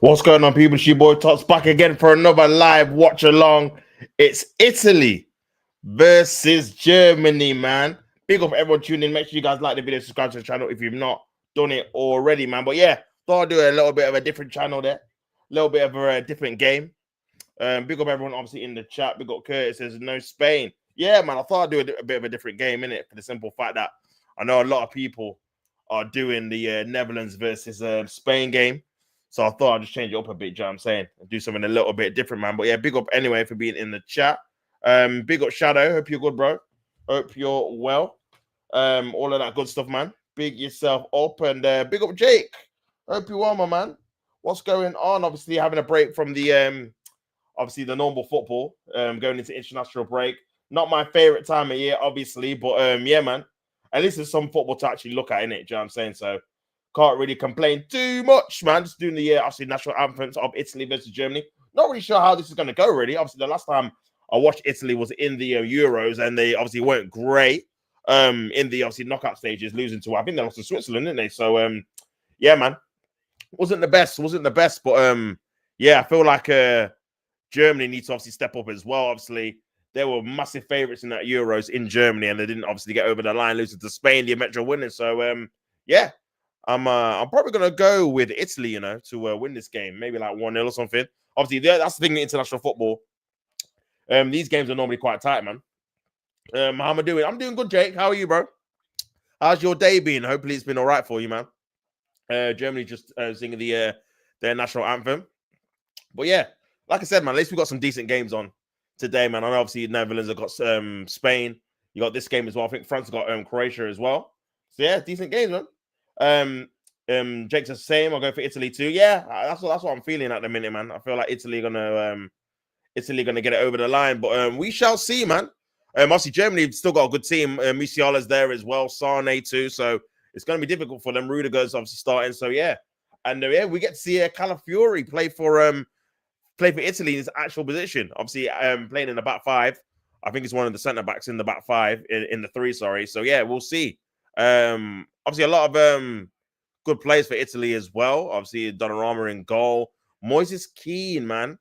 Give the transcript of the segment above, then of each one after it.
What's going on, people? It's your boy Tots back again for another live watch along. It's Italy versus Germany, man. Big up everyone tuning in. Make sure you guys like the video, subscribe to the channel if you've not done it already, man. But yeah, thought I'd do a little bit of a different channel there, a little bit of a different game. Big up everyone, obviously, in the chat. Big up Curtis says no Spain. Yeah, man, I thought I'd do a bit of a different game, innit? For the simple fact that I know a lot of people are doing the Netherlands versus Spain game. So I thought I'd just change it up a bit, you know what I'm saying? Do something a little bit different, man. But yeah, big up anyway for being in the chat. Big up Shadow. Hope you're good, bro. Hope you're well. All of that good stuff, man. Big yourself up. And big up Jake. Hope you're well, my man. What's going on? Obviously, having a break from the obviously the normal football. Going into international break. Not my favorite time of year, obviously, but yeah, man. At least there's some football to actually look at, innit? Do you know what I'm saying? So can't really complain too much, man. Just doing the obviously national anthems of Italy versus Germany. Not really sure how this is going to go, really. Obviously, the last time I watched Italy was in the Euros, and they obviously weren't great in the obviously knockout stages, losing to, I think they lost to Switzerland, didn't they? So yeah, man, wasn't the best, but yeah, I feel like Germany needs to obviously step up as well. Obviously, they were massive favorites in that Euros in Germany, and they didn't obviously get over the line, losing to Spain, the eventual winner. So yeah. I'm probably gonna go with Italy, to win this game, maybe like 1-0 or something. Obviously, that's the thing in international football. These games are normally quite tight, man. How am I doing? I'm doing good, Jake. How are you, bro? How's your day been? Hopefully, it's been all right for you, man. Germany just singing their national anthem. But yeah, like I said, man, at least we got some decent games on today, man. And obviously, Netherlands have got Spain. You got this game as well. I think France got Croatia as well. So yeah, decent games, man. Jake's the same. I'll go for Italy too. Yeah, that's what I'm feeling at the minute, man. I feel like Italy gonna get it over the line, but we shall see, man. Obviously Germany still got a good team. Musiala's there as well, Sane too. So it's gonna be difficult for them. Rudiger's obviously starting. So yeah, and yeah, we get to see Calafiori play for Italy in his actual position. Obviously, playing in the back five. I think he's one of the centre backs in the back five in the three. Sorry. So yeah, we'll see. Obviously a lot of good players for Italy as well. Obviously, Donnarumma in goal. Moises Kean, man,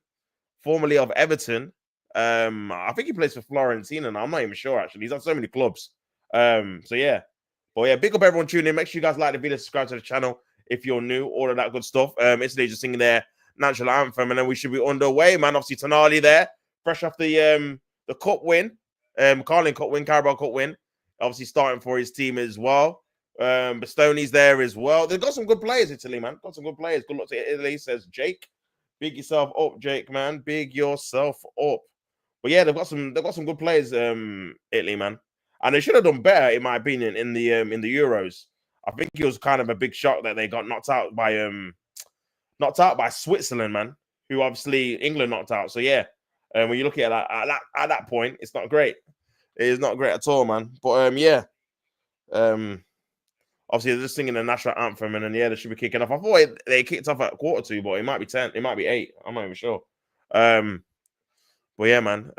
formerly of Everton. I think he plays for Fiorentina now. I'm not even sure, actually. He's on so many clubs. So yeah. But yeah, big up everyone tuning in. Make sure you guys like the video, subscribe to the channel if you're new, all of that good stuff. Italy just singing their national anthem, and then we should be underway, man. Obviously, Tonali there, fresh off the cup win, Carling Cup win, Carabao Cup win. Obviously, starting for his team as well. Bastoni's there as well. They've got some good players, Italy, man. Got some good players. Good luck to Italy, says Jake. Big yourself up, Jake, man. Big yourself up. But yeah, they've got some good players, Italy, man. And they should have done better, in my opinion, in the Euros. I think it was kind of a big shock that they got knocked out by Switzerland, man, who obviously England knocked out. So yeah, when you look at that at that point, it's not great. It is not great at all, man. But yeah. Obviously, they're just singing the national anthem, and then yeah, they should be kicking off. I thought they kicked off at 2:15, but it might be 10, it might be 8. I'm not even sure. But yeah, man.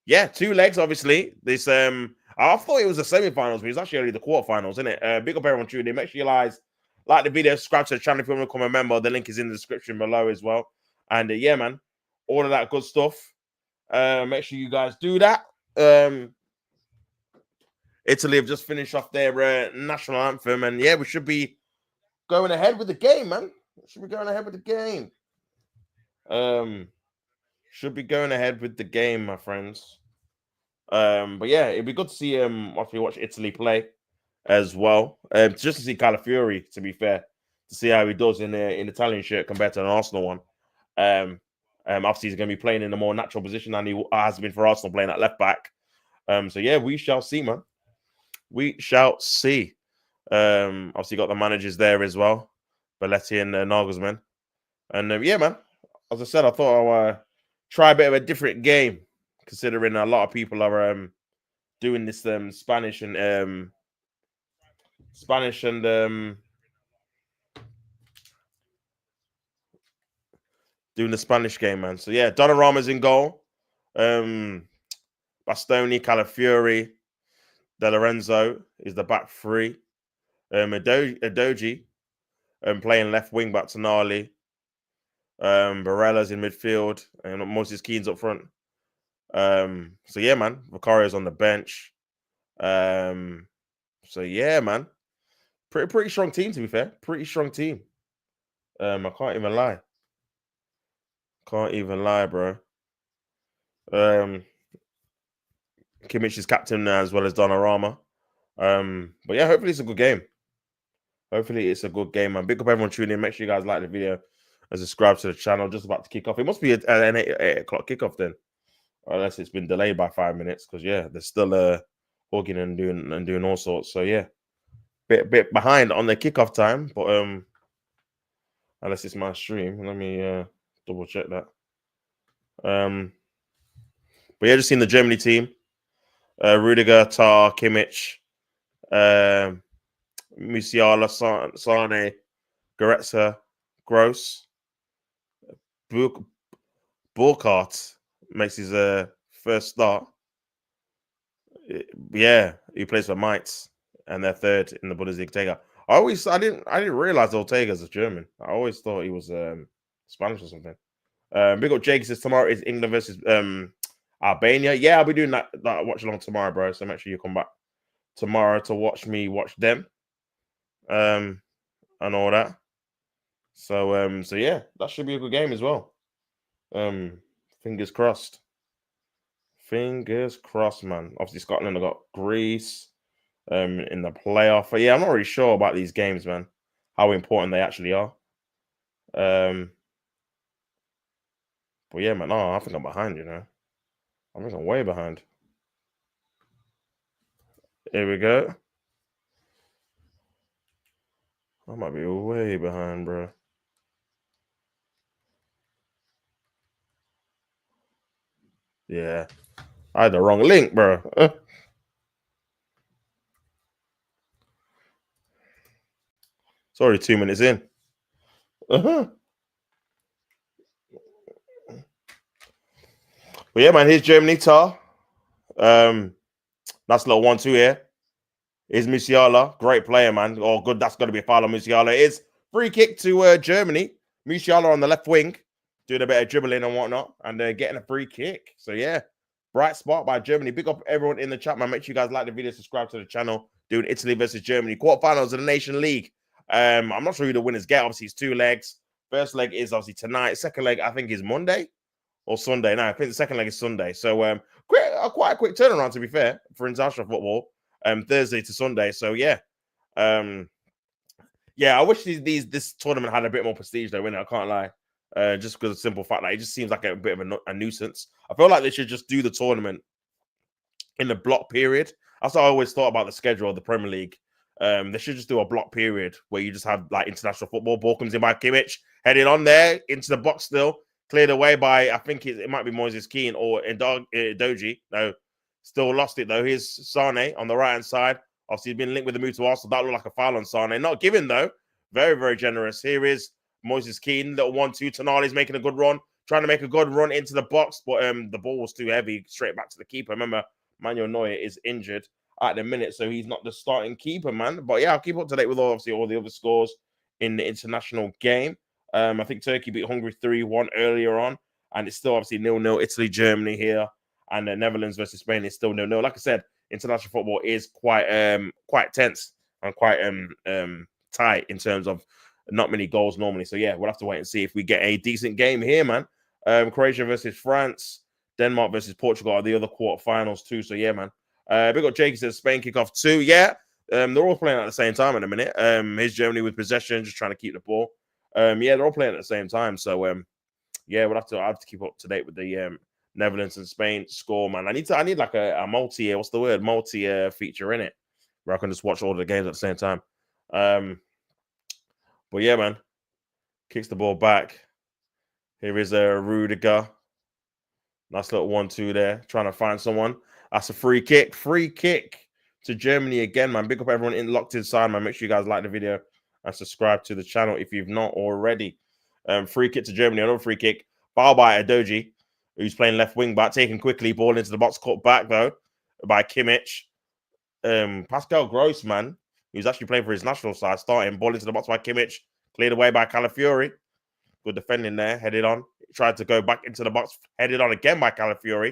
Yeah, 2 legs, obviously. This I thought it was the semi-finals, but it's actually only the quarterfinals, isn't it? Big up everyone tuning in. Make sure you guys like the video, subscribe to the channel if you want to become a member. The link is in the description below as well. And yeah, man, all of that good stuff. Make sure you guys do that. Italy have just finished off their national anthem, and yeah, we should be going ahead with the game, man. Should be going ahead with the game. Should be going ahead with the game, my friends. But yeah, it'd be good to see after you watch Italy play as well. Just to see Calafiori, to be fair, to see how he does in the Italian shirt compared to an Arsenal one. Obviously he's going to be playing in a more natural position than he has been for Arsenal, playing at left back. So yeah, we shall see, man. We shall see. Obviously got the managers there as well, Belletti and Nagelsmann. And yeah, man, as I said, I thought I'll try a bit of a different game, considering a lot of people are doing this Spanish and doing the Spanish game, man. So yeah, Donnarumma's in goal. Bastoni, Calafiori, De Lorenzo is the back three. Edoji playing left wing back, Tonali. Barella's in midfield, and Moses Keane's up front. So yeah, man, Vicario's on the bench. So yeah, man, pretty strong team, to be fair. Pretty strong team. I can't even lie. Can't even lie, bro. Kimmich is captain as well as Donnarumma. But yeah, hopefully it's a good game. Hopefully it's a good game, man. Big up everyone tuning in. Make sure you guys like the video and subscribe to the channel. Just about to kick off. It must be an 8 o'clock kickoff then, unless it's been delayed by 5 minutes. Because yeah, they're still hugging and doing all sorts. So yeah, bit behind on the kickoff time. But unless it's my stream, let me double check that. But yeah, just seen the Germany team. Rudiger, Tar, Kimmich, Musiala, Sane, Goretzka, Gross, Burkhardt makes his first start. Yeah, he plays for Mainz, and they're third in the Bundesliga. I didn't realize Ortega's a German. I always thought he was Spanish or something. Big up Jake says tomorrow is England versus Albania. Yeah, I'll be doing that watch along tomorrow, bro. So make sure you come back tomorrow to watch me watch them. And all that. So yeah, that should be a good game as well. Fingers crossed. Fingers crossed, man. Obviously, Scotland have got Greece in the playoff. But yeah, I'm not really sure about these games, man. How important they actually are. But yeah, man. No, I think I'm behind, you know. I think I'm way behind. Here we go. I might be way behind, bro. Yeah. I had the wrong link, bro. It's already 2 minutes in. But yeah, man, here's Germany, Tar. Nice little 1-2 here. Is Musiala, great player, man. Oh, good. That's got to be a foul on Musiala. It is free kick to Germany. Musiala on the left wing, doing a bit of dribbling and whatnot, and getting a free kick. So yeah, bright spot by Germany. Big up everyone in the chat, man. Make sure you guys like the video, subscribe to the channel. Doing Italy versus Germany quarterfinals of the Nation League. I'm not sure who the winners get. Obviously, it's 2 legs. First leg is obviously tonight. Second leg, I think, is Monday or Sunday. No, I think the second leg is Sunday. So quite a quick turnaround, to be fair, for international football. Thursday to Sunday. So yeah. Yeah, I wish this tournament had a bit more prestige though, I can't lie. Just because of the simple fact that it just seems like a bit of a nuisance. I feel like they should just do the tournament in the block period. That's what I always thought about the schedule of the Premier League. They should just do a block period where you just have like international football. Ball comes in by Kimmich, heading on there into the box still, cleared away by, I think it might be Moses Keane or Doji. No, still lost it though. Here's Sane on the right hand side. Obviously, he's been linked with the move to Arsenal. That looked like a foul on Sane. Not given though. Very, very generous. Here is Moses Keane, little 1-2. Tonali's making a good run, trying to make a good run into the box, but the ball was too heavy. Straight back to the keeper. Remember, Manuel Neuer is injured at the minute, so he's not the starting keeper, man. But yeah, I'll keep up to date with obviously all the other scores in the international game. I think Turkey beat Hungary 3-1 earlier on, and it's still obviously 0-0. Italy, Germany here, and the Netherlands versus Spain is still 0-0. Like I said, international football is quite tense and quite tight in terms of not many goals normally. So yeah, we'll have to wait and see if we get a decent game here, man. Croatia versus France, Denmark versus Portugal are the other quarterfinals too. So yeah, man. Big up Jake says Spain kick off too. Yeah, they're all playing at the same time in a minute. Here's Germany with possession, just trying to keep the ball. Yeah, they're all playing at the same time. So yeah, I have to keep up to date with the Netherlands and Spain score, man. I need like a multi, what's the word? Multi feature in it, where I can just watch all the games at the same time. But yeah, man, kicks the ball back. Here is a Rudiger. Nice little 1-2 there, trying to find someone. That's a free kick. Free kick to Germany again, man. Big up everyone locked inside, man. Make sure you guys like the video and subscribe to the channel if you've not already. Free kick to Germany. Another free kick. Foul by Adoji, who's playing left wing back, taken quickly. Ball into the box, cut back though by Kimmich. Pascal Gross, man, who's actually playing for his national side, starting. Ball into the box by Kimmich. Cleared away by Calafiori. Good defending there, headed on. Tried to go back into the box, headed on again by Calafiori.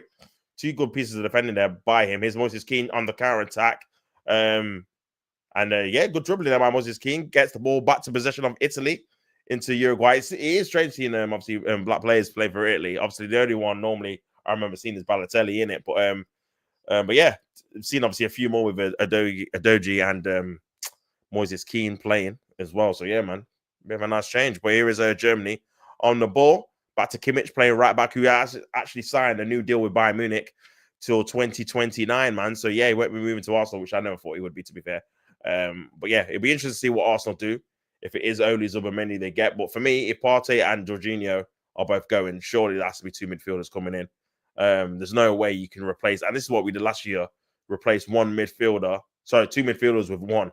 2 good pieces of defending there by him. Here's Moses Kean on the counter attack. Yeah, good dribbling there by Moses Kean. Gets the ball back to possession of Italy into Uruguay. It is strange seeing obviously black players play for Italy. Obviously, the only one normally I remember seeing is Balotelli in it. But yeah, I've seen obviously a few more with Adoji and Moses Kean playing as well. So yeah, man, bit of a nice change. But here is Germany on the ball. Back to Kimmich playing right back, who has actually signed a new deal with Bayern Munich till 2029, man. So yeah, he won't be moving to Arsenal, which I never thought he would be, to be fair. But yeah, it'd be interesting to see what Arsenal do if it is only Zubomendi they get. But for me, if Partey and Jorginho are both going, surely there has to be 2 midfielders coming in. There's no way you can replace, and this is what we did last year, replace 1 midfielder, sorry, 2 midfielders with 1.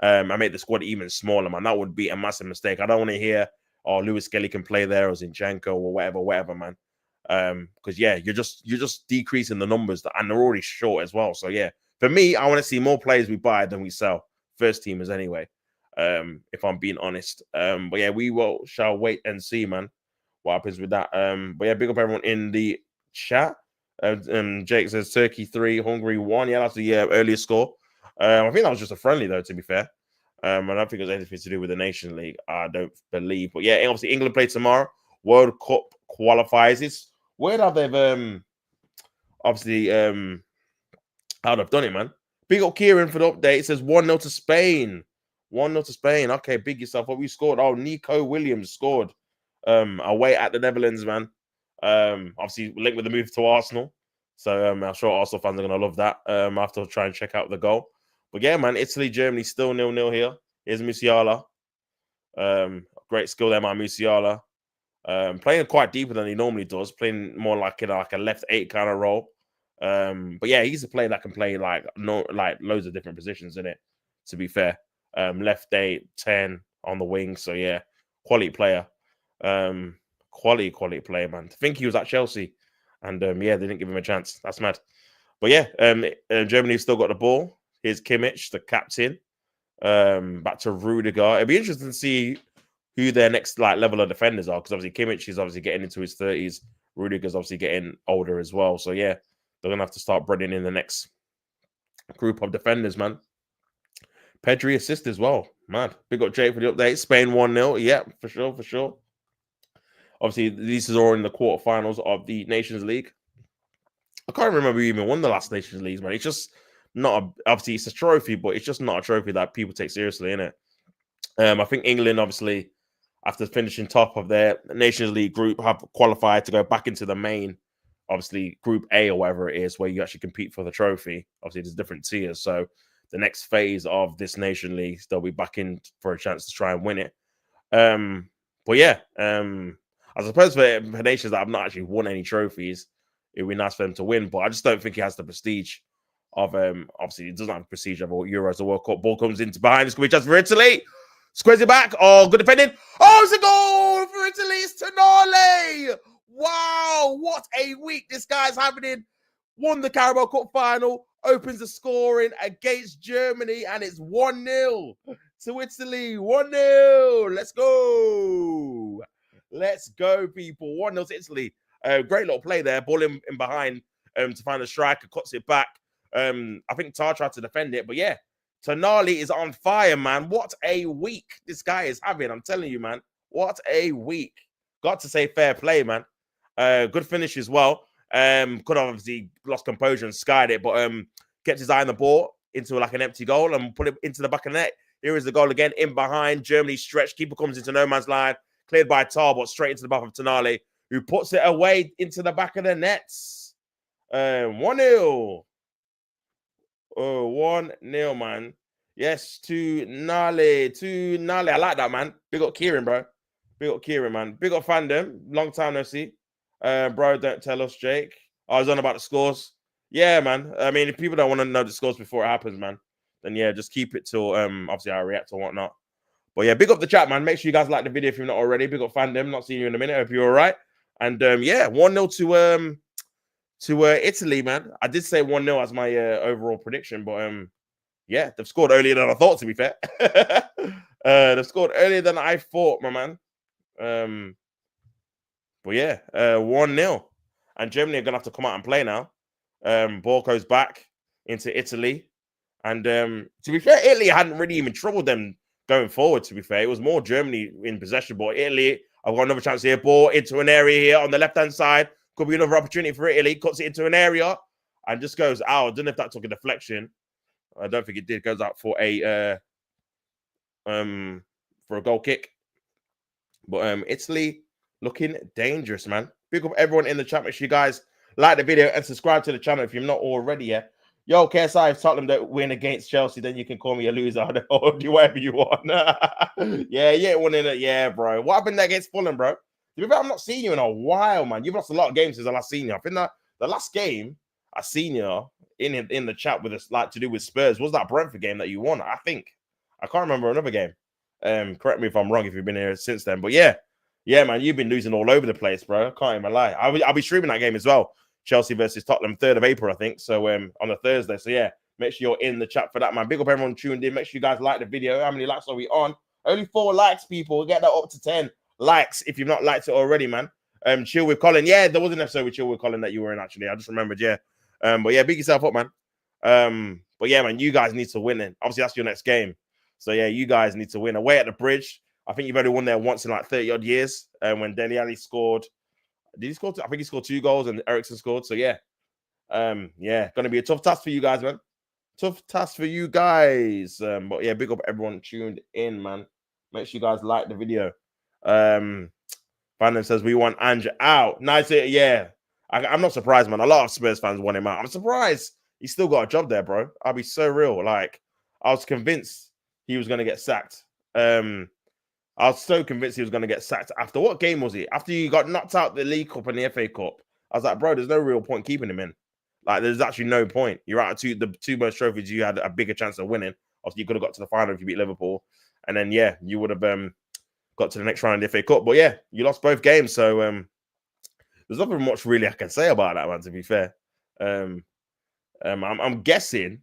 I made the squad even smaller, man. That would be a massive mistake. I don't want to hear, oh, Lewis Skelly can play there or Zinchenko or whatever, man. Because yeah, you're just decreasing the numbers, and they're already short as well. So yeah, for me, I want to see more players we buy than we sell. First teamers anyway. If I'm being honest. But yeah, we shall wait and see, man, what happens with that. But yeah, big up everyone in the chat. Jake says Turkey 3, Hungary 1. Yeah, that's the earlier score. I think that was just a friendly, though, to be fair. I don't think it was anything to do with the Nation League. I don't believe. But yeah, obviously England play tomorrow. World Cup qualifiers. It's weird how they've obviously how they've done it, man. Big up Kieran for the update. It says 1-0 to Spain. 1-0 to Spain. Okay, big yourself up. We scored. Oh, Nico Williams scored away at the Netherlands, man. Obviously linked with the move to Arsenal. So I'm sure Arsenal fans are going to love that. I have to try and check out the goal. But yeah, man, Italy, Germany still 0-0 here. Here's Musiala. Great skill there, my Musiala. Playing quite deeper than he normally does. Playing more like in like a left 8 kind of role. But yeah, he's a player that can play like loads of different positions in it, to be fair. Left 8, 10 on the wing. So yeah, quality player. Quality player, man. I think he was at Chelsea. And yeah, they didn't give him a chance. That's mad. But yeah, Germany's still got the ball. Here's Kimmich, the captain. Back to Rudiger. It'd be interesting to see who their next level of defenders are, because obviously Kimmich is obviously getting into his 30s. Rudiger's obviously getting older as well. So yeah, they're gonna have to start bringing in the next group of defenders, man. Pedri assist as well, man. Big up Jake for the update. Spain 1-0. Yeah, for sure. Obviously, these are all in the quarterfinals of the Nations League. I can't remember who even won the last Nations League, man. It's just not obviously it's a trophy, but it's just not a trophy that people take seriously, innit? I think England, obviously, after finishing top of their Nations League group, have qualified to go back into the main, obviously, Group A or whatever it is, where you actually compete for the trophy. Obviously, there's different tiers. So the next phase of this Nation League, they'll be back in for a chance to try and win it. But yeah, I suppose for nations that have not actually won any trophies, it would be nice for them to win. But I just don't think it has the prestige of obviously it doesn't have the prestige of Euros, the World Cup. Ball comes into behind. It's going to be just for Italy. Squares it back. Oh, good defending. Oh, it's a goal for Italy. It's Tonali. Wow, what a week this guy's having. Won the Carabao Cup final, opens the scoring against Germany, and it's 1-0 to Italy. 1-0. Let's go. Let's go, people. 1-0 to Italy. Great little play there. Ball in behind to find a striker, cuts it back. I think Tar tried to defend it, but yeah, Tonali is on fire, man. What a week this guy is having. I'm telling you, man. What a week. Got to say fair play, man. Good finish as well. Could have obviously lost composure and skied it, but kept his eye on the ball into like an empty goal and put it into the back of the net. Here is the goal again, in behind. Germany stretched. Keeper comes into no man's line. Cleared by Tar, but straight into the back of Tonali, who puts it away into the back of the nets. 1-0. 1-0, man. Yes, to Nale. I like that, man. Big up Kieran, bro. Big up Kieran, man. Big up fandom. Long time no see. Bro, don't tell us, Jake. I was on about the scores. Yeah, man. I mean, if people don't want to know the scores before it happens, man, then yeah, just keep it till obviously I react or whatnot. But yeah, big up the chat, man. Make sure you guys like the video if you're not already. Big up fandom. Not seeing you in a minute. Hope you're all right. And yeah, 1-0 to Italy, man. I did say 1-0 as my overall prediction, but yeah, they've scored earlier than I thought, to be fair. They've scored earlier than I thought, my man. But yeah, 1-0. And Germany are gonna have to come out and play now. Ball goes back into Italy. And to be fair, Italy hadn't really even troubled them going forward, to be fair. It was more Germany in possession, but Italy, I've got another chance here. Ball into an area here on the left-hand side. Could be another opportunity for Italy. Cuts it into an area and just goes out. I don't know if that took a deflection. I don't think it did. Goes out for a goal kick. But Italy looking dangerous, man. Big up everyone in the chat. Make sure you guys like the video and subscribe to the channel if you're not already yet. Yo, KSI, if Tottenham don't win against Chelsea, then you can call me a loser or do whatever you want. yeah, winning it. Yeah, bro. What happened against Fulham, bro? I'm not seeing you in a while, man. You've lost a lot of games since I last seen you. I think that the last game I seen you in the chat with us, like to do with Spurs, was that Brentford game that you won. I think. I can't remember another game. Correct me if I'm wrong if you've been here since then. But yeah, man, you've been losing all over the place, bro. I can't even lie. I'll be streaming that game as well. Chelsea versus Tottenham, 3rd of April, I think. So on a Thursday. So yeah, make sure you're in the chat for that, man. Big up everyone tuned in. Make sure you guys like the video. How many likes are we on? Only 4 likes, people. We'll get that up to 10 likes if you've not liked it already, man. Chill with Colin. Yeah, there was an episode with Chill with Colin that you were in, actually. I just remembered, yeah. But yeah, big yourself up, man. But yeah, man, you guys need to win it. Obviously, that's your next game. So yeah, you guys need to win. Away at the Bridge. I think you've only won there once in like 30 odd years. When Dele Alli scored. Did he score? I think he scored 2 goals and Eriksen scored. So yeah. Yeah, gonna be a tough task for you guys, man. Tough task for you guys. But yeah, big up everyone tuned in, man. Make sure you guys like the video. Fandom says we want Ange out. Nice, yeah. I'm not surprised, man. A lot of Spurs fans want him out. I'm surprised he's still got a job there, bro. I'll be so real. Like, I was convinced he was gonna get sacked. I was so convinced he was gonna get sacked. After what game was it? After you got knocked out the League Cup and the FA Cup, I was like, bro, there's no real point keeping him in. Like, there's actually no point. You're out of the 2 most trophies you had a bigger chance of winning. Obviously, you could have got to the final if you beat Liverpool. And then, yeah, you would have got to the next round of the FA Cup. But, yeah, you lost both games. So, there's nothing much really I can say about that, man, to be fair. I'm guessing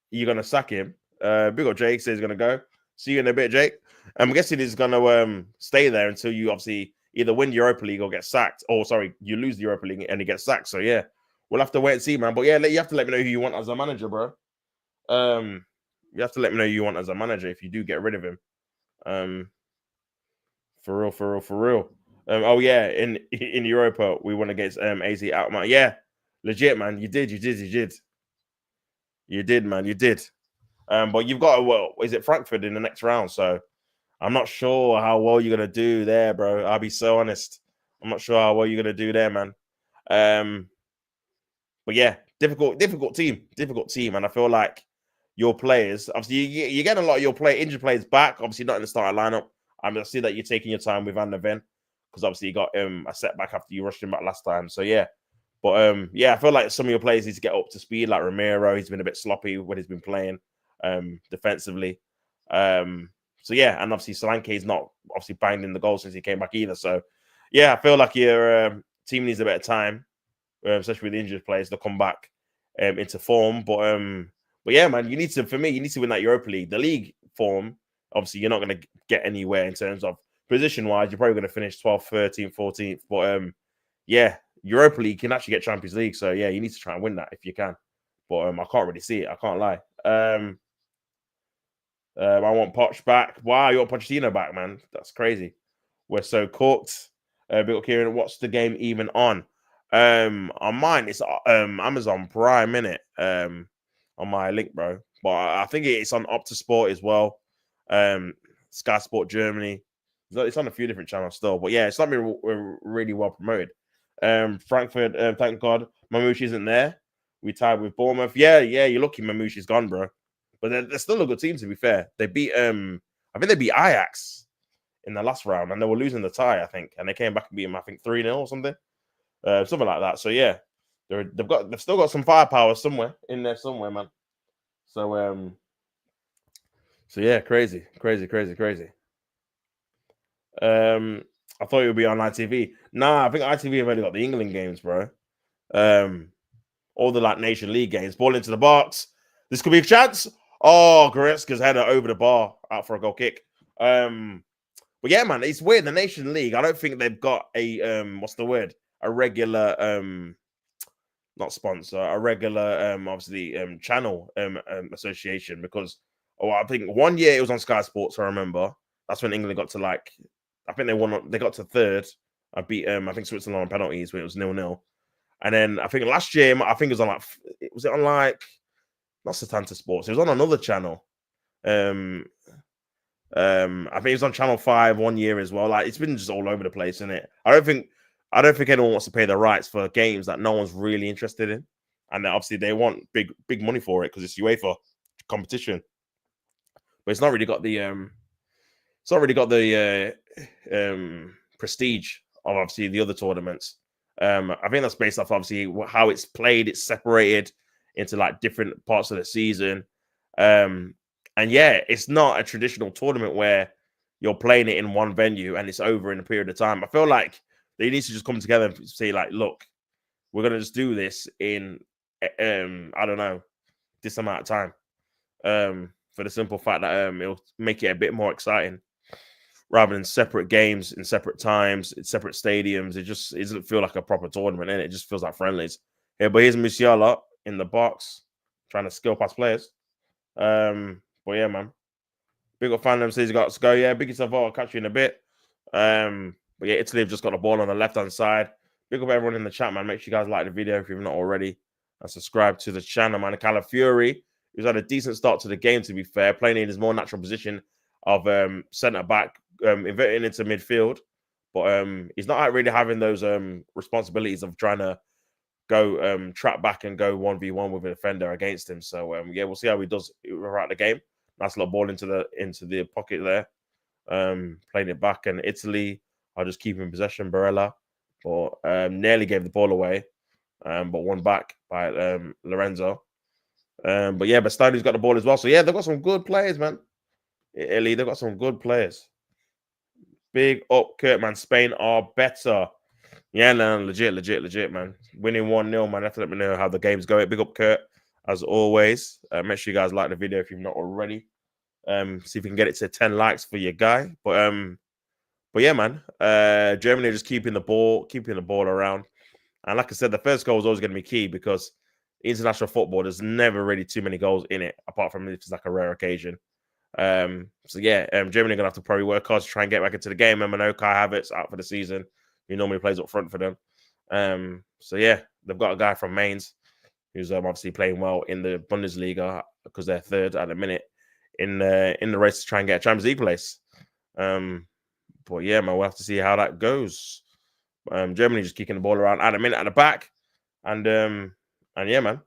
you're going to sack him. Big up Jake says he's going to go. See you in a bit, Jake. I'm guessing he's going to stay there until you obviously either win Europa League or get sacked. Or, sorry, you lose the Europa League and he gets sacked. So, yeah. We'll have to wait and see, man. But yeah, you have to let me know who you want as a manager, bro. You have to let me know who you want as a manager if you do get rid of him. For real. Oh yeah, in Europa we won against AZ Alkmaar. Yeah, legit, man. You did, man. You did. But you've got is it Frankfurt in the next round? So I'm not sure how well you're gonna do there, bro. I'll be so honest. I'm not sure how well you're gonna do there, man. But yeah, difficult team, and I feel like your players, obviously, you get a lot of your injured players back. Obviously, not in the starting lineup. I see that you're taking your time with Van der Ven because obviously you got a setback after you rushed him back last time. So yeah, but yeah, I feel like some of your players need to get up to speed. Like Romero, he's been a bit sloppy when he's been playing defensively. So yeah, and obviously Solanke is not obviously banged in the goal since he came back either. So yeah, I feel like your team needs a bit of time. Especially with the injured players, they'll come back into form. But yeah, man, you need to win that Europa League. The league form, obviously, you're not going to get anywhere in terms of position-wise. You're probably going to finish 12th, 13th, 14th. But yeah, Europa League can actually get Champions League. So yeah, you need to try and win that if you can. But I can't really see it. I can't lie. I want Poch back. Wow, you want Pochettino back, man? That's crazy. We're so cooked. Big up Kieran, what's the game even on? On mine, it's Amazon Prime, innit? On my link, bro. But I think it's on Opta Sport as well. Sky Sport Germany. It's on a few different channels still. But yeah, it's not been really well promoted. Frankfurt, thank God, Mamouche isn't there. We tied with Bournemouth. Yeah, you're lucky Mamouche's gone, bro. But they're still a good team, to be fair. They beat I think they beat Ajax in the last round, and they were losing the tie, I think. And they came back and beat them, I think, 3-0 or something. Something like that. So yeah, they've still got some firepower somewhere in there somewhere, man. So yeah, crazy. I thought it would be on ITV. Nah, I think ITV have only got the England games, bro. All the like Nation League games. Ball into the box. This could be a chance. Oh, Goretzka's header over the bar, out for a goal kick. But yeah, man, it's weird. The Nation League, I don't think they've got a what's the word? A regular not sponsor, a regular obviously channel association, because I think one year it was on Sky Sports, I remember. That's when England got to like, I think they got to third. I beat I think Switzerland on penalties when it was 0-0. And then I think last year, I think it was on like, was it on like, not Setanta Sports, it was on another channel. I think it was on Channel 5 one year as well. Like, it's been just all over the place, isn't it? I don't think anyone wants to pay the rights for games that no one's really interested in. And obviously they want big money for it because it's UEFA competition. But it's not really got the prestige of obviously the other tournaments. I think that's based off obviously how it's played. It's separated into like different parts of the season. And yeah, it's not a traditional tournament where you're playing it in one venue and it's over in a period of time. I feel like they need to just come together and say, like, look, we're gonna just do this in I don't know, this amount of time. For the simple fact that it'll make it a bit more exciting rather than separate games in separate times, in separate stadiums. It doesn't feel like a proper tournament, and it just feels like friendlies. Yeah, but here's Musiala in the box trying to skill past players. But yeah, man. Big up fan them says you got to go. Yeah, big yourself out. I'll catch you in a bit. But yeah, Italy have just got the ball on the left-hand side. Big up everyone in the chat, man. Make sure you guys like the video if you've not already. And subscribe to the channel, man. Calafiori, who's had a decent start to the game, to be fair, playing in his more natural position of centre-back, inverting into midfield. But he's not really having those responsibilities of trying to go trap back and go 1v1 with a defender against him. So yeah, we'll see how he does throughout the game. Nice little ball into the pocket there. Playing it back, and Italy are just keeping possession. Barella, but nearly gave the ball away, but won back by Lorenzo. But yeah, Bastoni's got the ball as well. So yeah, they've got some good players, man. Italy, they've got some good players. Big up, Kurt, man. Spain are better. Yeah, no, legit, man. Winning 1-0, man. Have to let me know how the game's going. Big up, Kurt, as always. Make sure you guys like the video if you've not already. See if we can get it to 10 likes for your guy. But yeah, man. Germany are just keeping the ball around. And like I said, the first goal is always going to be key because international football, there's never really too many goals in it, apart from if it's like a rare occasion. So yeah, Germany are gonna have to probably work hard to try and get back into the game. And I know Kai Havertz out for the season. He normally plays up front for them. So yeah, they've got a guy from Mainz who's obviously playing well in the Bundesliga because they're third at the minute in the race to try and get a Champions League place. But yeah, man, we'll have to see how that goes. Germany just kicking the ball around at a minute at the back, and yeah, man.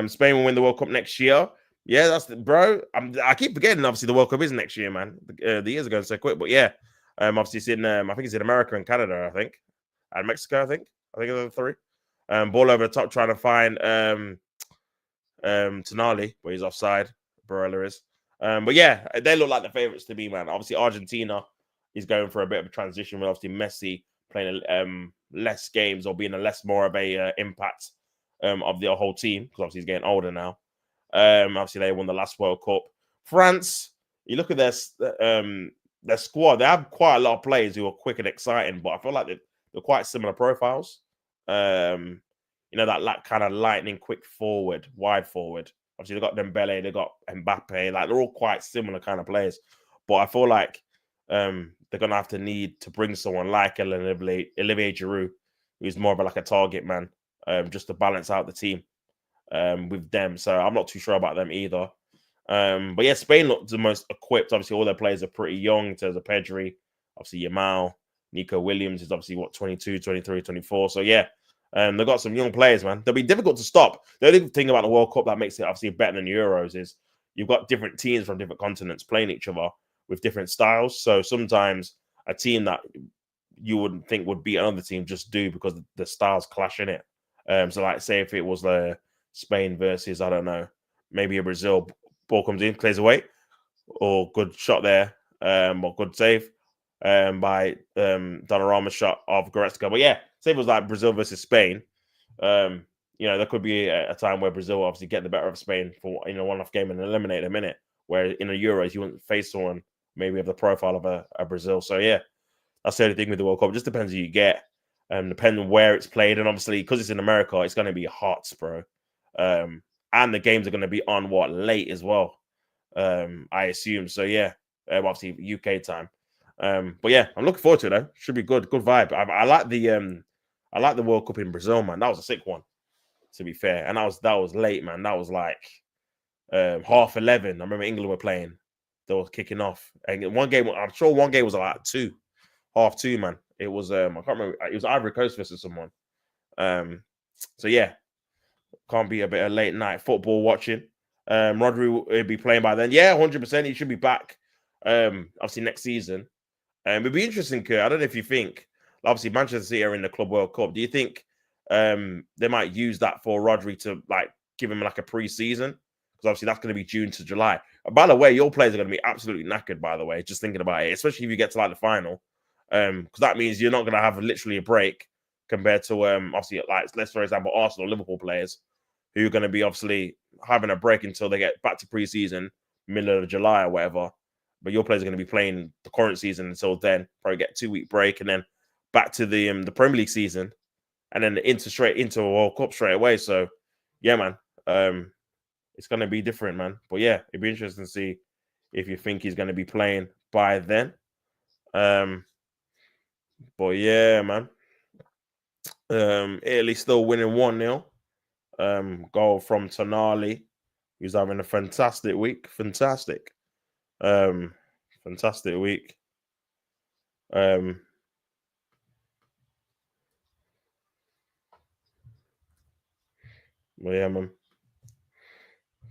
Spain will win the World Cup next year. Yeah, that's bro. I keep forgetting. Obviously, the World Cup is next year, man. The years are going so quick, but yeah. Obviously, it's in. I think it's in America and Canada. I think, and Mexico. I think it's the three. Ball over the top, trying to find Tonali, where he's offside. Barella is. But yeah, they look like the favorites to me, man. Obviously, Argentina is going for a bit of a transition with obviously Messi playing less games or being more of a impact of the whole team because obviously he's getting older now. Obviously, they won the last World Cup. France, you look at their squad, they have quite a lot of players who are quick and exciting, but I feel like they're quite similar profiles. That kind of lightning quick forward, wide forward. Obviously, they've got Dembele, they've got Mbappe. Like, they're all quite similar kind of players. But I feel like they're going to have to need to bring someone like Olivier Giroud, who's more of a target man, just to balance out the team with them. So I'm not too sure about them either. But yeah, Spain looked the most equipped. Obviously, all their players are pretty young in terms of Pedri. Obviously, Yamal, Nico Williams is obviously, 22, 23, 24. So yeah, they've got some young players, man. They'll be difficult to stop. The only thing about the World Cup that makes it obviously better than Euros is you've got different teams from different continents playing each other with different styles. So sometimes a team that you wouldn't think would beat another team just do because the styles clash in it. So like, say if it was Spain versus, I don't know, maybe a Brazil, ball comes in, clears away, or good shot there, or good save by Donnarumma shot of Goretzka. But yeah, say it was like Brazil versus Spain. There could be a time where Brazil obviously get the better of Spain for one-off game and eliminate them in it. Where in the Euros you wouldn't face someone maybe of the profile of a Brazil. So yeah, that's the only thing with the World Cup. It just depends who you get, and depending where it's played, and obviously because it's in America, it's going to be hot, bro. And the games are going to be on late as well. I assume so. Yeah, obviously UK time. But yeah, I'm looking forward to it though. Should be good. Good vibe. I like the World Cup in Brazil, man. That was a sick one, to be fair. And that was late, man. That was like 11:30. I remember England were playing. They were kicking off. And one game, I'm sure one game was like 2:30, man. It was I can't remember. It was Ivory Coast versus someone. So yeah, can't be a bit of late night football watching. Rodri will be playing by then. Yeah, 100%. He should be back. Obviously next season. It'd be interesting, Kurt. I don't know if you think, obviously Manchester City are in the Club World Cup. Do you think they might use that for Rodri to like give him like a pre-season? Because obviously that's going to be June to July. By the way, your players are going to be absolutely knackered. By the way, just thinking about it, especially if you get to like the final, because that means you're not going to have literally a break compared to obviously like let's for example Arsenal, Liverpool players who are going to be obviously having a break until they get back to pre-season, middle of July or whatever. But your players are going to be playing the current season until then. Probably get a 2-week break and then back to the Premier League season, and then straight into a World Cup straight away. So yeah, man, it's going to be different, man. But yeah, it'd be interesting to see if you think he's going to be playing by then. But yeah, man, Italy still winning 1-0. Goal from Tonali, who's having a fantastic week. Fantastic week. Well, yeah, man.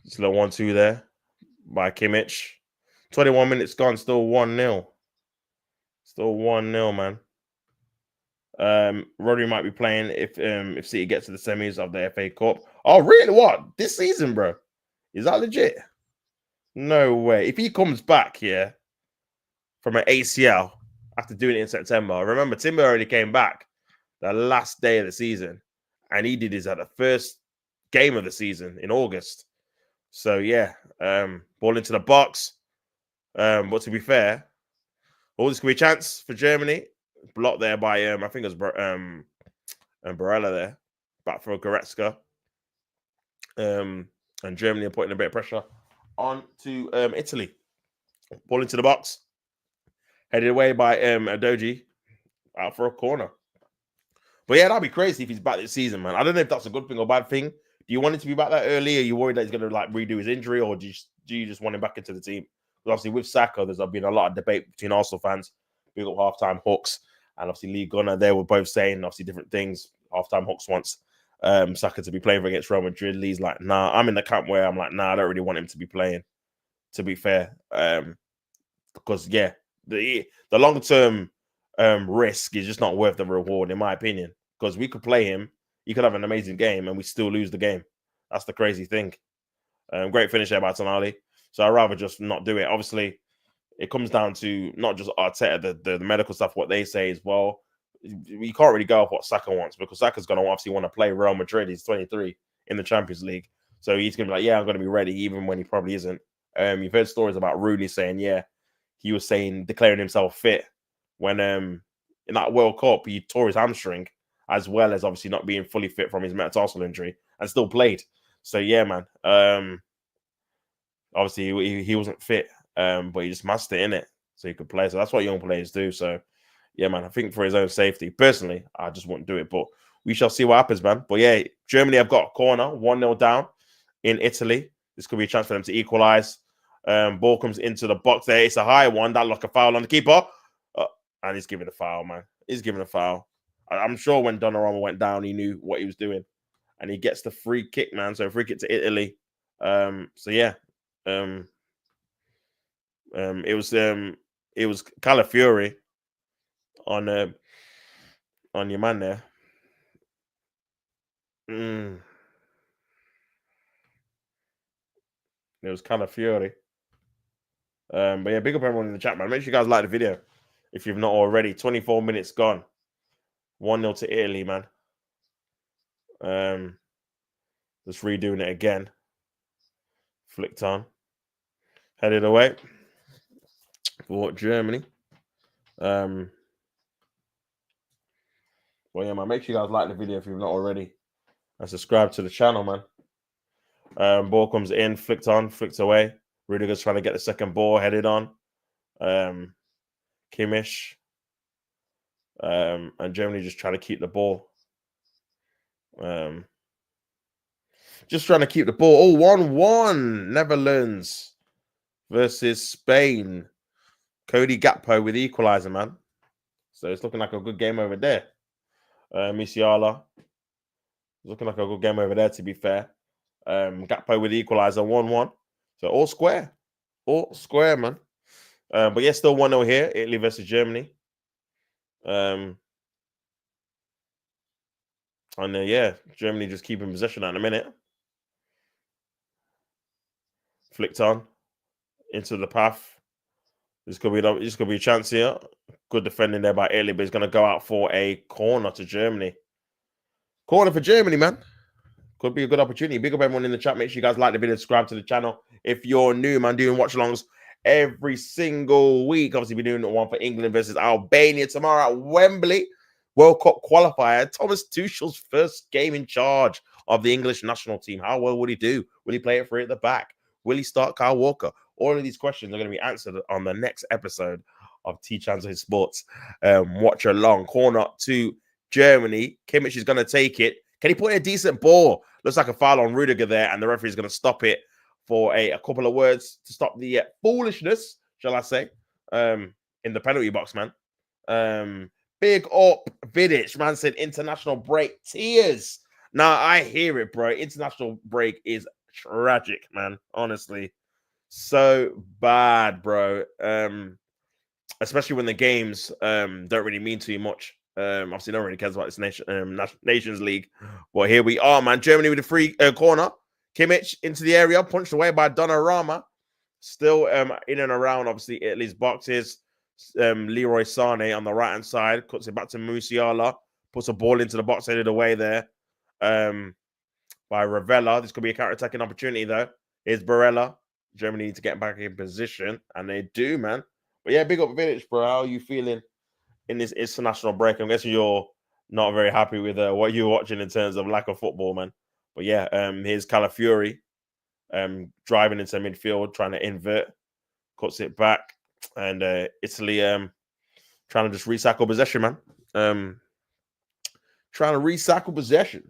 It's a little 1-2 there by Kimmich. 21 minutes gone, still 1-0. Still 1-0, man. Rodri might be playing if City gets to the semis of the FA Cup. Oh, really? What? This season, bro? Is that legit? No way. If he comes back here from an ACL after doing it in September, remember Timber already came back the last day of the season, and he did his at the first game of the season in August. So yeah, ball into the box. But to be fair, this could be a chance for Germany. Blocked there by I think it was Barella there, back for Goretzka. And Germany are putting a bit of pressure on to Italy. Ball into the box, headed away by Adoji, out for a corner. But yeah, that'd be crazy if he's back this season, man. I don't know if that's a good thing or bad thing. Do you want him to be back that early? Are you worried that he's going to like redo his injury, or do you just want him back into the team? Because obviously with Saka, there's been a lot of debate between Arsenal fans, big up halftime hooks, and obviously Lee Gunner. They were both saying obviously different things. Halftime hooks wants Saka to be playing against Real Madrid. Lee's like, nah. I'm in the camp where I'm like, nah. I don't really want him to be playing. To be fair, because yeah, the long term risk is just not worth the reward, in my opinion. Because we could play him, he could have an amazing game, and we still lose the game. That's the crazy thing. Great finish there by Tonali. So I'd rather just not do it. Obviously, it comes down to not just Arteta, the medical stuff, what they say as well. You can't really go off what Saka wants, because Saka's going to obviously want to play Real Madrid. He's 23 in the Champions League. So he's going to be like, yeah, I'm going to be ready, even when he probably isn't. You've heard stories about Rooney saying, yeah, he was declaring himself fit when in that World Cup, he tore his hamstring, as well as obviously not being fully fit from his metatarsal injury, and still played. So yeah, man. Obviously he wasn't fit, but he just mastered it in it, so he could play. So that's what young players do. So yeah, man. I think for his own safety, personally, I just wouldn't do it. But we shall see what happens, man. But yeah, Germany have got a corner, 1-0 down in Italy. This could be a chance for them to equalize. Ball comes into the box there. It's a high one. That like a foul on the keeper. And he's giving a foul, man. He's giving a foul. I'm sure when Donnarumma went down, he knew what he was doing. And he gets the free kick, man. So free kick to Italy. So yeah. It was Calafiori on your man there. It was Calafiori. But yeah, big up everyone in the chat, man. Make sure you guys like the video if you've not already. 24 minutes gone. 1-0 to Italy, man. Just redoing it again. Flicked on. Headed away. for Germany. Well, yeah, man, make sure you guys like the video if you've not already. And subscribe to the channel, man. Ball comes in, flicked on, flicked away. Rudiger's trying to get the second ball headed on. Kimmich. And Germany just trying to keep the ball. Just trying to keep the ball. Oh, 1-1. Netherlands versus Spain. Cody Gakpo with the equalizer, man. So it's looking like a good game over there. Musiala. It's looking like a good game over there, to be fair. Gakpo with the equalizer, 1-1. So all square. All square, man. But yeah, still 1-0 here. Italy versus Germany. And yeah, Germany just keeping possession at the minute. Flicked on into the path. This could be a chance here. Good defending there by Italy, but he's going to go out for a corner to Germany. Corner for Germany, man. Could be a good opportunity. Big up everyone in the chat. Make sure you guys like the video, subscribe to the channel. If you're new, man, doing watch-alongs every single week. Obviously, we're doing one for England versus Albania tomorrow at Wembley. World Cup qualifier. Thomas Tuchel's first game in charge of the English national team. How well would he do? Will he play it free at the back? Will he start Kyle Walker? All of these questions are going to be answered on the next episode of T-Chance Sports. Watch along. Corner to Germany. Kimmich is going to take it. Can he put in a decent ball? Looks like a foul on Rudiger there, and the referee is going to stop it for a couple of words to stop the foolishness, shall I say, in the penalty box, man. Big up Vidic, man, said international break. Tears. Now, I hear it, bro. International break is tragic, man. Honestly. So bad, bro. Especially when the games don't really mean too much. Obviously, no one really cares about this Nations League. But here we are, man. Germany with a free corner. Kimmich into the area, punched away by Donnarumma. Still in and around, obviously, Italy's boxes. Leroy Sané on the right-hand side. Cuts it back to Musiala. Puts a ball into the box, headed away there by Ravella. This could be a counter-attacking opportunity, though. Here's Barella. Germany need to get back in position, and they do, man. But yeah, big up Vidic, bro. How are you feeling in this international break? I'm guessing you're not very happy with what you're watching in terms of lack of football, man. But yeah, here's Calafiori driving into midfield, trying to invert, cuts it back, and Italy trying to just recycle possession, man. Trying to recycle possession.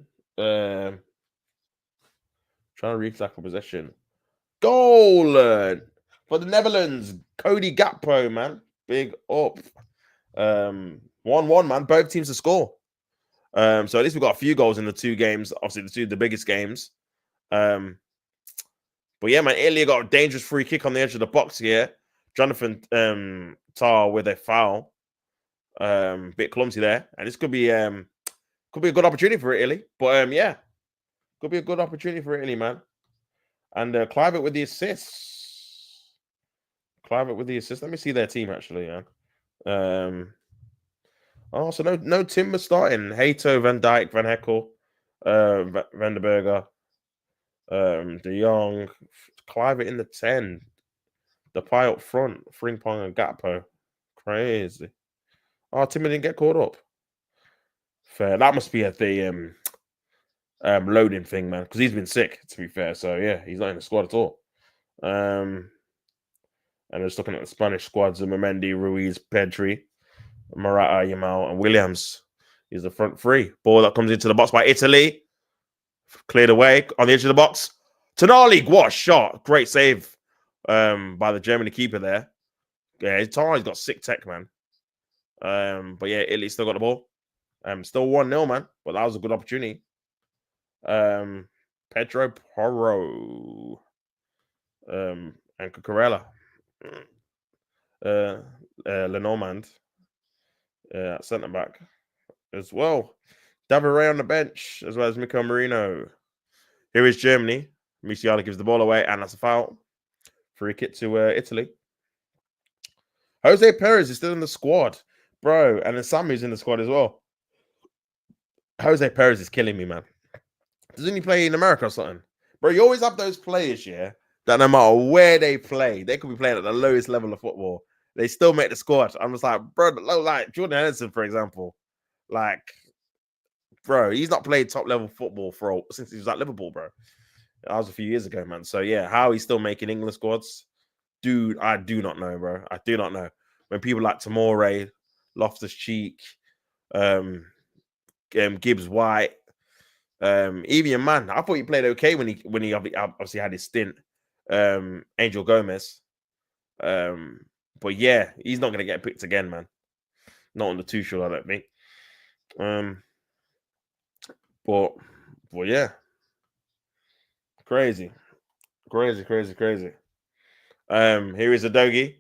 Goal for the Netherlands. Cody Gakpo, man. Big up. 1-1, man. Both teams to score. So at least we've got a few goals in the two games. Obviously, the biggest games. But yeah, man, Italy got a dangerous free kick on the edge of the box here. Jonathan Tah with a foul. Bit clumsy there. And this could be a good opportunity for Italy. But yeah, could be a good opportunity for Italy, man. And Kluivert with the assists. Let me see their team, actually, yeah. Oh, so no Timber starting. Hato, Van Dijk, Van Heckel, Van der Berger, De Jong, Kluivert in the 10. Depay up front, Frimpong and Gakpo. Crazy. Oh, Timber didn't get caught up. Fair. That must be at the loading thing, man, because he's been sick, to be fair. So yeah, he's not in the squad at all. And just looking at the Spanish squads: Momendi, Ruiz, Pedri, Morata, Yamal, and Williams. He's the front three. Ball that comes into the box by Italy, cleared away on the edge of the box. Tonali, what a shot! Great save by the Germany keeper there. Yeah, Tonali's got sick tech, man. But yeah, Italy still got the ball. Still 1-0, man. But that was a good opportunity. Pedro Porro, and Cucurella, Lenormand, centre back as well. David Ray on the bench, as well as Mikel Merino. Here is Germany. Musiala gives the ball away, and that's a foul. Free kick to Italy. Jose Perez is still in the squad, bro, and then Samu's in the squad as well. Jose Perez is killing me, man. Doesn't he play in America or something? Bro, you always have those players, yeah, that no matter where they play, they could be playing at the lowest level of football, They still make the squad. I'm just like, bro, like Jordan Henderson, for example, like, bro, he's not played top level football since he was at Liverpool, bro. That was a few years ago, man. So yeah, how he's still making England squads, dude, I do not know, bro. I do not know. When people like Tomori, Loftus Cheek, Gibbs White, even man, I thought he played okay when he obviously had his stint. Angel Gomez, but yeah, he's not gonna get picked again, man. Not on the Tuchel, I don't think. But yeah, crazy. Here is Udogie.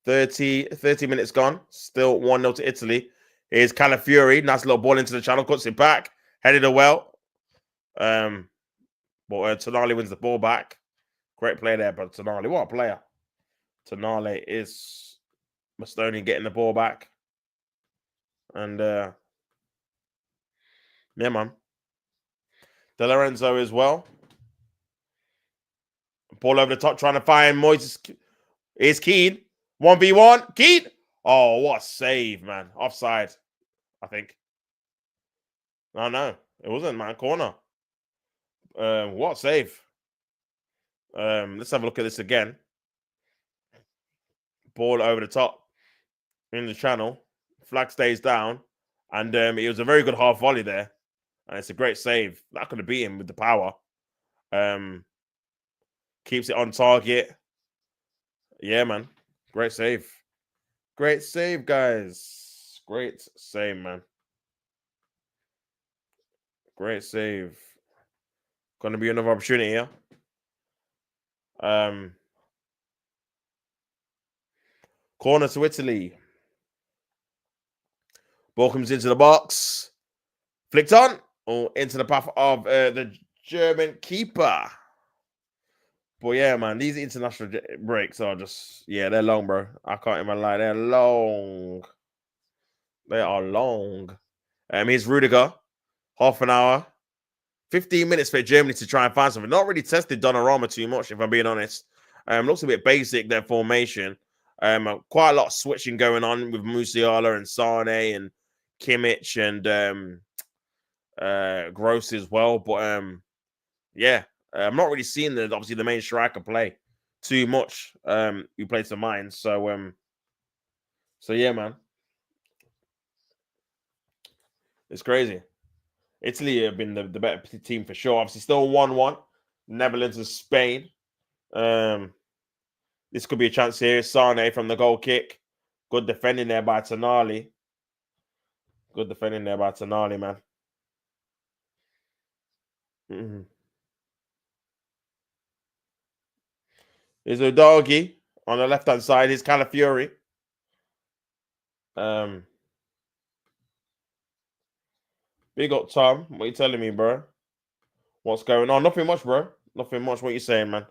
30 minutes gone. Still 1-0 to Italy. Here's Calafiori. Nice little ball into the channel. Cuts it back. Headed it well. But Tonali wins the ball back. Great play there, but Tonali, what a player. Tonali is Mastoni getting the ball back. And yeah, man. De Lorenzo as well. Ball over the top, trying to find Moises. Here's Keane. 1v1. Keane. Oh, what a save, man. Offside, I think. No, it wasn't, man. Corner. What a save. Let's have a look at this again. Ball over the top in the channel. Flag stays down. And it was a very good half volley there. And it's a great save. That could have beat him with the power. Keeps it on target. Yeah, man. Great save. Great save, guys. Great save, man. Great save. Gonna be another opportunity here. Corner to Italy. Ball comes into the box. Flicked on. Or into the path of the German keeper. But yeah, man, these international breaks are just, yeah, they're long, bro. I can't even lie. They're long. They are long. Here's Rudiger. Half an hour. 15 minutes for Germany to try and find something. Not really tested Donnarumma too much, if I'm being honest. Looks a bit basic, their formation. Quite a lot of switching going on with Musiala and Sane and Kimmich and Gross as well. But yeah, I'm not really seeing the main striker play too much. Who plays the mine. So yeah, man. It's crazy. Italy have been the better team for sure. Obviously, still 1-1. Netherlands and Spain. This could be a chance here. Sane from the goal kick. Good defending there by Tonali. Good defending there by Tonali, man. Mm-hmm. There's Udogie on the left-hand side. Here's Calafiori. Big up, Tom. What you telling me, bro? What's going on? Nothing much, bro. Nothing much. What you saying, man?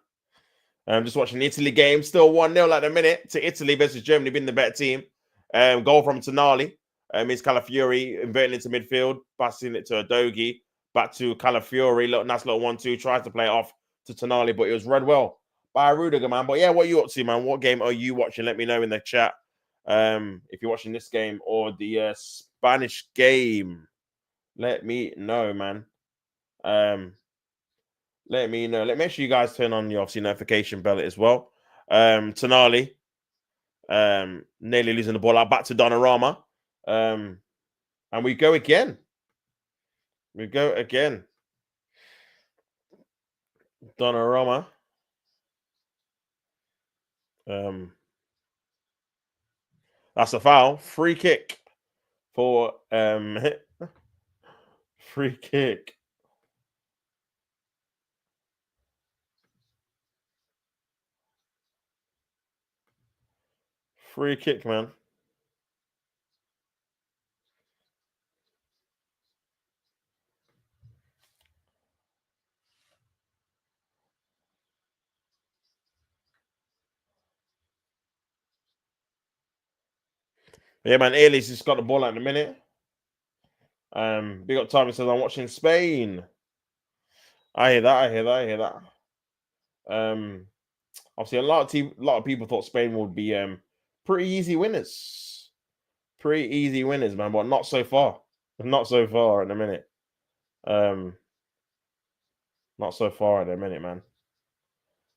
I'm just watching the Italy game. Still 1-0 at the minute to Italy versus Germany, being the better team. Goal from Tonali. It's Calafiori inverting into midfield, passing it to Udogie. Back to Calafiori. Nice little 1-2. Tries to play it off to Tonali, but it was read well by Rudiger, man. But yeah, what are you up to, man? What game are you watching? Let me know in the chat. If you're watching this game or the Spanish game, let me know, man. Let me know. Make sure you guys turn on your obviously notification bell as well. Tonali, nearly losing the ball out back to Donnarumma. And we go again. Donnarumma. That's a foul. Free kick for free kick. Free kick, man. Yeah, man. Ailey's just got the ball at the minute. Big up Tommy says I'm watching Spain. I hear that. Obviously a lot of people thought Spain would be Pretty easy winners. Pretty easy winners, man, but not so far. Not so far in a minute. Not so far in a minute, man.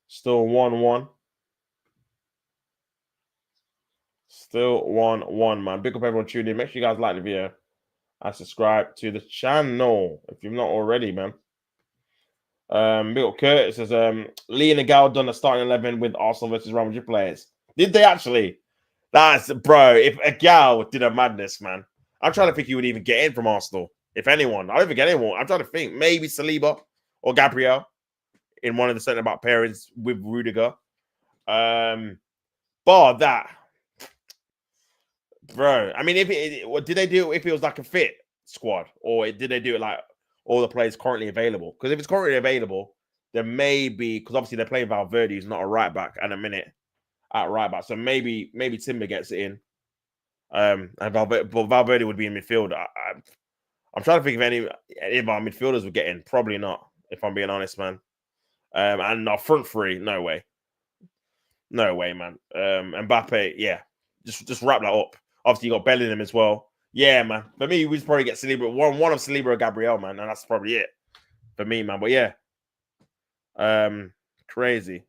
Still 1-1. Still 1-1, man. Big up everyone tuning in. Make sure you guys like the video and subscribe to the channel if you've not already, man. Big up Kurt says Lee and Gal done a starting 11 with Arsenal versus Real Madrid players. Did they actually? That's bro. If a Gal did a madness, man. I'm trying to think who would even get in from Arsenal. If anyone, I don't even get anyone. I'm trying to think. Maybe Saliba or Gabriel in one of the centre back pairings with Rudiger. Bar that, bro. I mean, what did they do if it was like a fit squad, or did they do it like all the players currently available? Because if it's currently available, then maybe because obviously they're playing Valverde, who's not a right back at a minute at right back, so maybe Timber gets it in. And Valverde would be in midfield. I'm trying to think if any of our midfielders would get in. Probably not, if I'm being honest, man. And our front three, no way. No way, man. Mbappe, yeah. Just wrap that up. Obviously, you got Bellingham as well. Yeah, man. For me, we'd probably get Saliba. One of Saliba or Gabriel, man. And that's probably it for me, man. But yeah. Crazy.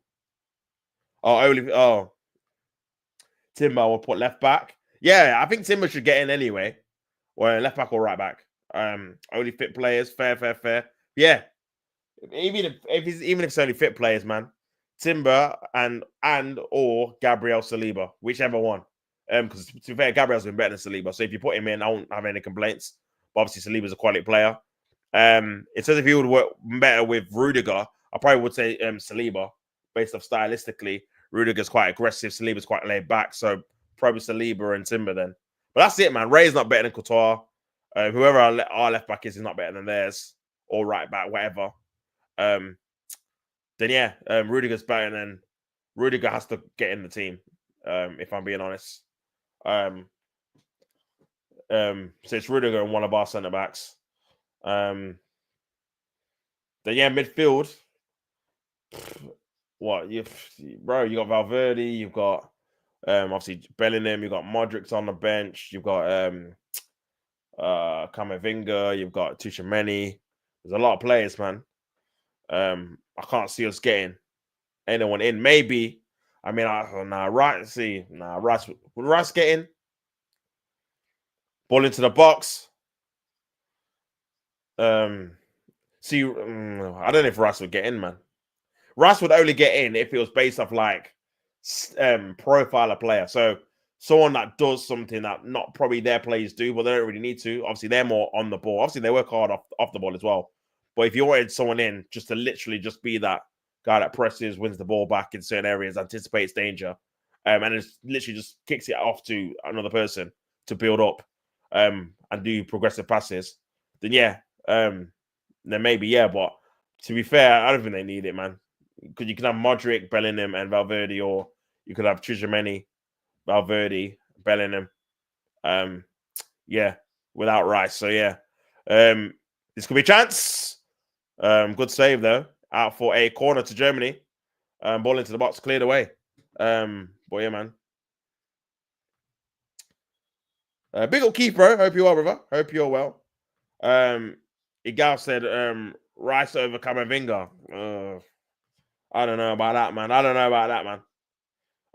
Timber will put left back. Yeah, I think Timber should get in anyway. Or left back or right back. Only fit players. Fair. Yeah. Even if it's only fit players, man. Timber and or Gabriel Saliba, whichever one. Because to be fair, Gabriel's been better than Saliba. So if you put him in, I won't have any complaints. But obviously, Saliba's a quality player. It says if he would work better with Rudiger, I probably would say Saliba, based off stylistically. Rudiger's quite aggressive, Saliba's quite laid back. So probably Saliba and Timber then. But that's it, man. Ray's not better than Couture. Whoever our left back is not better than theirs. Or right back, whatever. Then yeah, Rudiger's better, and then Rudiger has to get in the team. If I'm being honest, so it's Rudiger and one of our centre backs. Then yeah, midfield. What you got Valverde, you've got obviously Bellingham, you've got Modric on the bench, you've got Camavinga, you've got Tchouaméni. There's a lot of players, man. I can't see us getting anyone in. Maybe, I mean, Rice. Would Rice get in? Ball into the box. I don't know if Rice would get in, man. Rice would only get in if it was based off like profile of player. So someone that does something that not probably their players do, but they don't really need to. Obviously, they're more on the ball. Obviously, they work hard off the ball as well. But if you wanted someone in just to literally just be that guy that presses, wins the ball back in certain areas, anticipates danger, and it's literally just kicks it off to another person to build up and do progressive passes, then yeah, then maybe, yeah. But to be fair, I don't think they need it, man. Because you can have Modric, Bellingham, and Valverde, or you could have Tchouaméni, Valverde, Bellingham. Yeah, without Rice. So yeah, this could be a chance. Good save though. Out for a corner to Germany. Ball into the box, cleared away. But yeah, man. Big old Keith, bro. Hope you are, brother. Hope you're well. Igal said Rice over Camavinga. I don't know about that,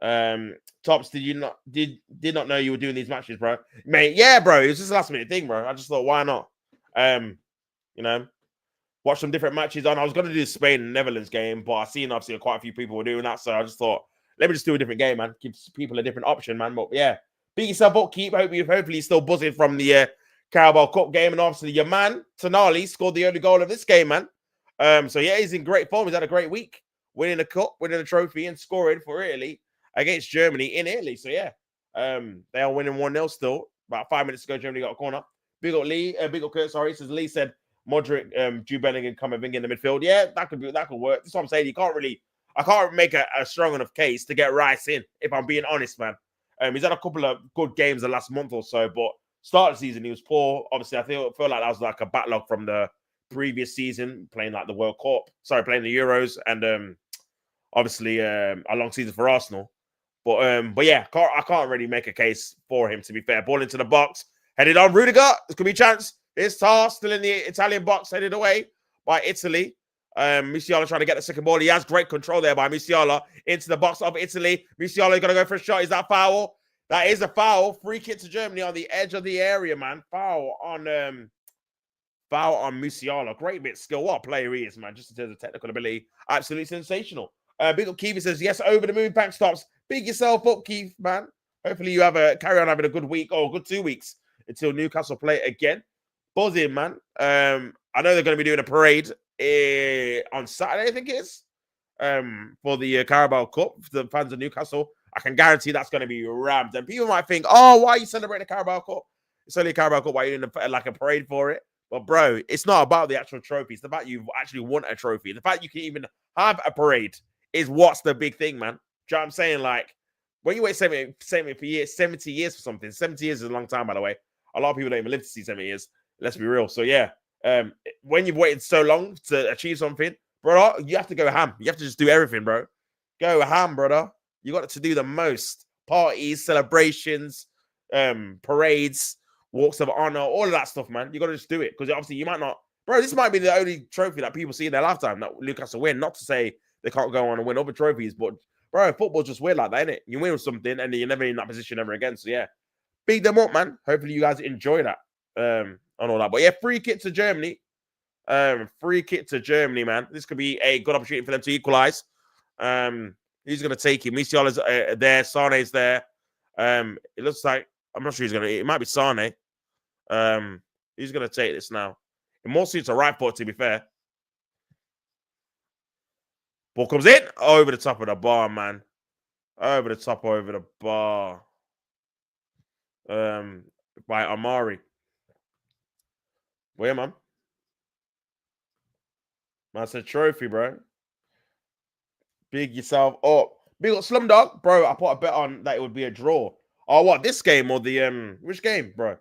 man. Tops, did not know you were doing these matches, bro? Mate, yeah, bro. It was just a last minute thing, bro. I just thought, why not? Watch some different matches on. I was going to do the Spain and Netherlands game, but I seen obviously quite a few people were doing that, so I just thought, let me just do a different game, man. Give people a different option, man. But yeah, beat yourself up, keep. Hopefully you're still buzzing from the Carabao Cup game, and obviously your man Tonali scored the only goal of this game, man. So yeah, he's in great form. He's had a great week, winning a cup, winning a trophy, and scoring for Italy against Germany in Italy. So yeah, they are winning 1-0 still. About 5 minutes ago, Germany got a corner. Big up Kurt. Sorry, says Lee said Modric, Jude Bellingham, Camavinga in the midfield. Yeah, that could work. That's what I'm saying. I can't make a strong enough case to get Rice in, if I'm being honest, man. He's had a couple of good games the last month or so, but start of the season he was poor. Obviously, I feel like that was like a backlog from the previous season, playing like the World Cup, playing the Euros, and obviously a long season for Arsenal. But yeah, I can't really make a case for him, to be fair. Ball into the box, headed on. Rudiger, this could be a chance. It's Tar still in the Italian box, headed away by Italy. Musiala trying to get the second ball. He has great control there by Musiala into the box of Italy. Musiala going to go for a shot. Is that foul? That is a foul. Free kick to Germany on the edge of the area, man. Foul on Musiala. Great bit of skill. What a player he is, man. Just in terms of technical ability. Absolutely sensational. Big up Keith says, yes, over the moon. Bank stops. Big yourself up, Keith, man. Hopefully you carry on having a good week or a good 2 weeks until Newcastle play again. Buzzing, man. I know they're going to be doing a parade on Saturday, I think it is, for the Carabao Cup for the fans of Newcastle. I can guarantee that's going to be rammed. And people might think, oh, why are you celebrating the Carabao Cup? It's only a Carabao Cup. Why are you doing like a parade for it? But, bro, it's not about the actual trophy. It's the fact you've actually won a trophy. The fact you can even have a parade is what's the big thing, man. Do you know what I'm saying? Like, when you wait 70 years for something, 70 years is a long time, by the way. A lot of people don't even live to see 70 years. Let's be real. So, yeah, when you've waited so long to achieve something, brother, you have to go ham. You have to just do everything, bro. Go ham, brother. You got to do the most. Parties, celebrations, parades, walks of honor, all of that stuff, man. You got to just do it because obviously you might not. Bro, this might be the only trophy that people see in their lifetime that Newcastle win. Not to say they can't go on and win other trophies, but, bro, football's just weird like that, innit? You win something and then you're never in that position ever again. So, yeah, big them up, man. Hopefully you guys enjoy that and all that. But, yeah, free kick to Germany. Free kick to Germany, man. This could be a good opportunity for them to equalize. Who's going to take him? Musiala's there. Sane's there. It looks like, I'm not sure he's going to, it might be Sane. Who's going to take this now? It more suits a right foot, to be fair. Ball comes in. Over the top of the bar, man. Over the top, over the bar. By Amari. Where, man? That's a trophy, bro. Big yourself up. Big up Slumdog. Bro, I put a bet on that it would be a draw. Oh, what? This game or the which game, bro?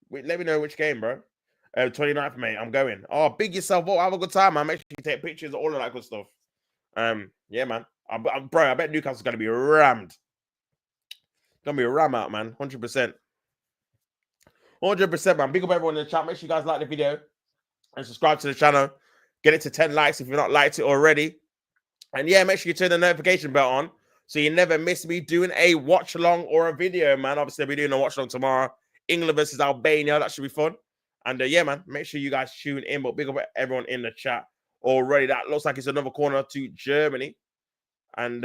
Wait, let me know which game, bro. 29th, mate. I'm going. Oh, big yourself up. Have a good time, man. Make sure you take pictures, all of that good stuff. Yeah, man. Bro, I bet Newcastle's gonna be rammed. Gonna be a ram out, man. 100%. 100%, man. Big up everyone in the chat. Make sure you guys like the video and subscribe to the channel. Get it to 10 likes if you've not liked it already. And yeah, make sure you turn the notification bell on so you never miss me doing a watch along or a video, man. Obviously, I'll be doing a watch along tomorrow. England versus Albania. That should be fun. And yeah, man, make sure you guys tune in. But big up everyone in the chat already. That looks like it's another corner to Germany. And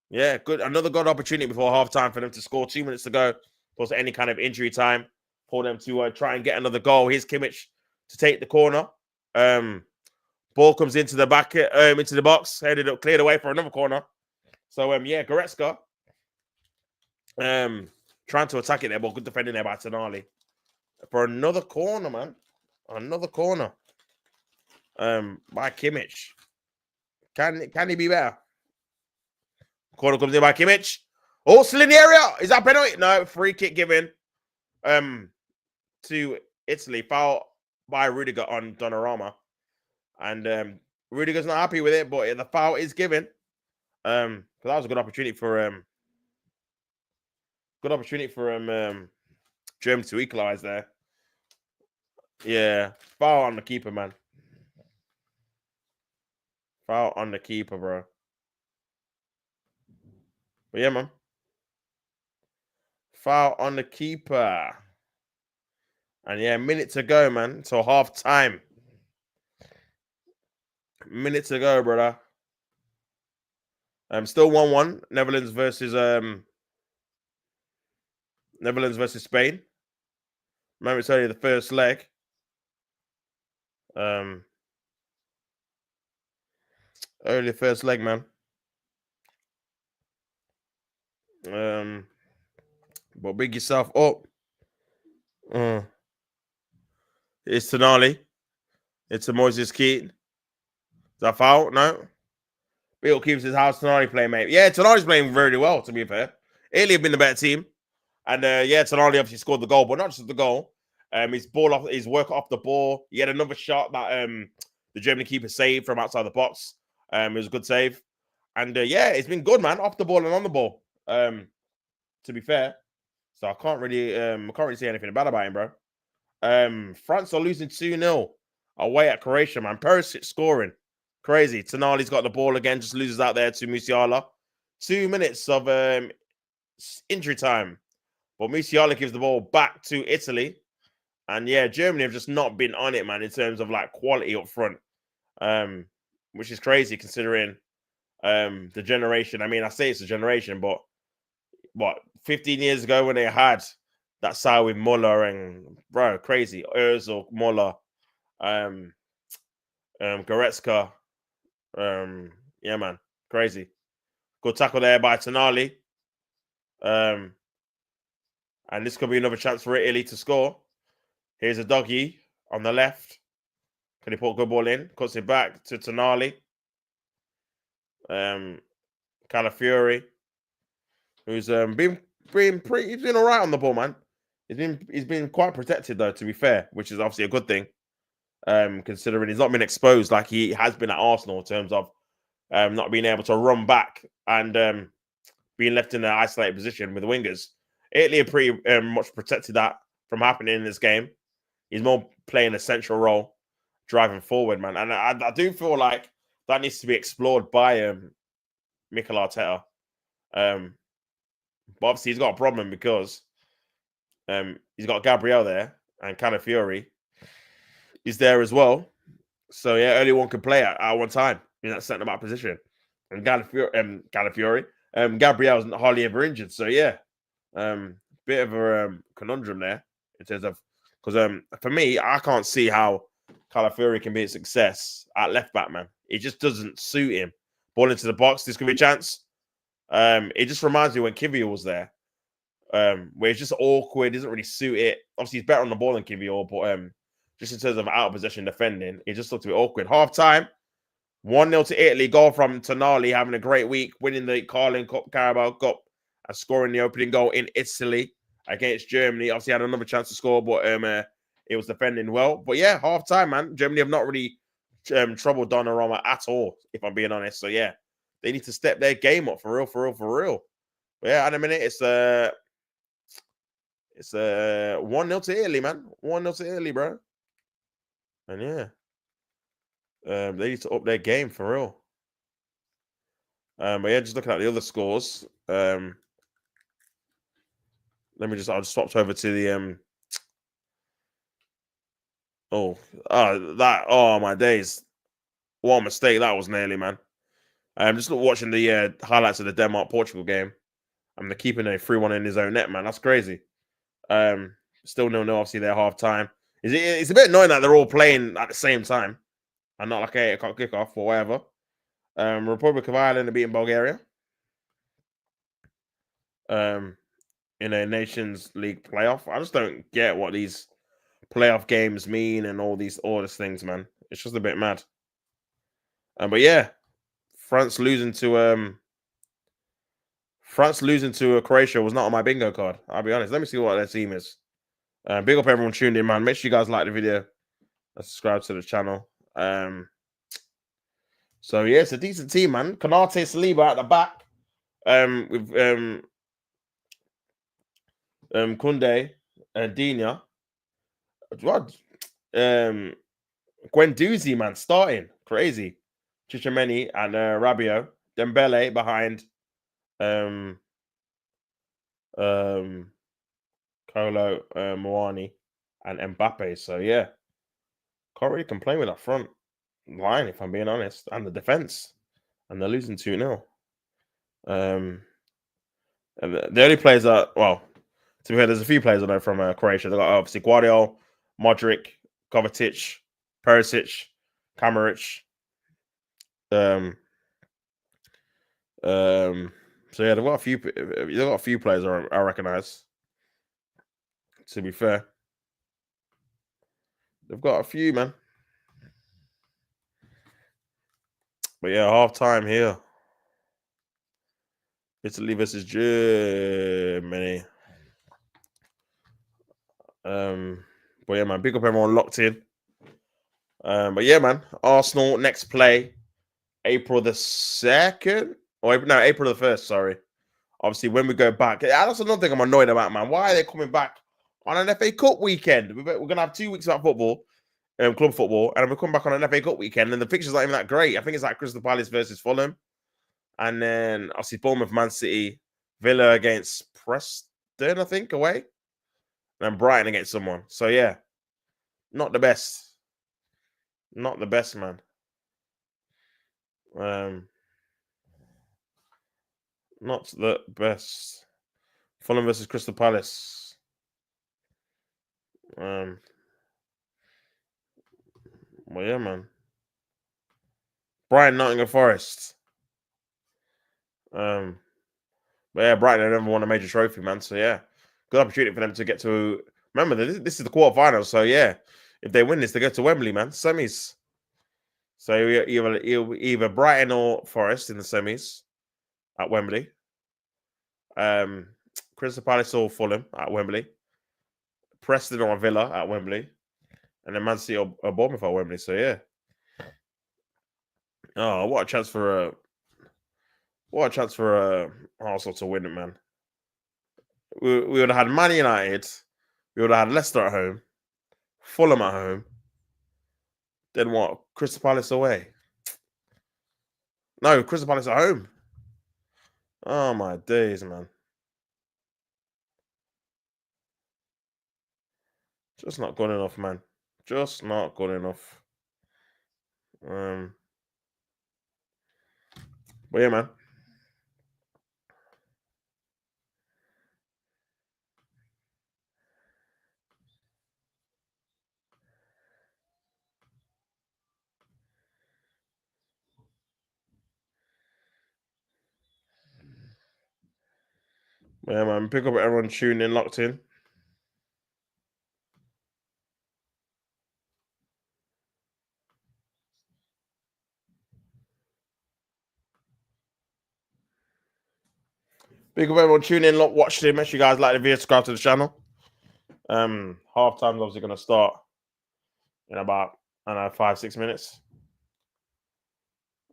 yeah, good. Another good opportunity before halftime for them to score. 2 minutes to go. Plus any kind of injury time for them to try and get another goal. Here's Kimmich to take the corner. Ball comes into the back, into the box, headed up, cleared away for another corner. So yeah, Goretzka trying to attack it there, but good defending there by Tonali for another corner, man. Another corner. By Kimmich. Can he be better? Corner comes in by Kimmich. Oh, still in the area. Is that penalty? No, free kick given to Italy. Foul by Rudiger on Donnarumma. And Rudiger's not happy with it, but the foul is given. That was a good opportunity for Germany to equalize there. Yeah, foul on the keeper, man. Foul on the keeper, bro. But yeah, man. Foul on the keeper. And yeah, minute to go, man. Until half time. Minute to go, brother. Still 1-1. Netherlands versus Spain. Remember, it's only the first leg. Only the first leg, man. But big yourself up. It's Tonali. It's a Moses Keaton. Is that foul? No. Bill keeps his house. Tonali playing, mate. Yeah, Tonali's playing very well, to be fair. Italy have been the better team. And yeah, Tonali obviously scored the goal, but not just the goal. His work off the ball. He had another shot that the German keeper saved from outside the box. It was a good save. And yeah, it's been good, man, off the ball and on the ball. To be fair, so I can't really say anything bad about him, bro. France are losing 2-0 away at Croatia, man. Perisic scoring. Crazy. Tonali's got the ball again, just loses out there to Musiala. 2 minutes of injury time. But Musiala gives the ball back to Italy. And yeah, Germany have just not been on it, man, in terms of like quality up front. Which is crazy considering the generation. I mean, I say it's a generation, but what, 15 years ago when they had that side with Muller and bro, crazy. Ozil, Muller, Goretzka. Yeah, man, crazy. Good tackle there by Tonali. And this could be another chance for Italy to score. Here's a doggy on the left. Can he put a good ball in? Cuts it back to Tonali. Calafiori, who's been pretty, he's been all right on the ball, man. He's been quite protected though, to be fair, which is obviously a good thing. Considering he's not been exposed like he has been at Arsenal in terms of not being able to run back and being left in an isolated position with the wingers. Italy are pretty much protected that from happening in this game. He's more playing a central role, driving forward, man. And I do feel like that needs to be explored by Mikel Arteta. But obviously he's got a problem because he's got Gabriel there and Calafiori is there as well. So yeah, only one can play at one time in that centre back position. And Gabriel's hardly ever injured. So yeah, bit of a conundrum there in terms of, because for me, I can't see how Calafiori can be a success at left back, man. It just doesn't suit him. Ball into the box, this could be a chance. It just reminds me when Kivior was there, where it's just awkward, doesn't really suit it. Obviously, he's better on the ball than Kivior, but just in terms of out of possession defending, it just looked a bit awkward. Half time, 1-0 to Italy. Goal from Tonali, having a great week, winning the Carling Cup, Carabao Cup, and scoring the opening goal in Italy against Germany. Obviously, had another chance to score, but it was defending well. But yeah, half time, man. Germany have not really troubled Donnarumma at all, if I'm being honest. So yeah, they need to step their game up for real, for real, for real. But yeah, in a minute, it's 1-0 to Italy, man. 1-0 to Italy, bro. And yeah, they need to up their game for real. But yeah, just looking at the other scores. I just swapped over to the oh my days. What a mistake that was nearly, man. I'm just watching the highlights of the Denmark-Portugal game. And they're keeping a 3-1 in his own net, man. That's crazy. Still 0-0, obviously, they're half time. It's a bit annoying that they're all playing at the same time and not like a kickoff or whatever. Republic of Ireland are beating Bulgaria. In a Nations League playoff. I just don't get what these playoff games mean and all these things, man. It's just a bit mad. But yeah, France losing to Croatia was not on my bingo card. I'll be honest. Let me see what their team is. Big up everyone tuned in, man. Make sure you guys like the video and subscribe to the channel. So yeah, it's a decent team, man. Konate, Saliba at the back. With Kunde and Dina. What? Guendouzi, man, starting. Crazy. Chichameni and Rabiot. Dembele behind Kolo, Moani, and Mbappe. So yeah, can't really complain with that front line, if I'm being honest, and the defense. And they're losing 2-0. The only players that, well, to be fair, there's a few players I know from Croatia. They got obviously Guardiola, Modric, Kovacic, Perisic, Kamaric. So yeah, they've got a few players I recognize. To be fair, they've got a few, man. But yeah, half time here. Italy versus Germany. But yeah, man, big up everyone locked in. But yeah, man, Arsenal next play April the 2nd. Or no, April the 1st, sorry. Obviously, when we go back, that's another thing I'm annoyed about, man. Why are they coming back on an FA Cup weekend? We're going to have 2 weeks about football, club football, and we're coming back on an FA Cup weekend, and the picture's not even that great. I think it's like Crystal Palace versus Fulham, and then obviously Bournemouth, Man City, Villa against Preston, I think, away, and then Brighton against someone. So, yeah, not the best. Not the best, man. Not the best. Fulham versus Crystal Palace. Well, yeah, man. Brighton, Nottingham Forest. But yeah, Brighton have never won a major trophy, man. So yeah, good opportunity for them to get to. Remember, this is the quarterfinals. So yeah, if they win this, they go to Wembley, man. Semis. So either Brighton or Forest in the semis at Wembley. Crystal Palace or Fulham at Wembley. Preston or Villa at Wembley, and then Man City or Bournemouth at Wembley. So yeah. Oh, what a chance for Arsenal to win it, man. We would have had Man United, we would have had Leicester at home, Fulham at home. Then what? Crystal Palace away? No, Crystal Palace at home. Oh my days, man. Just not good enough, man. Just not good enough. But yeah, man. But yeah, man. Pick up everyone tuning in, locked in. Big up everyone tuning in, watched it. Make sure you guys like the video, subscribe to the channel. Half time's obviously gonna start in about 5-6 minutes.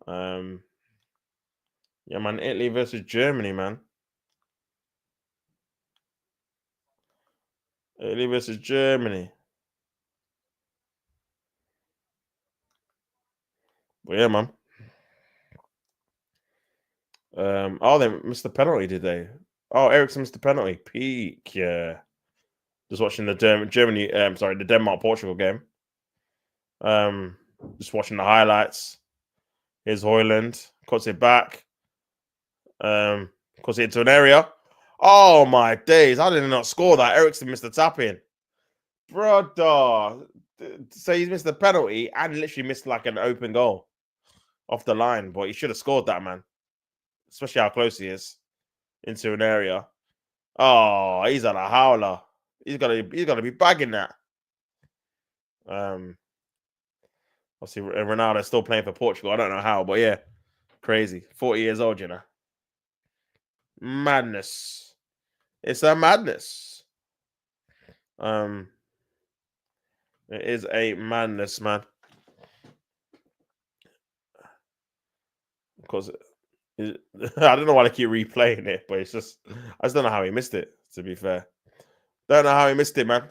Yeah, man. Italy versus Germany, man. Italy versus Germany. But yeah, man. Oh, they missed the penalty, did they? Oh, Eriksen missed the penalty. Peak, yeah. Just watching the Germany, the Denmark Portugal game. Just watching the highlights. Here's Højlund, cuts it back. Cuts it into an area. Oh my days! How did he not score that? Eriksen missed the tap in, brother. So he's missed the penalty and literally missed like an open goal off the line, but he should have scored that, man. Especially how close he is into an area. Oh, he's on a howler. He's gotta be bagging that. Obviously Ronaldo's still playing for Portugal. I don't know how, but yeah, crazy. 40 years old, you know. Madness. It's a madness. It is a madness, man. Because I don't know why I keep replaying it, but it's just I just don't know how he missed it. To be fair, don't know how he missed it, man.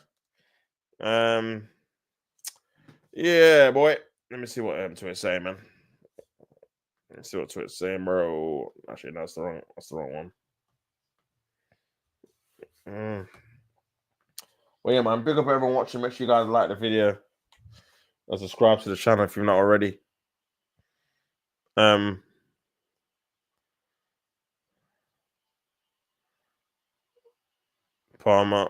Yeah, boy. Let me see what Twitter's saying, man. Let's see what Twitter's saying, bro. Actually, no, that's the wrong one. Well, yeah, man. Big up everyone watching. Make sure you guys like the video and subscribe to the channel if you're not already. Palmer.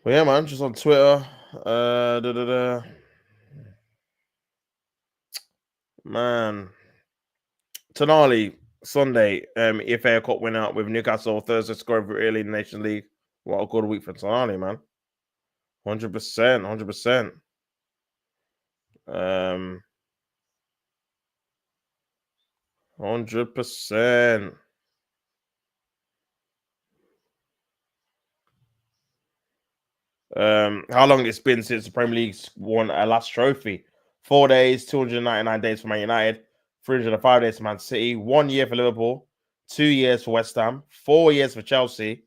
Well, yeah, man. Just on Twitter. Man. Tonali, Sunday, FA Cup win out with Newcastle. Thursday scored early in the Nation League. What a good week for Tonali, man. 100%, 100%. 100%. How long it's been since the Premier League's won a last trophy? 4 days, 299 days for Man United, 305 days for Man City, 1 year for Liverpool, 2 years for West Ham, 4 years for Chelsea,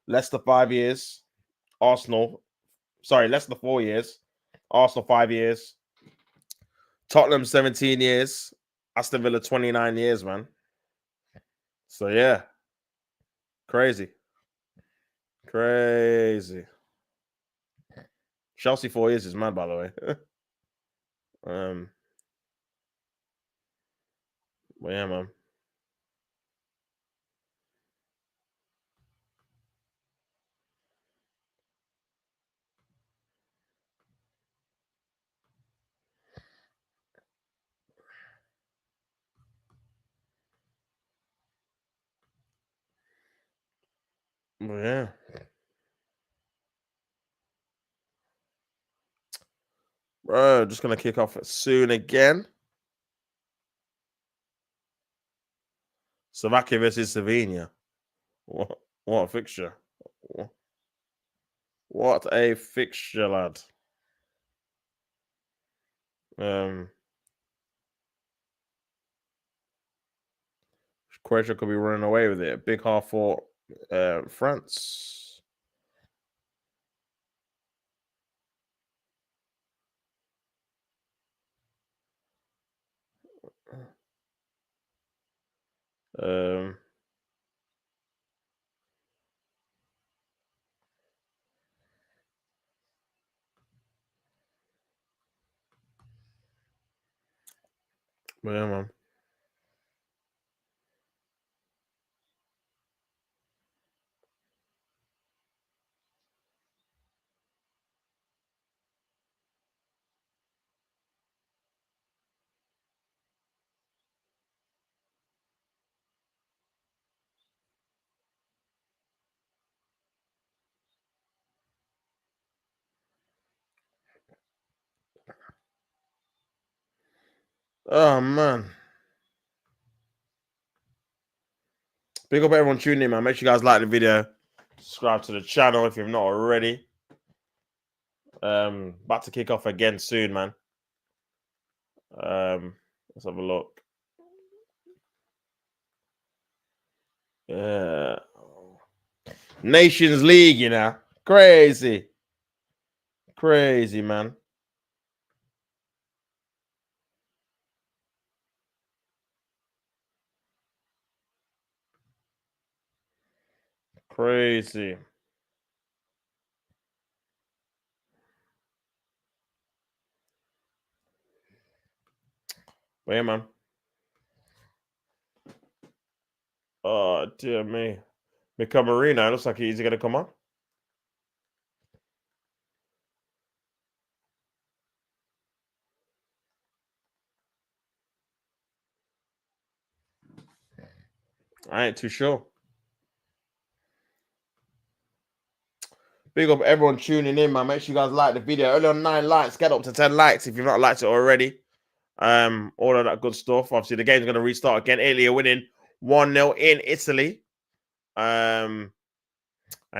Leicester 5 years, Arsenal, Leicester 4 years, Arsenal 5 years, Tottenham 17 years, Aston Villa 29 years, man. So yeah, crazy. Chelsea 4 years is mad, by the way. But yeah, man. But yeah. Bro, just gonna kick off soon again. Slovakia versus Slovenia. What a fixture. What a fixture, lad. Croatia could be running away with it. Big half for France. But yeah, man. Oh man. Big up everyone tuning in, man. Make sure you guys like the video. Subscribe to the channel if you've not already. About to kick off again soon, man. Let's have a look. Yeah. Nations League, you know. Crazy, man. Crazy. But yeah, man. Oh, dear me. Mika Marino, looks like he's going to come on. I ain't too sure. Big up everyone tuning in, man. Make sure you guys like the video. Only on 9 likes. Get up to 10 likes if you've not liked it already. All of that good stuff. Obviously, the game's going to restart again. Italy are winning 1-0 in Italy. And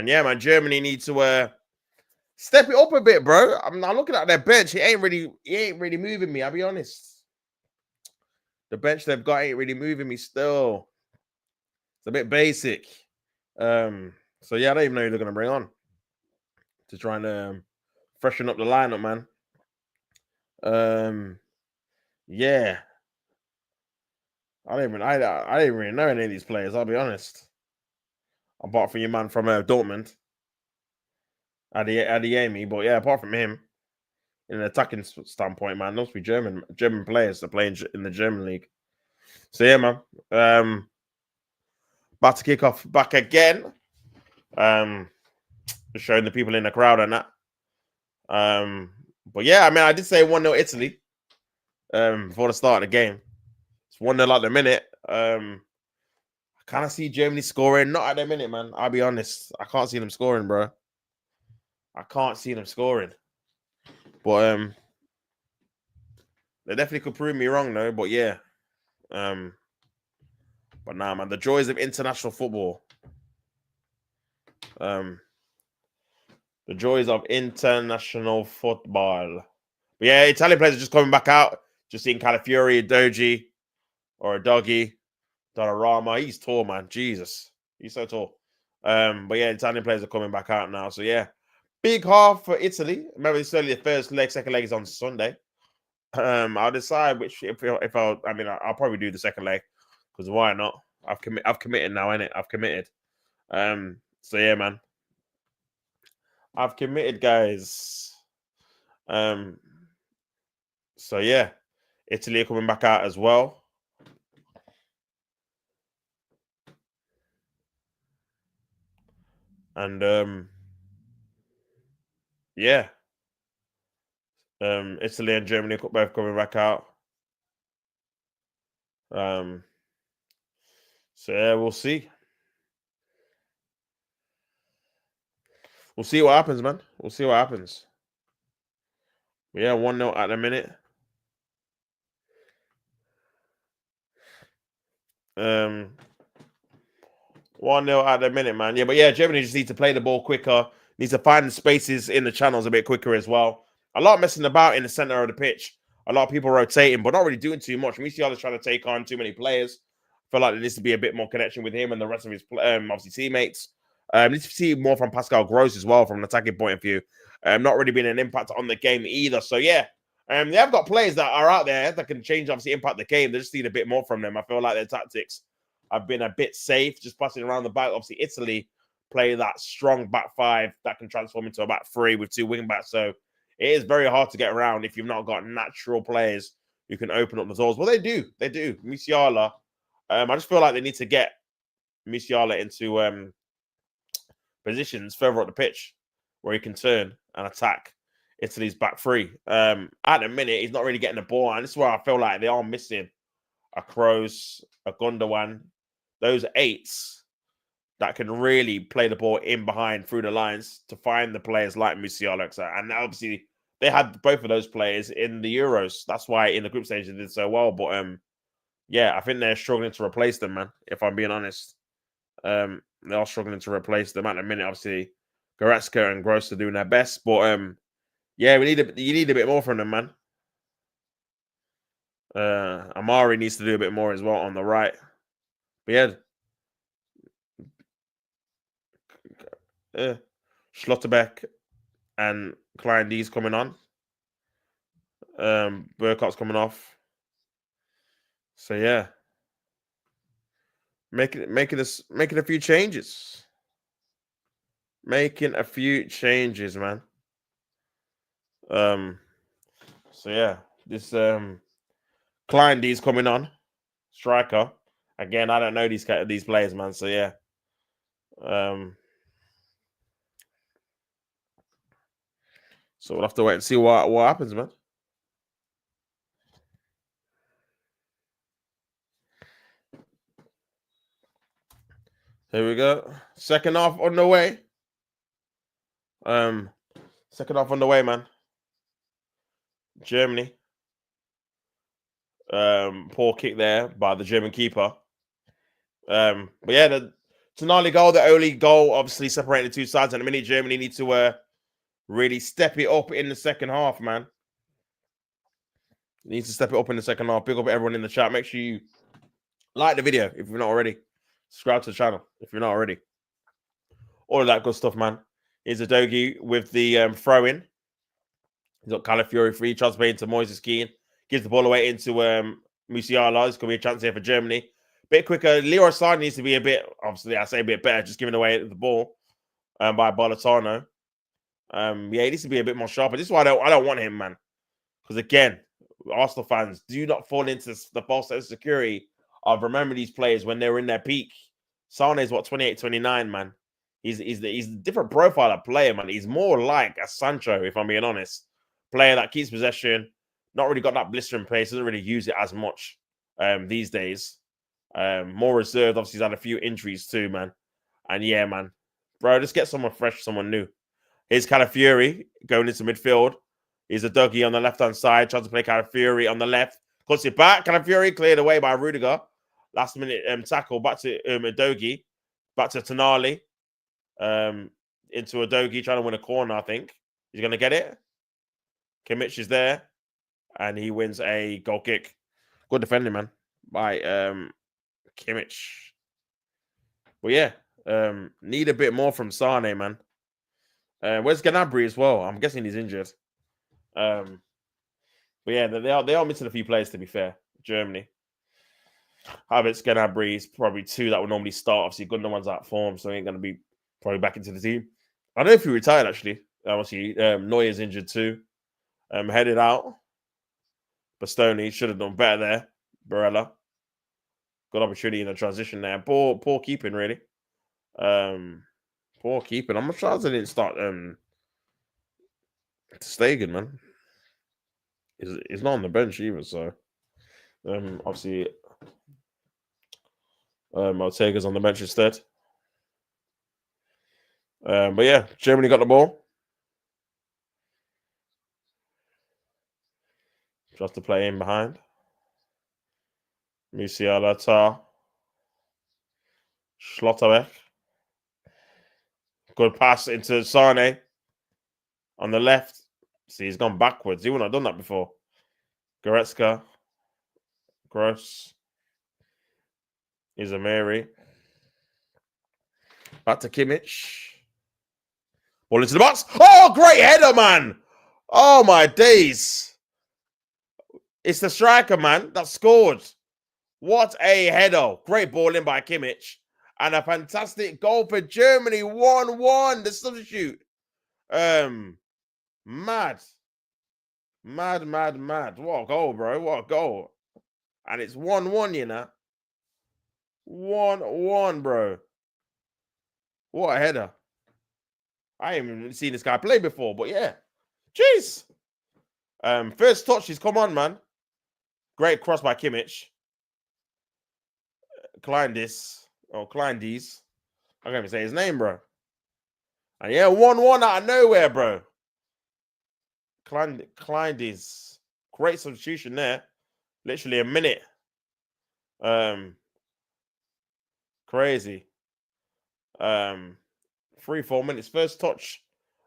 yeah, man, Germany need to step it up a bit, bro. I'm looking at their bench. He ain't really moving me, I'll be honest. The bench they've got ain't really moving me still. It's a bit basic. So yeah, I don't even know who they're gonna bring on to try and freshen up the lineup, man. Yeah. I don't even really know any of these players, I'll be honest. Apart from your man from Dortmund. Adeyemi, but yeah, apart from him, in an attacking standpoint, man, those be German players that play in the German league. So yeah, man. About to kick off back again. Showing the people in the crowd and that. But yeah, I mean, I did say 1-0 Italy. before the start of the game. It's 1-0 at the minute. I kind of see Germany scoring. Not at the minute, man. I'll be honest. I can't see them scoring, bro. I can't see them scoring. But they definitely could prove me wrong, though. But yeah. But nah, man. The joys of international football. The joys of international football. But yeah, Italian players are just coming back out. Just seeing Calafiori, a Doji, or a Doggy, Donnarumma. He's tall, man. Jesus. He's so tall. But yeah, Italian players are coming back out now. So yeah. Big half for Italy. Remember, it's only the first leg, second leg is on Sunday. I'll decide which I'll probably do the second leg because why not? I've committed now, innit? I've committed. So yeah, man. I've committed, guys. So yeah, Italy are coming back out as well. And yeah. Italy and Germany both coming back out. So yeah, we'll see. We'll see what happens, man. We'll see what happens. Yeah, 1-0 at the minute. 1-0 at the minute, man. Yeah, but yeah, Germany just need to play the ball quicker. Needs to find the spaces in the channels a bit quicker as well. A lot messing about in the center of the pitch. A lot of people rotating, but not really doing too much. Musiala's trying to take on too many players. I feel like there needs to be a bit more connection with him and the rest of his obviously teammates. Needs to see more from Pascal Gross as well from an attacking point of view. Not really been an impact on the game either. So yeah, they have got players that are out there that can change, obviously impact the game. They just need a bit more from them. I feel like their tactics have been a bit safe, just passing around the back. Obviously, Italy play that strong back five that can transform into a back three with two wing backs. So it is very hard to get around if you've not got natural players who can open up the doors. Well, they do. They do. Musiala. I just feel like they need to get Musiala into positions further up the pitch where he can turn and attack Italy's back three. At the minute, he's not really getting the ball. And this is where I feel like they are missing a Kroos, a Gundogan, those eights that can really play the ball in behind through the lines to find the players like Musiala. And obviously, they had both of those players in the Euros. That's why in the group stage they did so well. But yeah, I think they're struggling to replace them, man, if I'm being honest. They are struggling to replace them at the minute. Obviously, Goretzka and Gross are doing their best. But yeah, you need a bit more from them, man. Amari needs to do a bit more as well on the right. But yeah, Schlotterbeck and Klein D's coming on. Burkott's coming off. So yeah, making a few changes. Making a few changes, man. So yeah, this Klein D's coming on, striker. Again, I don't know these players, man. So yeah. So we'll have to wait and see what happens, man. Here we go. Second half on the way. Second half on the way, man. Germany. Poor kick there by the German keeper. But yeah, the Tonali goal, the only goal, obviously separating the two sides. And a minute, Germany need to really step it up in the second half, man. Needs to step it up in the second half. Pick up everyone in the chat. Make sure you like the video if you're not already. Subscribe to the channel if you're not already. All of that good stuff, man. Here's Udogie with the throw-in. He's got Calafiori free, transfer into Moises Keane. Gives the ball away into Musiala. It's going to be a chance here for Germany. Bit quicker. Leroy Sané needs to be a bit, obviously, I say a bit better, just giving away the ball by Bolitano. Yeah, he needs to be a bit more sharper. This is why I don't want him, man. Because again, Arsenal fans, do not fall into the false sense of security of remembering these players when they're in their peak. Sané is what, 28, 29, man. He's a different profile of player, man. He's more like a Sancho, if I'm being honest. Player that keeps possession, not really got that blistering pace. Doesn't really use it as much these days. More reserved. Obviously, he's had a few injuries too, man. And yeah, man, bro, just get someone fresh, someone new. Here's Calafiori going into midfield. He's a Dougie on the left-hand side, trying to play Calafiori on the left. Cuts it back. Calafiori cleared away by Rudiger. Last minute tackle back to Udogie. Back to Tonali. Into Udogie, trying to win a corner, I think. He's going to get it. Kimmich is there. And he wins a goal kick. Good defending, man, by Kimmich. But yeah, need a bit more from Sane, man. Where's Gnabry as well? I'm guessing he's injured. But yeah, they are missing a few players, to be fair. Germany. Havertz, Gnabry is probably two that would normally start. Obviously, Gundogan's out of form, so he ain't going to be probably back into the team. I don't know if he retired, actually. Obviously, Neuer's injured too. Headed out. Bastoni should have done better there. Barella. Good opportunity in the transition there. Poor keeping, really. Poor keeping. I'm surprised they didn't start Stegen, man. He's not on the bench either, so obviously Ortega's on the bench instead. But yeah, Germany got the ball. Just to play in behind. Musiala, Tar. Schlotterbeck. Good pass into Sane on the left. See, he's gone backwards. He wouldn't have done that before. Goretzka. Gross. Izamiri. Back to Kimmich. Ball into the box. Oh, great header, man. Oh, my days. It's the striker, man, that scored. What a header. Great ball in by Kimmich. And a fantastic goal for Germany. 1-1, the substitute. Mad. What a goal, bro. What a goal. And it's 1-1, you know. 1-1, bro. What a header. I ain't even seen this guy play before, but yeah. Jeez. First touch, he's come on, man. Great cross by Kimmich. Kleindies. I can't even say his name, bro. And yeah, 1-1 out of nowhere, bro. Kleindies. Great substitution there. Literally a minute. Crazy. 3-4 minutes. First touch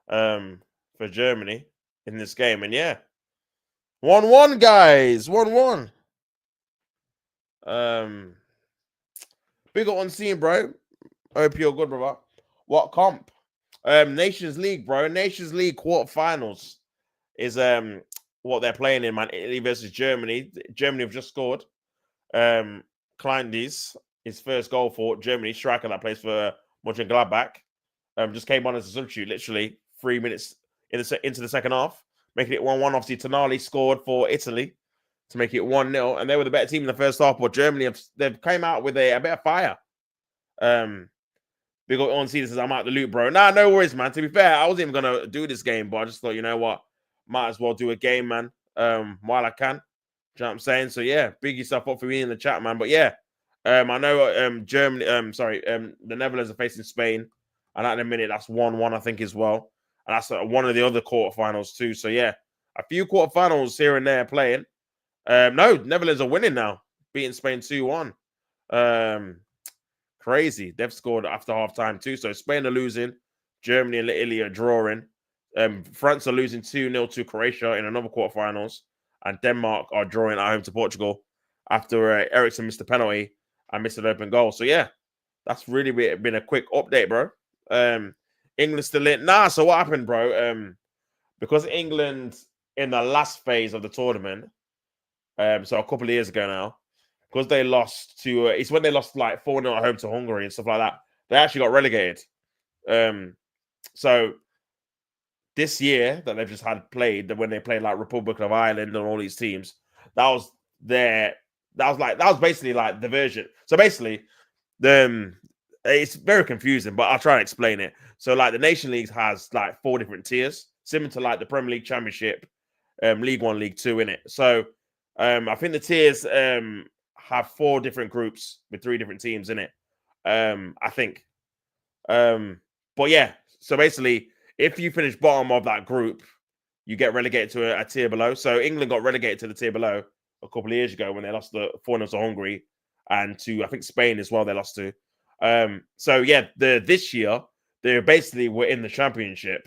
for Germany in this game. And yeah. 1-1, guys. 1-1. Big up on scene, bro. Hope you're good, brother. What comp? Nations League, bro. Nations League quarterfinals is what they're playing in, man. Italy versus Germany. Germany have just scored. Kleindies, his first goal for Germany, striker that plays for Mönchengladbach. Just came on as a substitute, literally 3 minutes into the second half, making it 1-1. Obviously, Tonali scored for Italy to make it 1-0, and they were the better team in the first half. But Germany they've came out with a bit of fire. Big up on scene says I'm out the loop, bro. Nah, no worries, man. To be fair, I wasn't even gonna do this game, but I just thought, you know what, might as well do a game, man. While I can. Do you know what I'm saying? So yeah, big yourself up for me in the chat, man. But yeah, I know Germany, the Netherlands are facing Spain, and at the minute that's 1-1, I think, as well. And that's one of the other quarterfinals too. So yeah, a few quarterfinals here and there playing. No, Netherlands are winning now, beating Spain 2-1. Crazy. They've scored after halftime too. So Spain are losing, Germany and Italy are drawing. France are losing 2-0 to Croatia in another quarterfinals, and Denmark are drawing at home to Portugal after Eriksen missed a penalty and missed an open goal. So yeah, that's really been a quick update, bro. England still in. Nah, so what happened, bro? Because England in the last phase of the tournament, so a couple of years ago now, because they lost to, it's when they lost like 4-0 at home to Hungary and stuff like that, they actually got relegated. So this year that they've just had played, when they played like Republic of Ireland and all these teams, that was basically like the version. So basically, it's very confusing, but I'll try and explain it. So like the Nation League has like 4 different tiers, similar to like the Premier League Championship League One, League Two in it. So I think the tiers have 4 different groups with 3 different teams in it. I think. But yeah, so basically, if you finish bottom of that group, you get relegated to a tier below. So England got relegated to the tier below a couple of years ago when they lost the 4-0 to Hungary and to I think Spain as well. They lost to. So yeah, this year they basically were in the championship,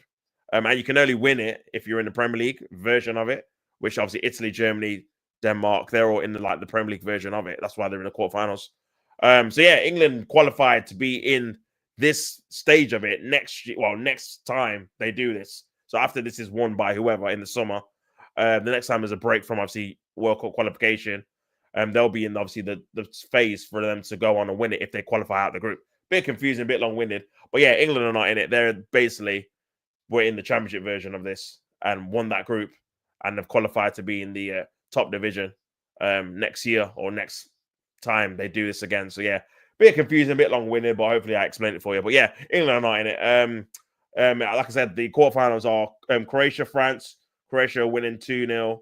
and you can only win it if you're in the Premier League version of it, which obviously Italy, Germany, Denmark, they're all in the Premier League version of it. That's why they're in the quarterfinals. So yeah, England qualified to be in this stage of it next time they do this. So after this is won by whoever in the summer, the next time there's a break from obviously World Cup qualification, they'll be in obviously the phase for them to go on and win it if they qualify out the group. Bit confusing, a bit long-winded, but yeah, England are not in it. They're basically were in the championship version of this and won that group and have qualified to be in the top division next year or next time they do this again. So yeah, bit confusing, a bit long-winded, but hopefully I explained it for you. But yeah, England are not in it. Like I said, the quarterfinals are Croatia, France. Croatia winning 2-0.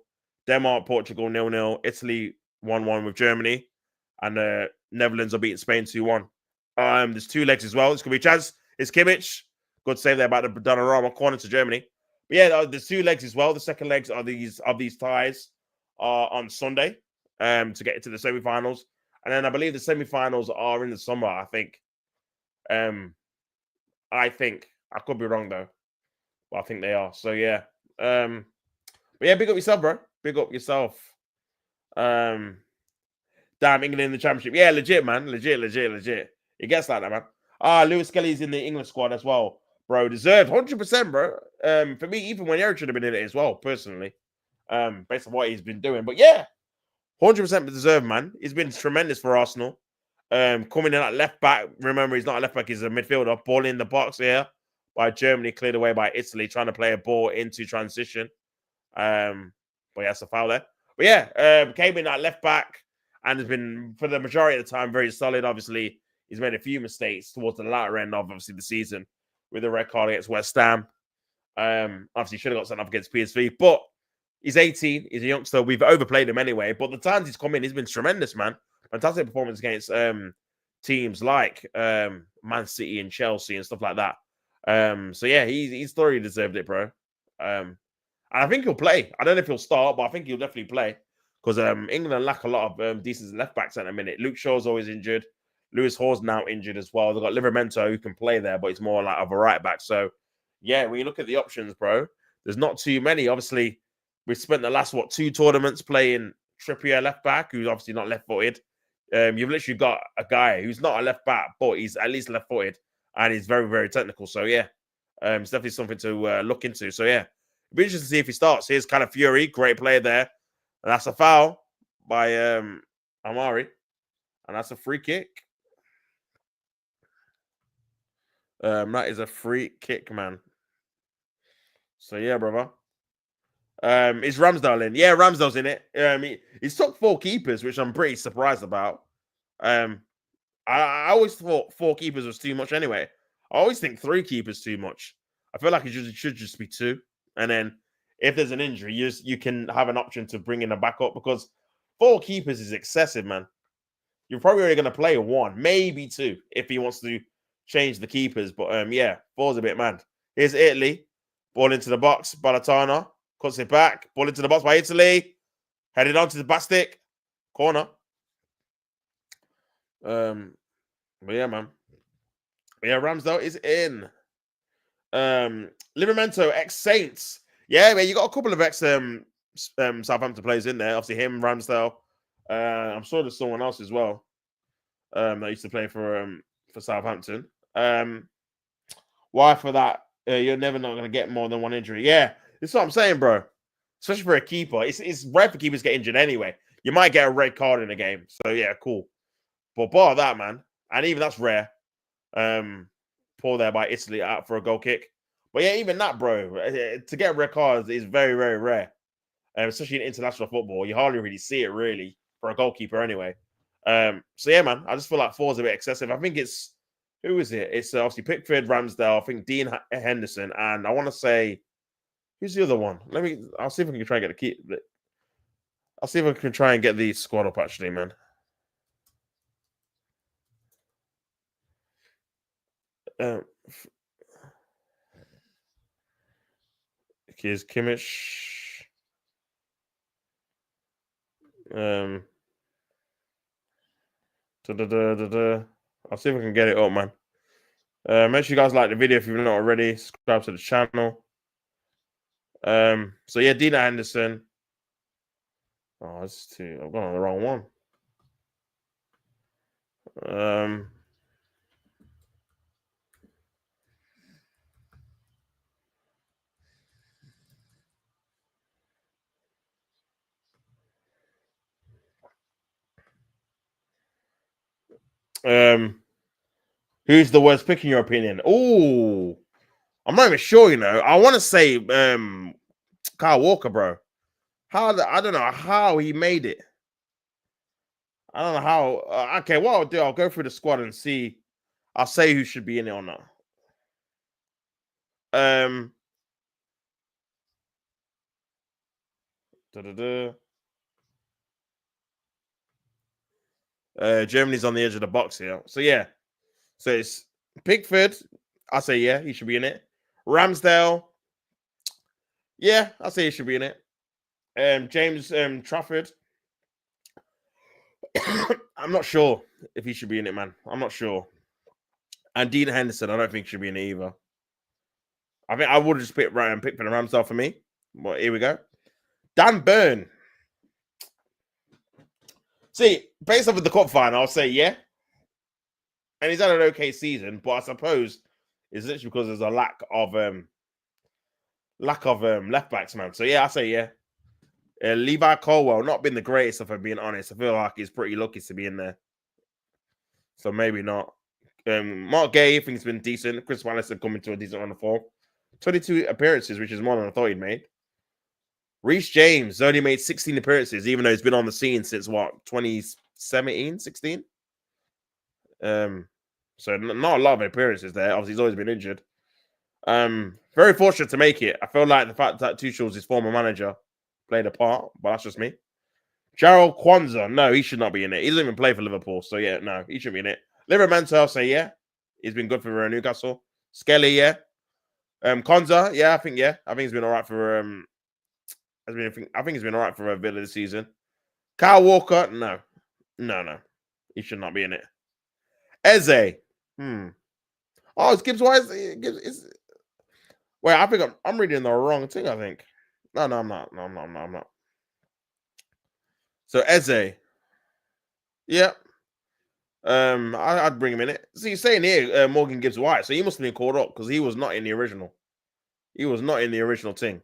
Denmark, Portugal 0-0. Italy 1-1 with Germany. And Netherlands are beating Spain 2-1. There's 2 legs as well. It's going to be Chaz. It's Kimmich. Good save there about the Donnarumma corner to Germany. But yeah, there's 2 legs as well. The second legs are these ties on Sunday to get into the semi-finals. And then I believe the semi-finals are in the summer, I think. I could be wrong, though. But I think they are. So, yeah. But yeah, big up yourself, bro. Big up yourself. Damn, England in the championship. Yeah, legit, man. Legit. It gets like that, man. Lewis Kelly's in the England squad as well, bro. Deserved 100%, bro. For me, even when Eric should have been in it as well, personally. Based on what he's been doing. But yeah, 100% deserved, man. He's been tremendous for Arsenal. Coming in at left back. Remember, he's not a left back, he's a midfielder. Ball in the box here by Germany, cleared away by Italy, trying to play a ball into transition. But yeah, that's a foul there. But yeah, came in at left back and has been, for the majority of the time, very solid. Obviously, he's made a few mistakes towards the latter end of, obviously, the season with the red card against West Ham. Obviously, should have got sent off against PSV, but he's 18. He's a youngster. We've overplayed him anyway. But the times he's come in, he's been tremendous, man. Fantastic performance against teams like Man City and Chelsea and stuff like that. So yeah, he's thoroughly deserved it, bro. And I think he'll play. I don't know if he'll start, but I think he'll definitely play because England lack a lot of decent left backs at the minute. Luke Shaw's always injured. Lewis Hall's now injured as well. They've got Livramento who can play there, but he's more like of a right back. So yeah, when you look at the options, bro, there's not too many. Obviously, we've spent the last 2 tournaments playing Trippier left back, who's obviously not left-footed. You've literally got a guy who's not a left back, but he's at least left-footed, and he's very, very technical. So yeah, it's definitely something to look into. So yeah, it'll be interesting to see if he starts. Here's kind of Fury, great player there, and that's a foul by Amari, and that's a free kick. That is a free kick, man. So yeah, brother. Is Ramsdale in? Yeah, Ramsdale's in it. He's took 4 keepers, which I'm pretty surprised about. I always thought 4 keepers was too much anyway. I always think 3 keepers too much. I feel like it should just be 2. And then if there's an injury, you can have an option to bring in a backup because 4 keepers is excessive, man. You're probably only going to play 1, maybe 2, if he wants to change the keepers. But yeah, 4's a bit mad. Here's Italy. Ball into the box. Balatana. Cuts it back. Ball into the box by Italy. Headed on to the basket. Corner. But yeah, man. But yeah, Ramsdale is in. Livramento, ex-Saints. Yeah, man, you got a couple of Southampton players in there. Obviously him, Ramsdale. I'm sure there's someone else as well. That used to play for Southampton. Why for that? You're never not going to get more than 1 injury. Yeah, that's what I'm saying, bro. Especially for a keeper. It's rare for keepers to get injured anyway. You might get a red card in a game. So, yeah, cool. But bar that, man. And even that's rare. Pull there by Italy out for a goal kick. But, yeah, even that, bro. To get red cards is very, very rare. Especially in international football. You hardly really see it, really, for a goalkeeper anyway. So, yeah, man. I just feel like 4 is a bit excessive. I think it's... Who is it? It's obviously Pickford, Ramsdale, I think Dean Henderson, and I want to say Who's the other one? I'll see if I can try and get the key. I'll see if I can try and get the squad up actually, man. Here's Kimmich. I'll see if I can get it up, man. Make sure you guys like the video if you've not already. Subscribe to the channel. So yeah, Dina Henderson. Oh, it's too. I've gone on the wrong one. Who's the worst pick in your opinion? Oh, I'm not even sure. You know, I want to say Kyle Walker, bro. I don't know how he made it. I don't know how. Okay, what I'll do, I'll go through the squad and see. I'll say who should be in it or not. Germany's on the edge of the box here. So yeah. So it's Pickford. I say yeah, he should be in it. Ramsdale. Yeah, I say he should be in it. James Trafford. I'm not sure if he should be in it, man. I'm not sure. And Dean Henderson, I don't think should be in it either. I think I would have just picked Pickford and Ramsdale for me. But here we go. Dan Burn. See, based off of the cup final, I'll say yeah. And he's had an okay season, but I suppose it's literally because there's a lack of left backs, man. So yeah, I say yeah. Levi Colwell, not been the greatest, if I'm being honest. I feel like he's pretty lucky to be in there. So maybe not. Mark Gay, I think it's been decent. Chris Wallace had come into a decent run of form. 22 appearances, which is more than I thought he'd made. Reece James only made 16 appearances, even though he's been on the scene since what, 2017, 16? So not a lot of appearances there. Obviously, he's always been injured. Very fortunate to make it. I feel like the fact that Tuchel's his former manager played a part, but that's just me. Gerald Kwanzaa, no, he should not be in it. He doesn't even play for Liverpool, so yeah, no, he shouldn't be in it. Livermore, I'll say yeah. He's been good for Newcastle. Skelly, yeah. Kwanzaa, yeah, I think he's been all right for I think he's been all right for a Villa this season. Kyle Walker, no. He should not be in it. Eze. Oh, it's Gibbs White. Wait, I think I'm reading the wrong thing, I think. No, I'm not. No, I'm not. So Eze. Yeah. I'd bring him in it. See, you're saying here Morgan Gibbs White, so he must have been called up because he was not in the original. He was not in the original thing.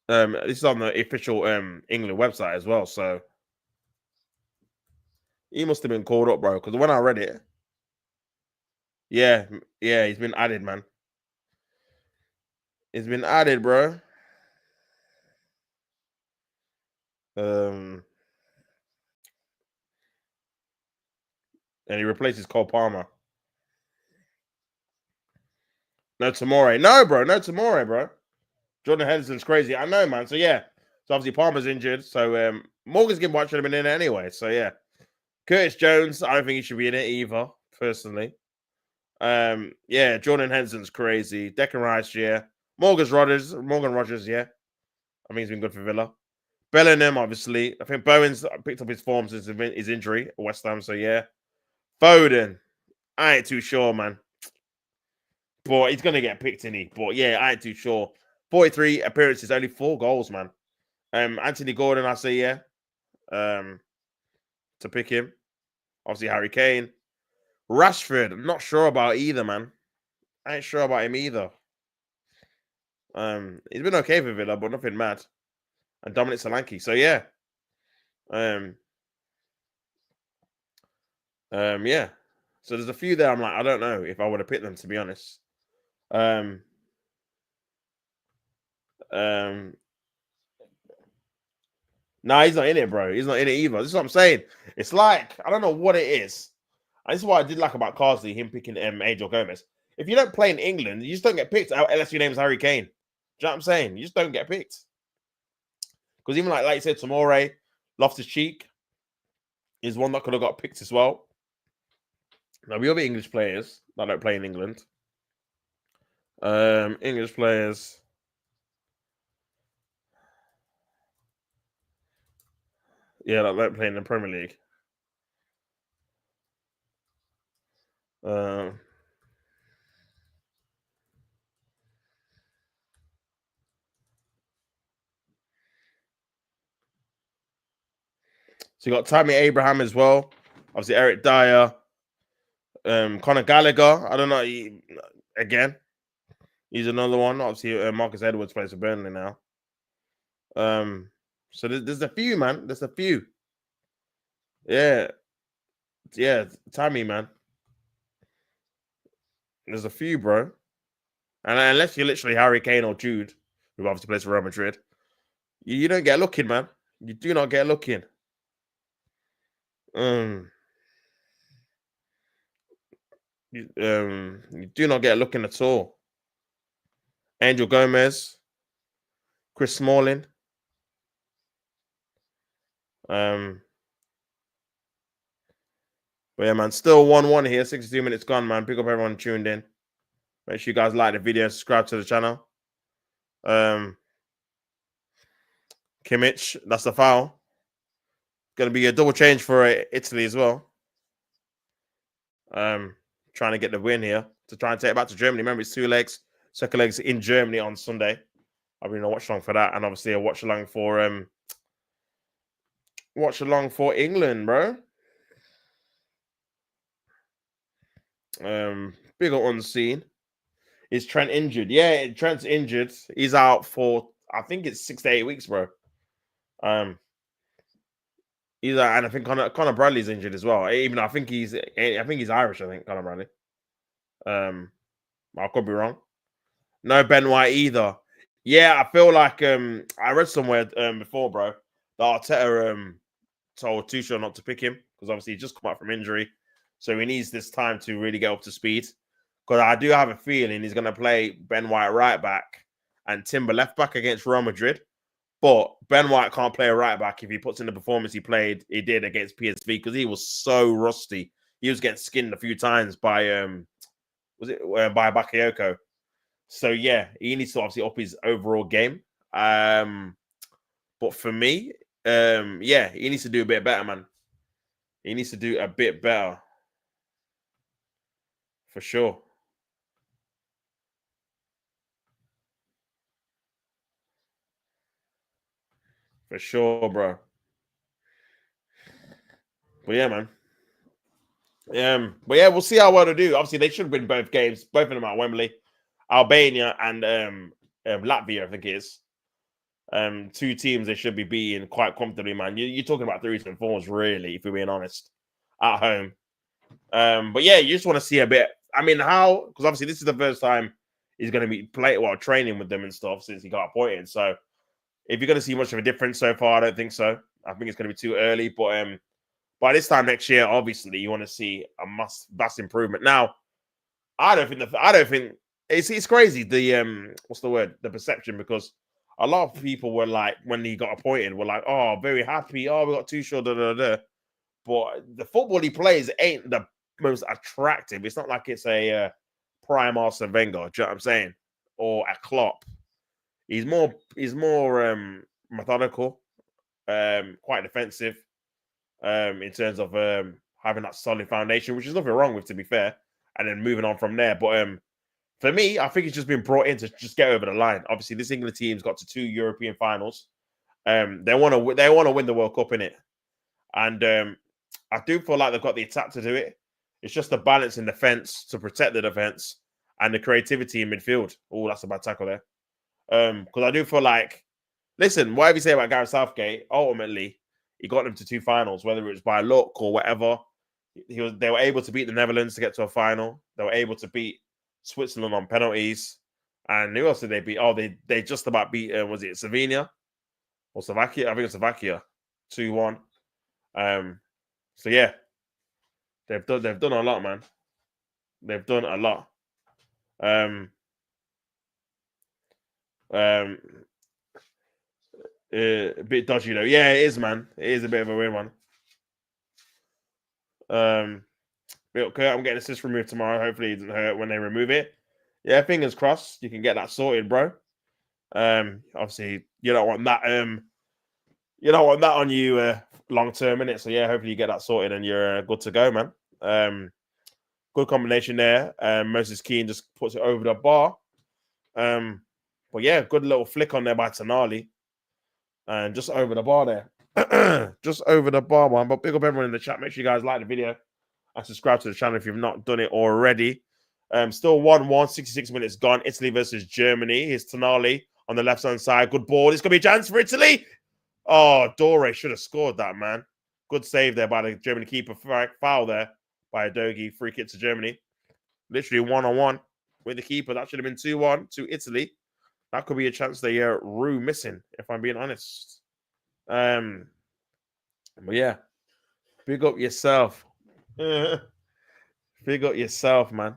This is on the official England website as well, so he must have been called up, bro. Because when I read it, yeah, he's been added, man. He's been added, bro. And he replaces Cole Palmer. No Tomori. No, bro. No Tomori, bro. Jordan Henderson's crazy. I know, man. So, yeah. So, obviously, Palmer's injured. So, Morgan's Gibbs White should have been in it anyway. So, yeah. Curtis Jones, I don't think he should be in it either, personally. Yeah, Jordan Henderson's crazy. Declan Rice, yeah. Morgan Rogers, yeah. I think he's been good for Villa. Bellingham, obviously. I think Bowen's picked up his form since his injury at West Ham, so yeah. Foden. I ain't too sure, man. But he's going to get picked, in he? But yeah, I ain't too sure. 43 appearances, only 4 goals, man. Anthony Gordon, I say yeah. To pick him. Obviously, Harry Kane. Rashford, I'm not sure about either, man. I ain't sure about him either. He's been okay for Villa, but nothing mad. And Dominic Solanke. So yeah. Yeah. So there's a few there I'm like, I don't know if I would have picked them, to be honest. No, he's not in it, bro. He's not in it either. This is what I'm saying. It's like, I don't know what it is. And this is what I did like about Carsley, him picking Angel Gomez. if you don't play in England, you just don't get picked unless your name's Harry Kane. Do you know what I'm saying? You just don't get picked. Because even like you said, Tomori, Loftus-Cheek is one that could have got picked as well. Now, we have English players that don't play in England. English players. Yeah, that don't play in the Premier League. So you got Tammy Abraham as well. Obviously, Eric Dyer. Conor Gallagher. I don't know. Again, he's another one. Obviously, Marcus Edwards plays for Burnley now. So there's a few, man. There's a few. Yeah. Tammy, man. There's a few, bro. And unless you're literally Harry Kane or Jude, who obviously plays for Real Madrid, you don't get looking, man. You do not get looking. You do not get looking at all. Angel Gomez, Chris Smalling. But yeah, man, still 1-1 here. 62 minutes gone, man. Pick up everyone tuned in. Make sure you guys like the video, subscribe to the channel. Kimmich, that's the foul. Going to be a double change for Italy as well. Trying to get the win here to try and take it back to Germany. Remember, it's 2 legs. Second legs in Germany on Sunday. I'll be in a watch along for that, and obviously a watch along for England, bro. Bigger unseen. Is Trent injured? Yeah, Trent's injured. He's out for I think it's 6 to 8 weeks, bro. He's and I think Connor Bradley's injured as well. Even I think he's Irish. I think Connor Bradley. I could be wrong. No Ben White either. Yeah, I feel like I read somewhere before, bro, that Arteta told Tuchel not to pick him because obviously he just come out from injury, so he needs this time to really get up to speed. Because I do have a feeling he's going to play Ben White right back and Timber left back against Real Madrid. But Ben White can't play a right back if he puts in the performance he did against PSV because he was so rusty. He was getting skinned a few times by by Bakayoko. So yeah, he needs to obviously up his overall game. But for me, yeah, he needs to do a bit better, man. He needs to do a bit better. For sure. For sure, bro. But yeah, man. But yeah, we'll see how well they do. Obviously, they should win both games, both of them at Wembley. Albania and Latvia, I think it is. 2 teams they should be beating quite comfortably, man. You're talking about 3s and 4s, really, if we're being honest, at home. But yeah, you just want to see a bit. I mean, how? Because obviously this is the first time he's going to be training with them and stuff since he got appointed. So if you're going to see much of a difference so far, I don't think so. I think it's going to be too early. But by this time next year, obviously you want to see a vast improvement. Now, I don't think it's crazy. The what's the word? The perception, because a lot of people were like, when he got appointed, were like, oh, very happy. Oh, we got Tuchel, da da da. But the football he plays ain't the most attractive. It's not like it's a prime Arsene Wenger. Do you know what I'm saying? Or a Klopp. He's more methodical, quite defensive, in terms of having that solid foundation, which is nothing wrong with, to be fair. And then moving on from there. But for me, I think it's just been brought in to just get over the line. Obviously, this England team's got to 2 European finals. They want to win the World Cup, innit? And I do feel like they've got the attack to do it. It's just the balance in defense to protect the defense and the creativity in midfield. Oh, that's a bad tackle there. Because I do feel like, listen, whatever you say about Gareth Southgate, ultimately he got them to 2 finals, whether it was by luck or whatever. They were able to beat the Netherlands to get to a final. They were able to beat Switzerland on penalties. And who else did they beat? Oh, they just about beat, was it Slovenia or Slovakia? I think it's Slovakia, 2-1. So yeah, they've done a lot, man. They've done a lot. Um, um, a bit dodgy though. Yeah, it is, man. It is a bit of a weird one. Okay, I'm getting assist removed tomorrow. Hopefully, it doesn't hurt when they remove it. Yeah, fingers crossed. You can get that sorted, bro. Obviously, you don't want that. You don't want that on you long term, innit? So yeah, hopefully you get that sorted and you're good to go, man. Good combination there. Moses Keane just puts it over the bar. But yeah, good little flick on there by Tonali. And just over the bar there. Just over the bar, man. But big up everyone in the chat. Make sure you guys like the video and subscribe to the channel if you've not done it already. Still 1-1, 66 minutes gone. Italy versus Germany. Here's Tonali on the left-hand side. Good ball. It's going to be a chance for Italy. Oh, Dore should have scored that, man. Good save there by the German keeper. Foul there by Adogi. Free kick to Germany. Literally 1-on-1 with the keeper. That should have been 2-1 to Italy. That could be a chance they Rue missing, if I'm being honest. But yeah, big up yourself. Big up yourself, man.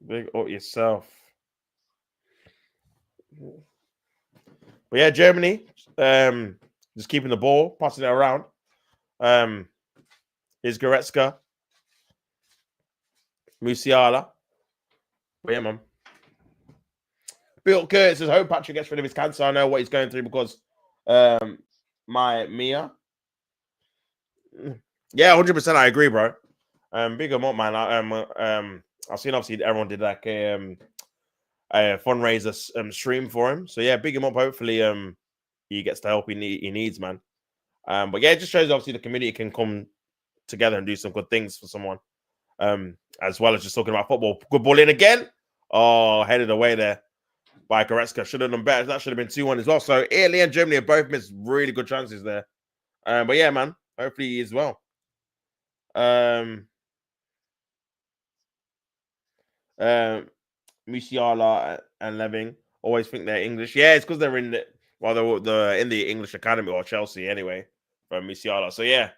Big up yourself. But yeah, Germany, just keeping the ball, passing it around. Here's Goretzka. Musiala. But yeah, man. Bill Curtis says, hope Patrick gets rid of his cancer. I know what he's going through because my Mia. Yeah, 100%. I agree, bro. Big him up, man. I've seen obviously everyone did like a fundraiser stream for him. So yeah, big him up. Hopefully, he gets the help he needs, man. But yeah, it just shows obviously the community can come together and do some good things for someone. As well as just talking about football. Good ball in again. Oh, headed away there by Goretzka. Should have done better. That should have been 2-1 as well. So Italy and Germany have both missed really good chances there. But yeah, man. Hopefully he is well. Musiala and Leving always think they're English. Yeah, it's because they're in they're in the English academy or Chelsea anyway from Musiala. So yeah,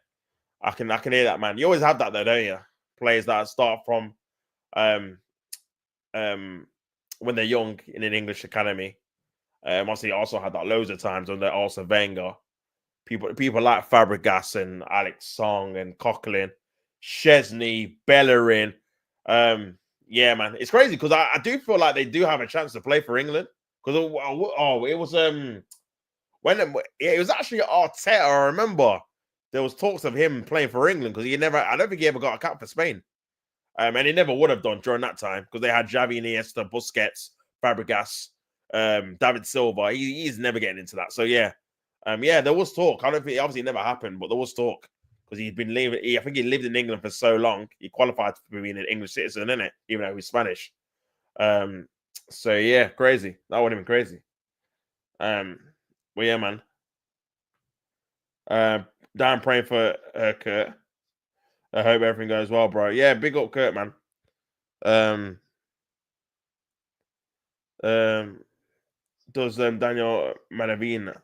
I can hear that, man. You always have that though, don't you? Players that start from when they're young in an English academy. Obviously, also had that loads of times under also Wenger. People like Fabregas and Alex Song and Coquelin, Chesney, Bellerin. Yeah, man, it's crazy because I do feel like they do have a chance to play for England because it was when it was actually Arteta. I remember there was talks of him playing for England because I don't think he ever got a cap for Spain. And he never would have done during that time because they had Xavi, Iniesta, Busquets, Fabregas, David Silva. He's never getting into that. So yeah, there was talk. I don't think it obviously never happened, but there was talk because he'd been living. I think he lived in England for so long. He qualified for being an English citizen, innit? Even though he's Spanish. So yeah, crazy. That would have been crazy. Well, yeah, man. Dan praying for Kurt. I hope everything goes well, bro. Yeah, big up Kurt, man. Does Daniel Manavina.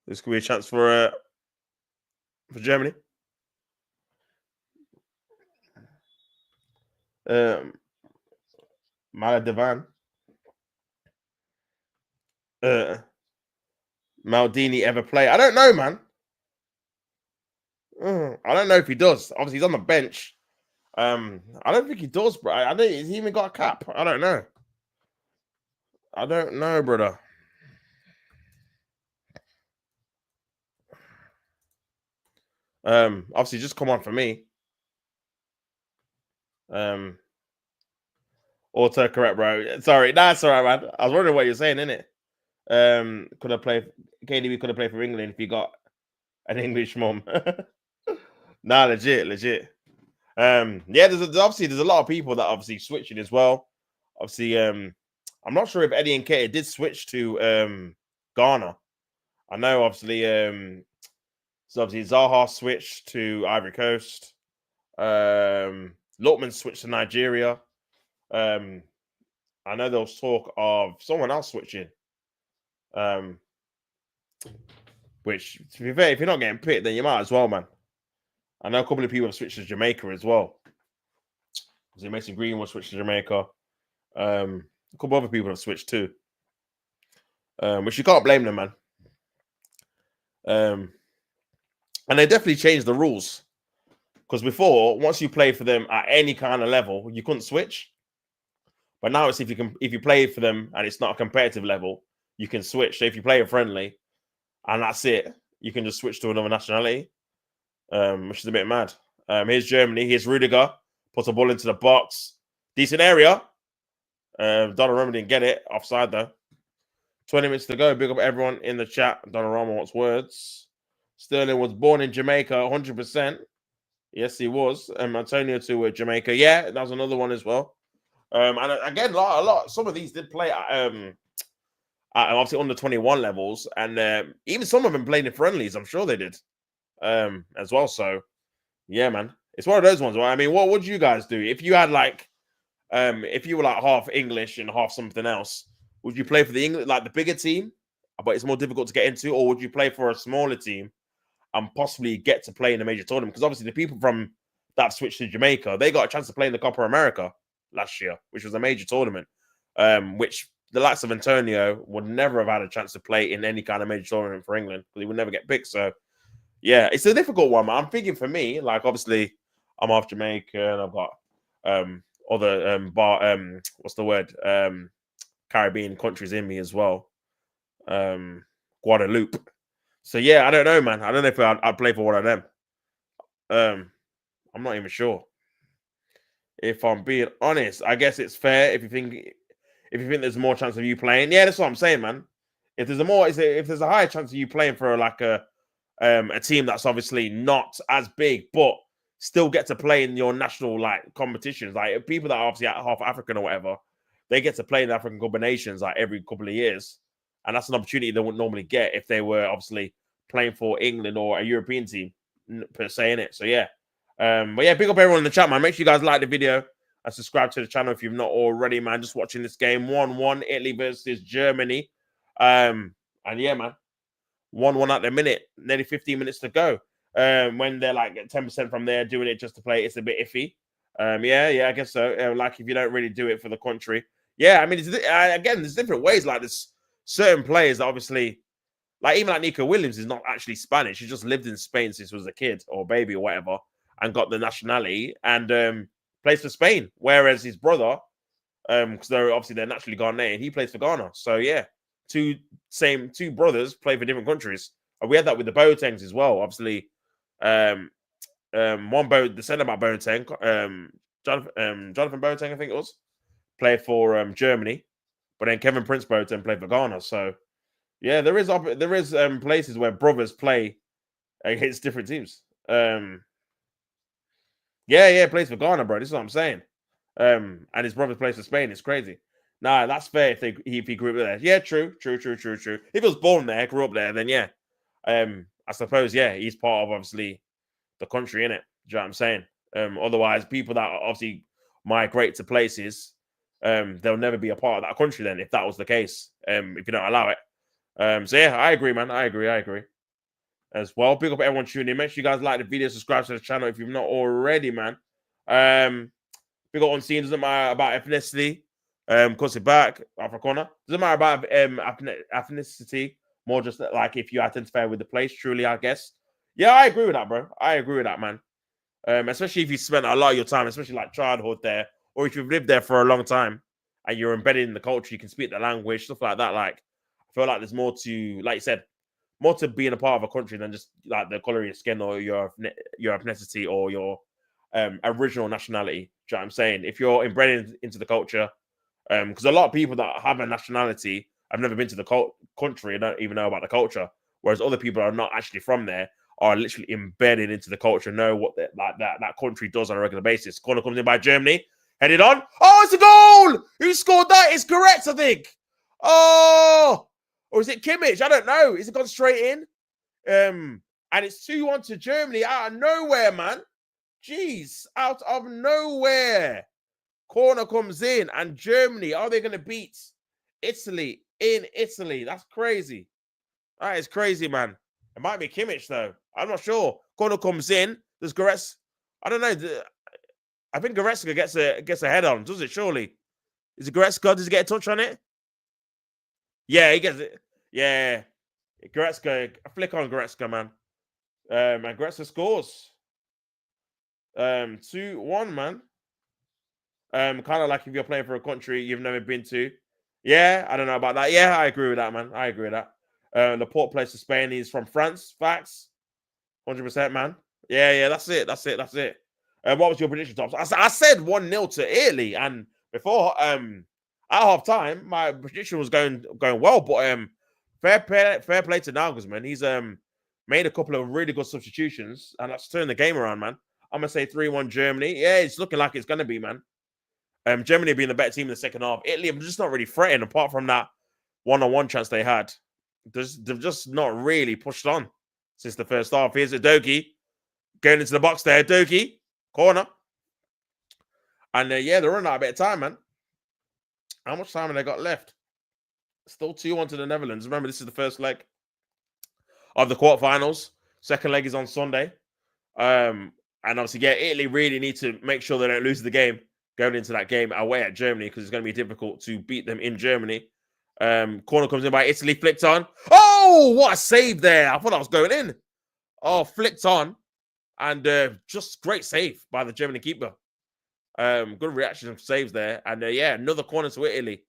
This could be a chance for Germany. Maladevan. Maldini ever play? I don't know, man. I don't know if he does. Obviously, he's on the bench. I don't think he does, bro. I don't. Has he even got a cap? I don't know. I don't know, brother. Obviously, just come on for me. Auto correct, bro. Sorry, that's all right, man. I was wondering what you're saying, innit? Could have played KDB could have played for England if he got an English mom. Nah, legit. Yeah, there's a lot of people that obviously switching as well. Obviously, I'm not sure if Eddie Nketiah did switch to Ghana. I know obviously so obviously Zaha switched to Ivory Coast. Lookman switched to Nigeria. I know there was talk of someone else switching. But Which, to be fair, if you're not getting picked, then you might as well, man. I know a couple of people have switched to Jamaica as well. So Mason Greenwood switched to Jamaica. A couple other people have switched too. Which you can't blame them, man. And they definitely changed the rules. Because before, once you play for them at any kind of level, you couldn't switch. But now it's if you play for them and it's not a competitive level, you can switch. So if you play a friendly and that's it, you can just switch to another nationality, which is a bit mad. Here's Germany. Here's Rudiger. Puts a ball into the box. Decent area. Donnarumma didn't get it. Offside, though. 20 minutes to go. Big up everyone in the chat. Donnarumma wants words. Sterling was born in Jamaica, 100%. Yes, he was. Antonio to Jamaica. Yeah, that was another one as well. And again, a lot. Some of these did play at obviously under 21 levels, and even some of them played in friendlies. I'm sure they did as well. So, yeah, man, it's one of those ones. Right? I mean, what would you guys do if you had like, if you were like half English and half something else? Would you play for the English, like the bigger team, but it's more difficult to get into, or would you play for a smaller team and possibly get to play in a major tournament? Because obviously the people from that switched to Jamaica, they got a chance to play in the Copa America last year, which was a major tournament, which the likes of Antonio would never have had a chance to play in any kind of major tournament for England because he would never get picked. So, yeah, it's a difficult one, man. I'm thinking for me, like, obviously, I'm half Jamaican. I've got other what's the word? Caribbean countries in me as well. Guadeloupe. So, yeah, I don't know, man. I don't know if I'd play for one of them. I'm not even sure. If I'm being honest, I guess it's fair if you think there's more chance of you playing. Yeah, that's what I'm saying, man. If there's a higher chance of you playing for like a team that's obviously not as big, but still get to play in your national like competitions, like people that are obviously half African or whatever, they get to play in African combinations like every couple of years, and that's an opportunity they wouldn't normally get if they were obviously playing for England or a European team per se in it. So yeah. But yeah, big up everyone in the chat, man. Make sure you guys like the video and subscribe to the channel if you've not already, man. Just watching this game 1-1, Italy versus Germany. And yeah, man, 1-1 at the minute, nearly 15 minutes to go. When they're like 10% from there, doing it just to play, it's a bit iffy. Yeah, I guess so. Like if you don't really do it for the country, yeah. I mean, again, there's different ways. Like there's certain players that obviously, like even like Nico Williams is not actually Spanish. He just lived in Spain since he was a kid or a baby or whatever, and got the nationality and plays for Spain. Whereas his brother, because they're naturally Ghanaian, he plays for Ghana. So yeah, two brothers play for different countries. And we had that with the Boatengs as well. Obviously, the centre back Boateng, Jonathan Boateng, I think it was, played for Germany, but then Kevin Prince Boateng played for Ghana. So yeah, there is places where brothers play against different teams. Yeah, plays for Ghana, bro. This is what I'm saying. And his brother plays for Spain. It's crazy. Nah, that's fair if he grew up there. Yeah, true. If he was born there, grew up there, then yeah. I suppose, yeah, he's part of obviously the country, innit? Do you know what I'm saying? Otherwise, people that obviously migrate to places, they'll never be a part of that country then, if that was the case, if you don't allow it. So yeah, I agree, man. I agree. As well. Big up everyone tuning in. Make sure you guys like the video, subscribe to the channel if you've not already, man. Big up on scene. Doesn't matter about ethnicity. Cause it back, Africana. Doesn't matter about ethnicity. More just like if you identify with the place, truly, I guess. Yeah, I agree with that, bro. I agree with that, man. Especially if you spent a lot of your time, especially like childhood there, or if you've lived there for a long time and you're embedded in the culture, you can speak the language, stuff like that. Like, I feel like there's more to, like you said, more to being a part of a country than just like the color of your skin or your ethnicity or your original nationality. Do you know what I'm saying? If you're embedded into the culture, because a lot of people that have a nationality have never been to the country and don't even know about the culture, whereas other people are not actually from there are literally embedded into the culture, know what that country does on a regular basis. Corner comes in by Germany, headed on. Oh, it's a goal! Who scored that? It's correct, I think. Oh. Or is it Kimmich? I don't know. Is it gone straight in? And it's 2-1 to Germany out of nowhere, man. Jeez, out of nowhere. Corner comes in and Germany, are they going to beat Italy in Italy? That's crazy. That is crazy, man. It might be Kimmich, though. I'm not sure. Corner comes in. Does Goretzka... I don't know. I think Goretzka gets a head on, does it, surely? Is it Goretzka? Does he get a touch on it? Yeah, he gets it. Yeah. Goretzka. A flick on Goretzka, man. And Goretzka scores. 2-1, man. Kind of like if you're playing for a country you've never been to. Yeah, I don't know about that. Yeah, I agree with that, man. I agree with that. Laporte plays for Spain. He's from France. Facts. 100%, man. Yeah, that's it. What was your prediction, Tops? I said 1-0 to Italy, and before at half time, my prediction was going well, but fair play to Nagelsmann. He's made a couple of really good substitutions, and that's turned the game around, man. I'm gonna say 3-1 Germany. Yeah, it's looking like it's gonna be, man. Germany being the better team in the second half. Italy, I'm just not really threatened apart from that one-on-one chance they had. They've just not really pushed on since the first half. Here's a Doki going into the box there. Doki, corner. And yeah, they're running out a bit of time, man. How much time have they got left? Still 2-1 to the Netherlands. Remember, this is the first leg of the quarterfinals. Second leg is on Sunday. And obviously, yeah, Italy really need to make sure they don't lose the game going into that game away at Germany, because it's going to be difficult to beat them in Germany. Corner comes in by Italy, flicked on. Oh, what a save there. I thought I was going in. Oh, flicked on. And just great save by the German keeper. Good reaction of saves there. And yeah, another corner to Italy.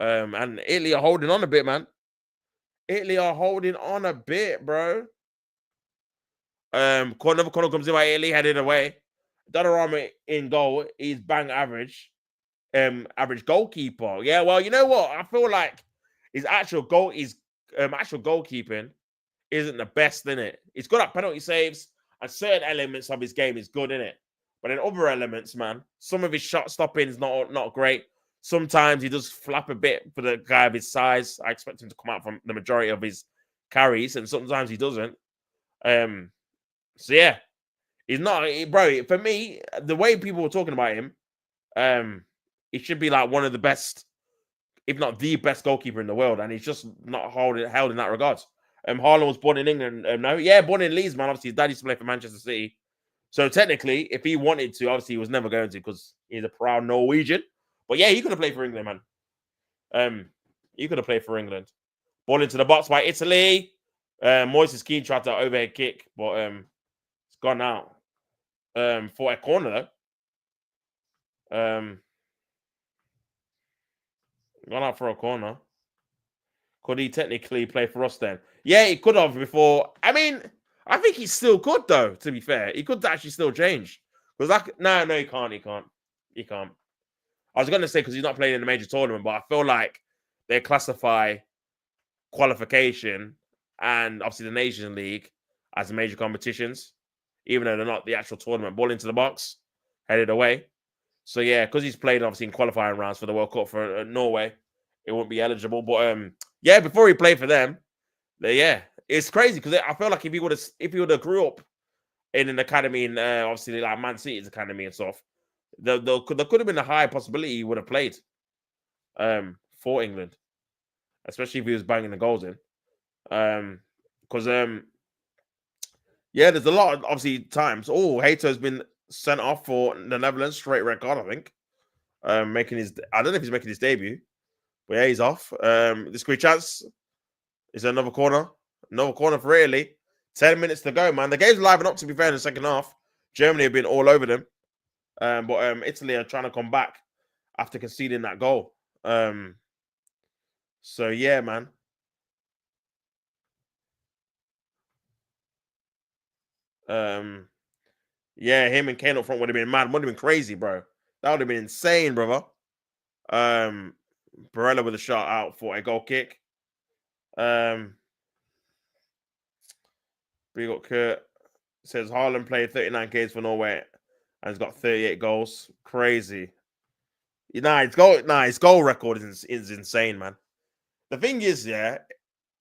And Italy are holding on a bit, man. Italy are holding on a bit, bro. Another corner comes in by Italy, headed away. Donnarumma in goal. He's bang average. Average goalkeeper. Yeah, well, you know what? I feel like his actual goalkeeping isn't the best, in it. He's good at penalty saves, and certain elements of his game is good, in it. But in other elements, man, some of his shot stopping is not great. Sometimes he does flap a bit for the guy of his size. I expect him to come out from the majority of his carries, and sometimes he doesn't. So yeah, he's not, bro. For me, the way people were talking about him, he should be like one of the best, if not the best goalkeeper in the world, and he's just not held in that regard. Haaland was born in England. Born in Leeds, man. Obviously, his dad used to play for Manchester City. So technically, if he wanted to, obviously he was never going to, because he's a proud Norwegian. But yeah, he could have played for England, man. He could have played for England. Ball into the box by Italy. Moises Kean tried to overhead kick, but it's gone out. For a corner, though. Gone out for a corner. Could he technically play for us then? Yeah, he could have before. I mean, I think he still could, though, to be fair. He could actually still change. Because no, he can't. He can't. I was going to say because he's not playing in a major tournament, but I feel like they classify qualification and obviously the Nations League as major competitions, even though they're not the actual tournament. Ball into the box, headed away. So yeah, because he's played obviously in qualifying rounds for the World Cup for Norway, it won't be eligible. But yeah, before he played for them, yeah, it's crazy because I feel like if he would have grew up in an academy in obviously like Man City's academy and stuff, there could have been a high possibility he would have played for England, especially if he was banging the goals in. Because yeah, there's a lot of obviously times. Oh, Hayter's been sent off for the Netherlands, straight red card, I think. I don't know if he's making his debut, but yeah, he's off. This quick chance is another corner. Another corner for Italy. 10 minutes to go, man. The game's livened up, to be fair, in the second half. Germany have been all over them. But Italy are trying to come back after conceding that goal. So yeah, man. Yeah, him and Kane up front would have been mad. Would have been crazy, bro. That would have been insane, brother. Barella with a shot out for a goal kick. We got Kurt. Says Haaland played 39 games for Norway and has got 38 goals. Crazy. His goal record is insane, man. The thing is, yeah,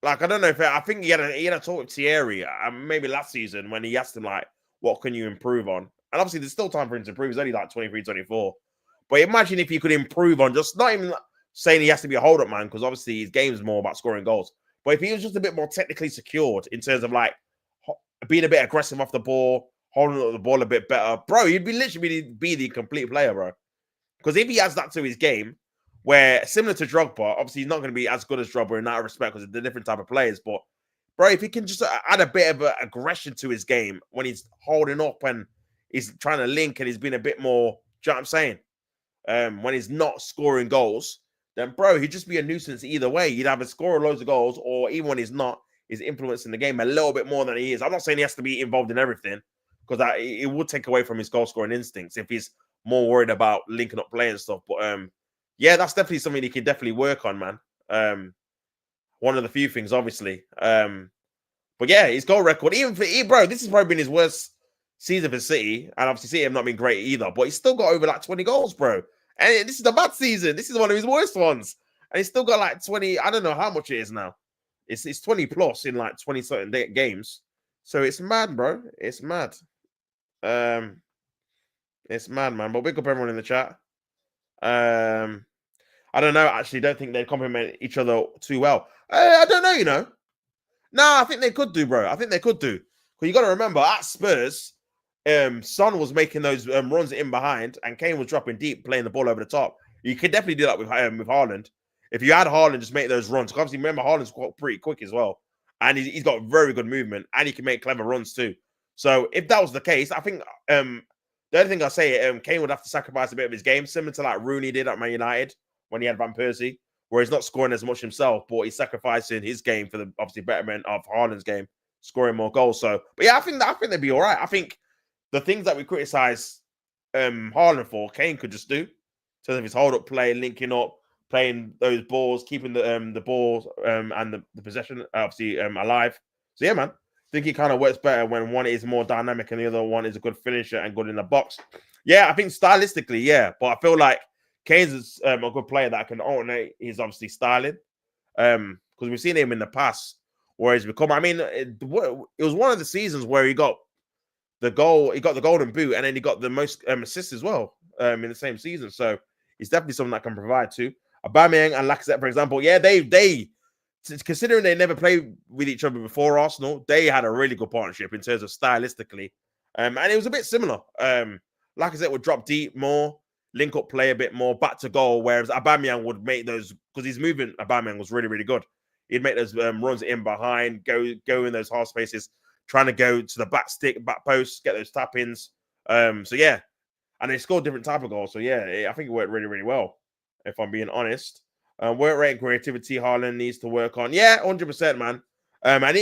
like I don't know if I think he had a talk with Thierry maybe last season when he asked him like, what can you improve on? And obviously there's still time for him to improve. He's only like 23, 24. But imagine if he could improve on just not even saying he has to be a hold-up man, because obviously his game's more about scoring goals. But if he was just a bit more technically secured in terms of like being a bit aggressive off the ball, holding up the ball a bit better, bro, he'd be literally be the complete player, bro. Because if he adds that to his game, where similar to Drogba, obviously he's not going to be as good as Drogba in that respect because they're different type of players. But bro, if he can just add a bit of aggression to his game when he's holding up and he's trying to link and he's been a bit more, do you know what I'm saying? When he's not scoring goals, then bro, he'd just be a nuisance either way. He'd either score loads of goals, or even when he's not, he's influencing the game a little bit more than he is. I'm not saying he has to be involved in everything, because it would take away from his goal scoring instincts if he's more worried about linking up play and stuff. But yeah, that's definitely something he can definitely work on, man. One of the few things, obviously. But yeah, his goal record, even for bro, this has probably been his worst season for City, and obviously City have not been great either. But he's still got over like 20 goals, bro. And this is a bad season. This is one of his worst ones, and he's still got like 20. I don't know how much it is now. It's 20 plus in like 20 certain games. So it's mad, bro. It's mad. It's mad, man. But big up everyone in the chat. I don't know. Actually, don't think they complement each other too well. I don't know. You know. No, I think they could do, bro. I think they could do. Because you got to remember, at Spurs, Son was making those runs in behind, and Kane was dropping deep, playing the ball over the top. You could definitely do that with Haaland. If you had Haaland just make those runs, because obviously remember Haaland's pretty quick as well, and he's got very good movement, and he can make clever runs too. So if that was the case, I think the only thing I say, Kane would have to sacrifice a bit of his game, similar to like Rooney did at Man United when he had Van Persie, where he's not scoring as much himself, but he's sacrificing his game for the obviously betterment of Haaland's game, scoring more goals. So, but yeah, I think they'd be all right. I think the things that we criticize Haaland for, Kane could just do. In terms of his hold-up play, linking up, playing those balls, keeping the balls and the possession obviously alive. So yeah, man, I think it kind of works better when one is more dynamic and the other one is a good finisher and good in the box. Yeah, I think stylistically, yeah, but I feel like Kane's a good player that can alternate his obviously styling. Because we've seen him in the past where he's become. I mean, it was one of the seasons where he got the goal, he got the golden boot, and then he got the most assists as well in the same season. So it's definitely something that can provide too. Aubameyang and Lacazette, for example, yeah, they considering they never played with each other before Arsenal, they had a really good partnership in terms of stylistically, and it was a bit similar. Lacazette would drop deep more, link up play a bit more, back to goal, whereas Aubameyang would make those, because his movement, Aubameyang was really, really good. He'd make those runs in behind, go in those half spaces, trying to go to the back stick, back post, get those tap-ins. So yeah, and they scored different type of goals. So yeah, I think it worked really, really well, if I'm being honest. Work rate, creativity, Haaland needs to work on. Yeah, 100%, man. And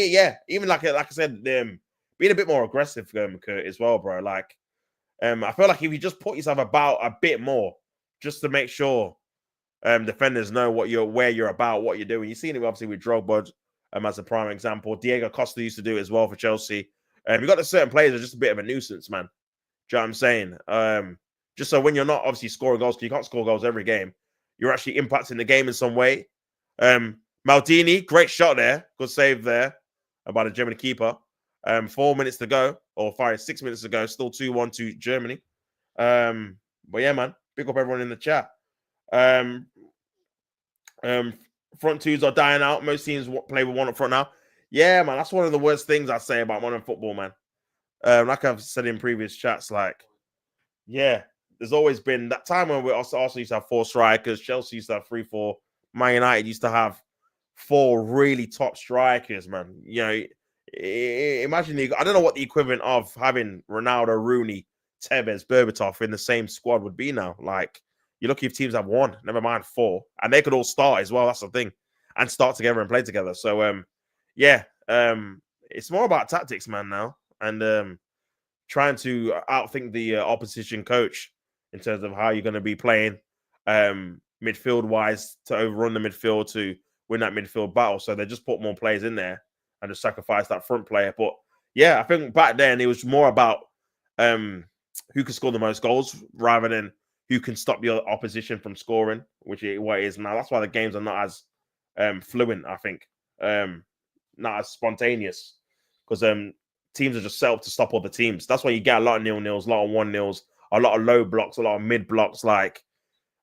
even like I said, being a bit more aggressive, Kurt, as well, bro. Like, I feel like if you just put yourself about a bit more, just to make sure defenders know where you're about, what you're doing. You've seen it obviously with Drogba as a prime example. Diego Costa used to do it as well for Chelsea. You've got the certain players that are just a bit of a nuisance, man. Do you know what I'm saying? Just so when you're not obviously scoring goals, because you can't score goals every game, you're actually impacting the game in some way. Maldini, great shot there. Good save there by the German keeper. 4 minutes to go, or 6 minutes to go. Still 2-1 to Germany. But yeah, man. Pick up everyone in the chat. Front twos are dying out. Most teams play with one up front now. Yeah, man. That's one of the worst things I say about modern football, man. Like I've said in previous chats, like, yeah, there's always been that time when we also used to have 4 strikers. Chelsea used to have 3-4. Man United used to have 4 really top strikers, man. You know, imagine I don't know what the equivalent of having Ronaldo, Rooney, Tevez, Berbatov in the same squad would be now. Like, you're lucky if teams have 1, never mind 4, and they could all start as well. That's the thing, and start together and play together. So, it's more about tactics, man, now, and trying to outthink the opposition coach in terms of how you're going to be playing midfield wise to overrun the midfield to win that midfield battle. So they just put more players in there and just sacrifice that front player. But yeah, I think back then it was more about who can score the most goals rather than who can stop your opposition from scoring, which is what it is now. That's why the games are not as fluent, I think, not as spontaneous, because teams are just set up to stop other teams. That's why you get a lot of 0-0s, a lot of 1-0s, a lot of low blocks, a lot of mid blocks. Like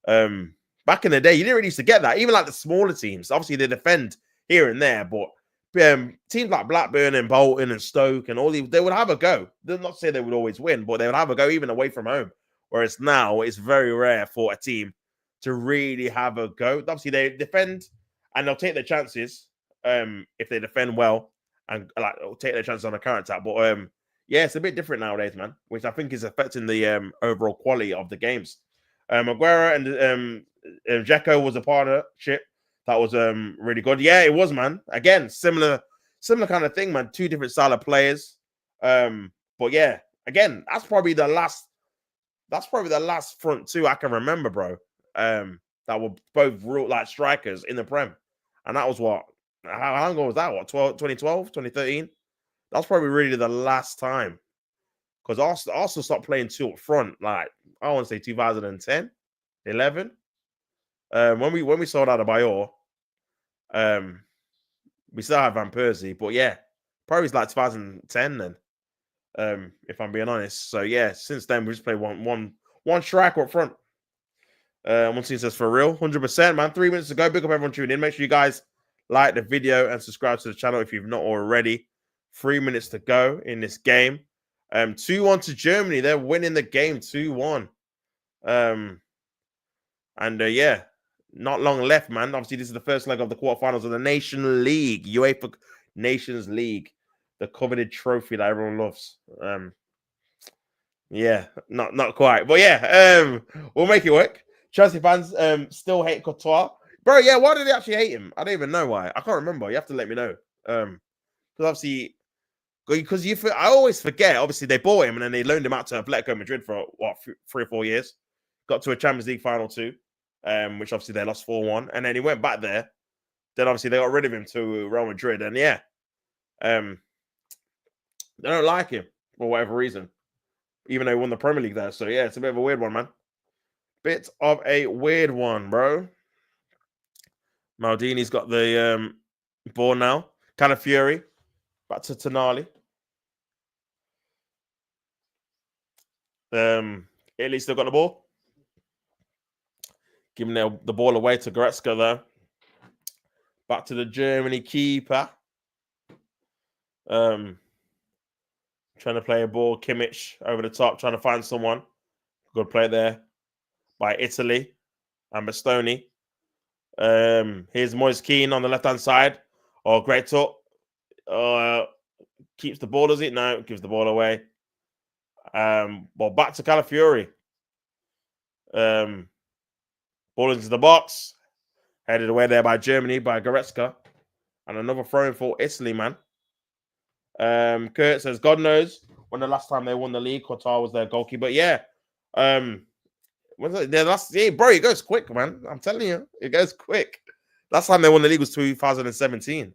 back in the day, you didn't really used to get that. Even like the smaller teams, obviously they defend here and there, but teams like Blackburn and Bolton and Stoke and all these, they would have a go. They'll not say they would always win, but they would have a go even away from home. Whereas now it's very rare for a team to really have a go. Obviously, they defend and they'll take their chances if they defend well and like take their chances on a counter attack. But yeah, it's a bit different nowadays, man, which I think is affecting the overall quality of the games. Aguero and Dzeko was a partnership that was really good. Yeah, it was, man. Again, similar kind of thing, man. Two different style of players. But yeah, again, that's probably the last front two I can remember, bro. That were both real like strikers in the Prem. And that was what? How long ago was that? What, 2012, 2013? That's probably really the last time. Because Arsenal stopped playing two up front, like I want to say 2010, 11. When we sold out of Bayor, we still have Van Persie, but yeah, probably it's like 2010 then. If I'm being honest. So yeah, since then we just play one striker up front. One team says for real, 100%, man. 3 minutes to go. Big up everyone tuning in. Make sure you guys like the video and subscribe to the channel if you've not already. 3 minutes to go in this game. 2-1 to Germany. They're winning the game 2-1. Yeah, not long left, man. Obviously, this is the first leg of the quarterfinals of the Nation League, UEFA Nations League, the coveted trophy that everyone loves. Yeah, not quite, but yeah, we'll make it work. Chelsea fans still hate Courtois, bro. Yeah, why did they actually hate him? I don't even know why. I can't remember. You have to let me know. Because obviously, I always forget. Obviously, they bought him and then they loaned him out to Atletico Madrid for what 3 or 4 years. Got to a Champions League final too, which obviously they lost 4-1, and then he went back there. Then obviously they got rid of him to Real Madrid, and yeah, they don't like him for whatever reason, even though he won the Premier League there. So yeah, it's a bit of a weird one, man. Bit of a weird one, bro. Maldini's got the ball now. Calafiori back to Tonali. Italy still got the ball. Giving the ball away to Goretzka there. Back to the Germany keeper. Trying to play a ball. Kimmich over the top, trying to find someone. Good play there by Italy and Bastoni. Here's Moise Kean on the left-hand side. Oh, great talk. Keeps the ball, does it? No, gives the ball away. Well, back to Calafiori. Ball into the box. Headed away there by Germany, by Goretzka. And another throw-in for Italy, man. Kurt says, God knows when the last time they won the league, Qatar was their goalkeeper. But yeah. Yeah, bro, it goes quick, man. I'm telling you, it goes quick. Last time they won the league was 2017.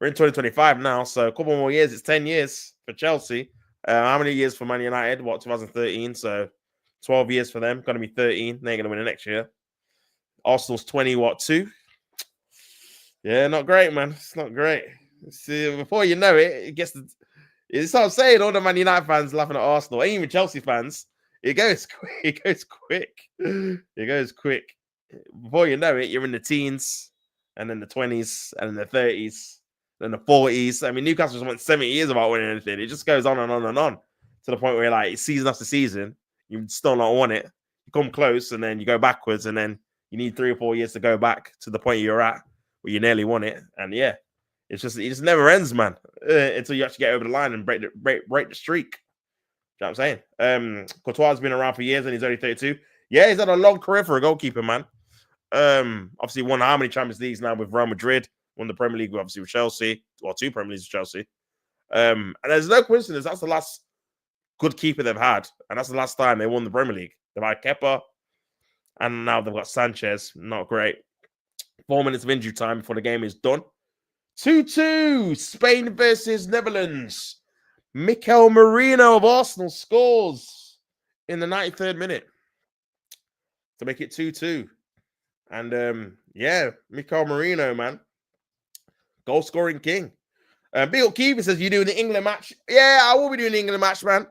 We're in 2025 now, so a couple more years. It's 10 years for Chelsea. How many years for Man United? What, 2013? So 12 years for them. Going to be 13. They're going to win it next year. Arsenal's 2? Yeah, not great, man. It's not great. See, before you know it, it gets the. It's what I'm saying. All the Man United fans laughing at Arsenal, and even Chelsea fans. It goes quick. It goes quick. It goes quick. Before you know it, you're in the teens, and then the 20s, and then the 30s, then the 40s. I mean, Newcastle's went 70 years without winning anything. It just goes on and on and on to the point where, like, season after season, you still not won it. You come close, and then you go backwards, and then you need 3 or 4 years to go back to the point you're at where you nearly won it. And yeah, it just never ends, man, until you actually get over the line and break the streak. You know what I'm saying? Courtois has been around for years and he's only 32. Yeah, he's had a long career for a goalkeeper, man. Obviously won how many Champions Leagues now with Real Madrid, won the Premier League obviously with Chelsea, or 2 Premier Leagues with Chelsea. And there's no coincidence, that's the last good keeper they've had, and that's the last time they won the Premier League. They've had Kepa, and now they've got Sanchez. Not great. 4 minutes of injury time before the game is done. 2-2, Spain versus Netherlands. Mikel Merino of Arsenal scores in the 93rd minute to make it 2-2. And yeah, Mikel Merino, man. Goal scoring king. Big up Keeper says, you doing the England match? Yeah, I will be doing the England match, man.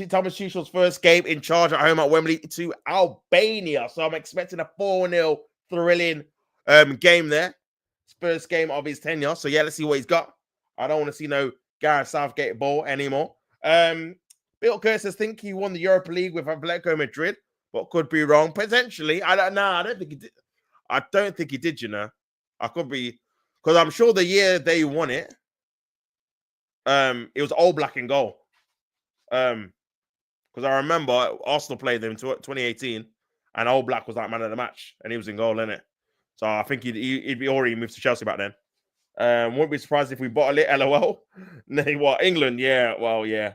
Thomas Tuchel's first game in charge at home at Wembley to Albania. So I'm expecting a 4-0 thrilling game there. first game of his tenure. So yeah, let's see what he's got. I don't want to see no Gareth Southgate ball anymore. Bill Curtis says, think he won the Europa League with Atletico Madrid, but could be wrong. Potentially. I don't think he did. I don't think he did, you know. I could be, because I'm sure the year they won it, it was all black and gold. Because I remember Arsenal played them in 2018, and All Black was like man of the match, and he was in goal, innit? So I think he'd be already moved to Chelsea back then. Wouldn't be surprised if we bottle it. LOL. What, England? Yeah, well, yeah.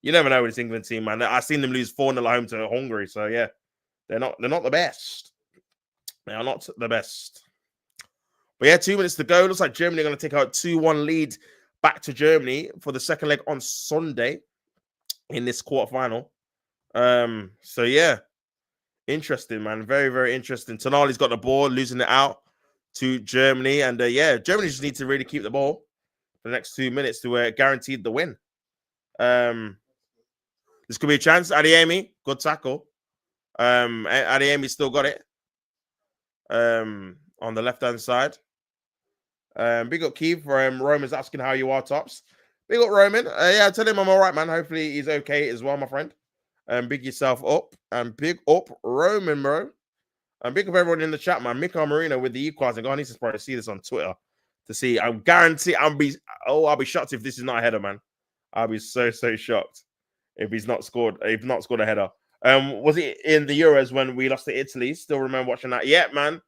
You never know with this England team, man. I've seen them lose 4-0 at home to Hungary, so yeah, they're not the best. They are not the best. But yeah, 2 minutes to go. Looks like Germany are going to take out 2-1 lead back to Germany for the second leg on Sunday in this quarterfinal. So yeah, interesting, man. Very, very interesting. Tonali's got the ball, losing it out to Germany, and yeah, Germany just need to really keep the ball for the next 2 minutes to guarantee the win. This could be a chance. Adeyemi, good tackle. Adeyemi still got it. On the left-hand side. Big up Keith. Roman's asking how you are, Tops. Big up Roman. Yeah, tell him I'm all right, man. Hopefully he's okay as well, my friend. Big yourself up. And big up Roman, bro. And big up everyone in the chat, man. Miko Marino with the equalizing. I need to probably see this on Twitter to see. I'm guaranteed I'll be shocked if this is not a header, man. I'll be so shocked if he's not scored. If not scored a header. Was it in the Euros when we lost to Italy? Still remember watching that? Yeah, man.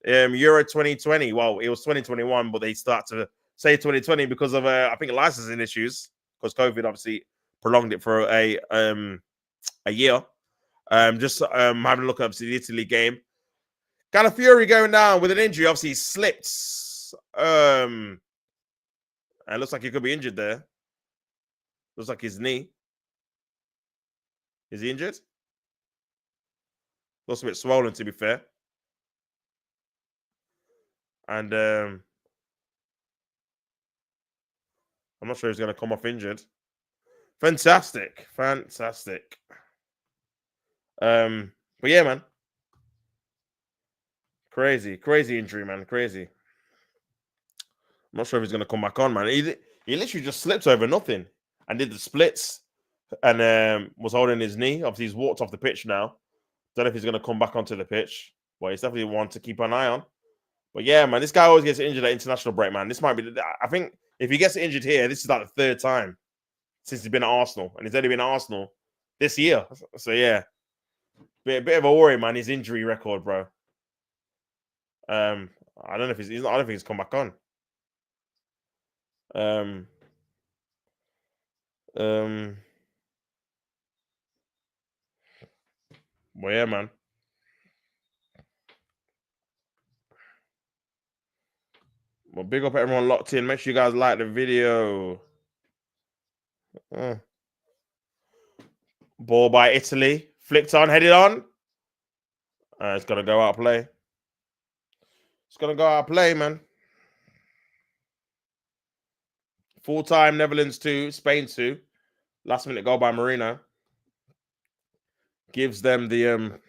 Euro 2020. Well, it was 2021, but they start to say 2020 because of I think licensing issues, because COVID obviously prolonged it for a year. Just having a look at the Italy game. Calafiori going down with an injury. Obviously, he slipped. And it looks like he could be injured there. Looks like his knee. Is he injured? Looks a bit swollen, to be fair. And I'm not sure he's going to come off injured. Fantastic. But yeah, man. Crazy injury, man. Crazy. I'm not sure if he's going to come back on, man. He literally just slipped over nothing and did the splits and was holding his knee. Obviously, he's walked off the pitch now. Don't know if he's going to come back onto the pitch. But he's definitely one to keep an eye on. But yeah, man, this guy always gets injured at international break, man. This might be, I think, if he gets injured here, this is like the third time since he's been at Arsenal. And he's only been at Arsenal this year. So yeah, bit of a worry, man, his injury record, bro. I don't know if I don't think he's come back on. Well, yeah, man. Well, big up everyone locked in. Make sure you guys like the video. Ball by Italy. Flicked on, headed on. It's going to go out of play. It's going to go out of play, man. Full-time, Netherlands 2, Spain 2. Last minute goal by Marino. Gives them the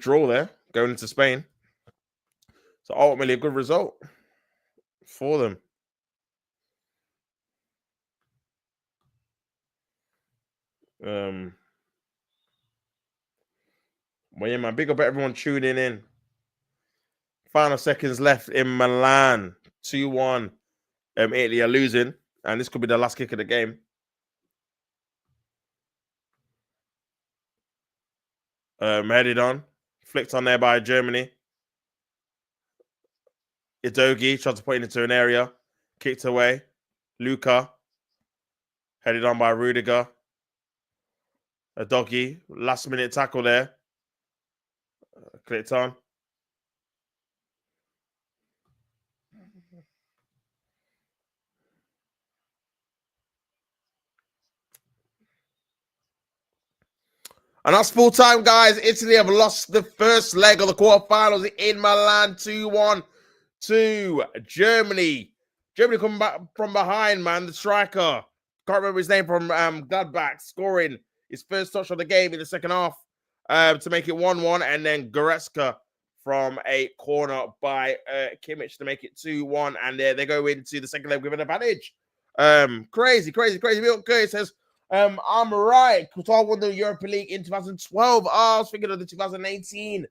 draw there, going into Spain. So ultimately a good result for them. Well, yeah, man, big up everyone tuning in. Final seconds left in Milan. 2-1. Italy are losing, and this could be the last kick of the game. Headed on. Flicked on there by Germany. Idogi tried to put it into an area. Kicked away. Luca. Headed on by Rudiger. A doggy. Last minute tackle there. Clicked on. And that's full time, guys. Italy have lost the first leg of the quarterfinals in Milan 2-1 to Germany. Germany coming back from behind, man. The striker, can't remember his name, from Gladbach, scoring his first touch of the game in the second half to make it 1-1. And then Goretzka from a corner by Kimmich to make it 2-1. And they go into the second leg with an advantage. Crazy. Bill Curry says, I'm right. Qatar won the Europa League in 2012. I was thinking of the 2018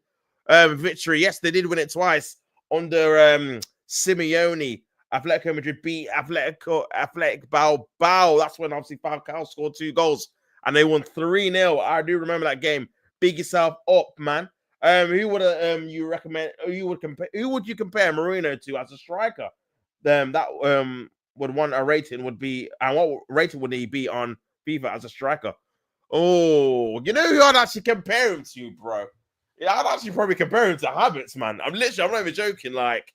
victory. Yes, they did win it twice under Simeone. Atletico Madrid beat Athletic Bilbao. That's when obviously Falcao scored 2 goals and they won 3-0. I do remember that game. Big yourself up, man. Who would you recommend? Who would you compare Marino to as a striker? That would want a rating would be, and what rating would he be on FIFA as a striker? Oh, you know who I'd actually compare him to, bro? Yeah, I'd actually probably compare him to Havertz, man. I'm not even joking. Like,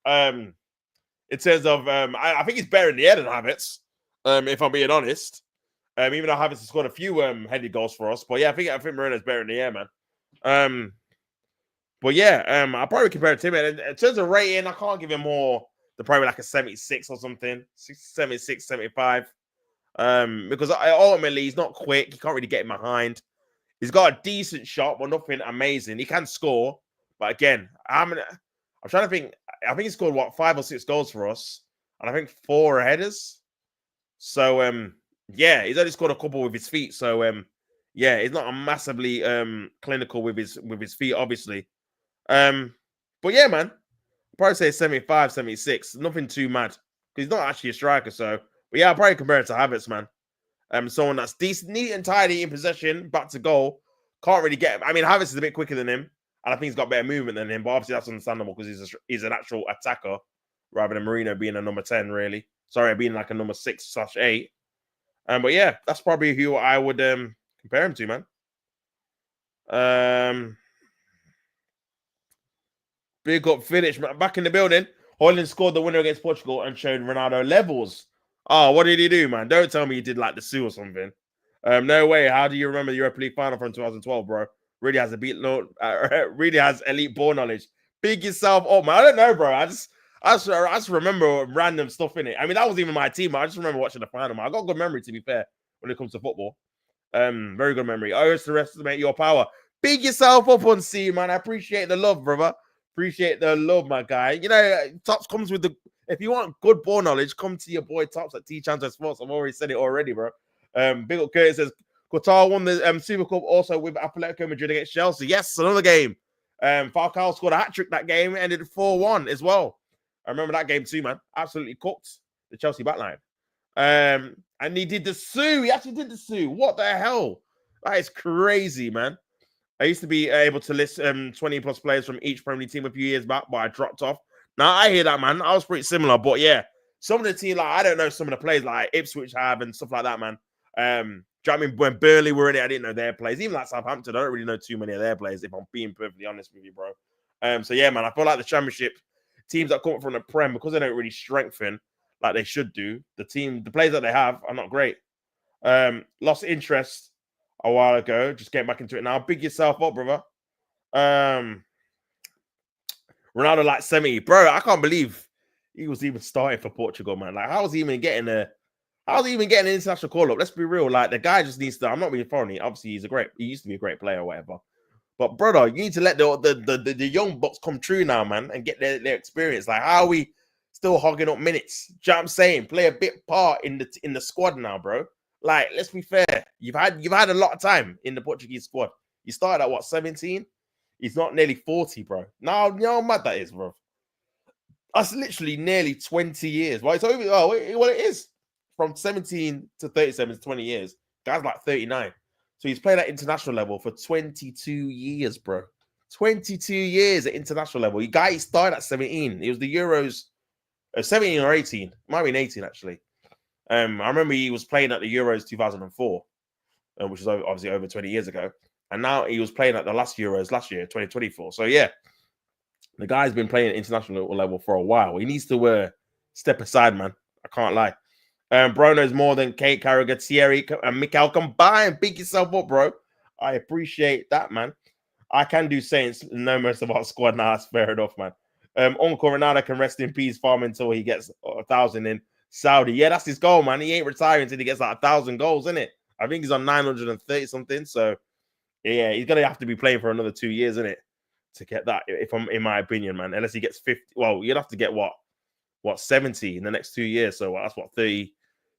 in terms of, I think he's better in the air than Havertz, if I'm being honest. Even though Havertz has scored a few headed goals for us, but yeah, I think Marino's better in the air, man. But yeah, I'll probably compare it to him. In terms of rating, I can't give him more. They're probably like a 76 or something, 76, 75. Because ultimately he's not quick. You can't really get him behind. He's got a decent shot, but nothing amazing. He can score, but again, I'm trying to think. I think he scored 5 or 6 goals for us, and I think 4 headers. So yeah, he's only scored a couple with his feet. So yeah, he's not a massively clinical with his feet, obviously. But yeah, man, I'd probably say 75, 76. Nothing too mad because he's not actually a striker. So, but yeah, I'll probably compare it to Havertz, man. Someone that's decent, neat and tidy in possession, back to goal. Can't really get him. I mean, Havertz is a bit quicker than him, and I think he's got better movement than him. But obviously, that's understandable because he's an actual attacker rather than Marino being a number 10, really. Sorry, being like a number 6/8. But yeah, that's probably who I would compare him to, man. Big up finish, man. Back in the building. Haaland scored the winner against Portugal and showed Ronaldo levels. Oh, what did he do, man? Don't tell me he did like the Sue or something. No way. How do you remember the Europa League final from 2012, bro? Really has really has elite ball knowledge. Big yourself up, man. I don't know, bro. I just remember random stuff in it. I mean, that was even my team. I just remember watching the final, man. I got good memory, to be fair, when it comes to football. Very good memory. I always underestimate your power. Big yourself up on C, man. I appreciate the love, brother. Appreciate the love, my guy. You know, Tops comes with the. If you want good ball knowledge, come to your boy Tops at T-Chance Sports. I've already said it already, bro. Big up Curtis says Qatar won the Super Cup also with Atletico Madrid against Chelsea. Yes, another game. Falcao scored a hat-trick that game, ended 4-1 as well. I remember that game too, man. Absolutely cooked the Chelsea backline. And he did the Sue. He actually did the Sue. What the hell? That is crazy, man. I used to be able to list 20 plus players from each Premier League team a few years back, but I dropped off. Now I hear that, man. I was pretty similar, but yeah, some of the team, like I don't know some of the players like Ipswich have and stuff like that, man. Do you know what I mean? When Burnley were in it, I didn't know their players. Even like Southampton, I don't really know too many of their players, if I'm being perfectly honest with you, bro. So yeah, man, I feel like the Championship teams that come from the Prem, because they don't really strengthen like they should do, the players that they have are not great. Lost interest a while ago. Just getting back into it now. Big yourself up, brother. Ronaldo like semi. Bro, I can't believe he was even starting for Portugal, man. Like, how was he even getting an international call-up? Let's be real. Like, the guy just needs to, I'm not being foreign. Obviously, he used to be a great player or whatever. But, brother, you need to let the young bucks come true now, man, and get their experience. Like, how are we still hogging up minutes? Do you know what I'm saying? Play a bit part in the squad now, bro. Like, let's be fair. You've had a lot of time in the Portuguese squad. You started at what, 17? He's not nearly 40, bro. Now, you know how mad that is, bro. That's literally nearly 20 years. Well, it's over. Oh, well, it is from 17 to 37 is 20 years. Guy's like 39. So he's played at international level for 22 years, bro. 22 years at international level. He started at 17. It was the Euros, 17 or 18. Might have been 18, actually. I remember he was playing at the Euros 2004, which is obviously over 20 years ago. And now he was playing at the last Euros last year, 2024. So, yeah, the guy's been playing at international level for a while. He needs to step aside, man. I can't lie. Bruno's more than Kate Carragher, Thierry, and Mikel combined. Big yourself up, bro. I appreciate that, man. I can do Saints, know most of our squad now. That's fair enough, man. Uncle Ronaldo can rest in peace, farm until he gets 1,000 in Saudi. Yeah, that's his goal, man. He ain't retiring until he gets like 1,000 goals, isn't it? I think he's on 930 something. So, yeah, he's going to have to be playing for another 2 years, isn't it? to get that. If I'm in my opinion, man, unless he gets 50. Well, you'd have to get what 70 in the next 2 years. So that's what 30,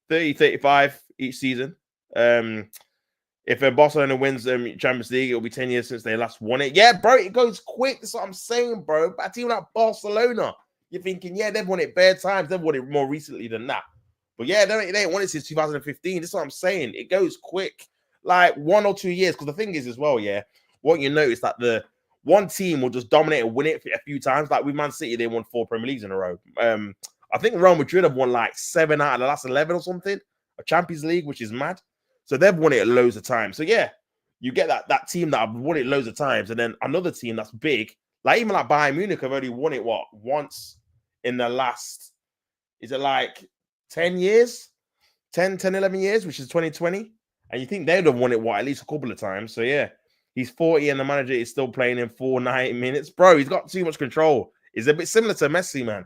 35 each season. If Barcelona wins Champions League, it'll be 10 years since they last won it. Yeah, bro, it goes quick. That's what I'm saying, bro. But a team like Barcelona, you're thinking, yeah, they've won it bare times. They've won it more recently than that. But yeah, they ain't won it since 2015. That's what I'm saying. It goes quick, like 1 or 2 years. Because the thing is as well, yeah, what you notice that the one team will just dominate and win it a few times. Like with Man City, they won 4 Premier Leagues in a row. I think Real Madrid have won like 7 out of the last 11 or something, a Champions League, which is mad. So they've won it loads of times. So yeah, you get that team that have won it loads of times, and then another team that's big, like even like Bayern Munich have only won it once in the last, is it like 10 years? 10, 11 years, which is 2020. And you think they'd have won it at least a couple of times. So yeah, he's 40 and the manager is still playing him 90 minutes. Bro, he's got too much control. It's a bit similar to Messi, man,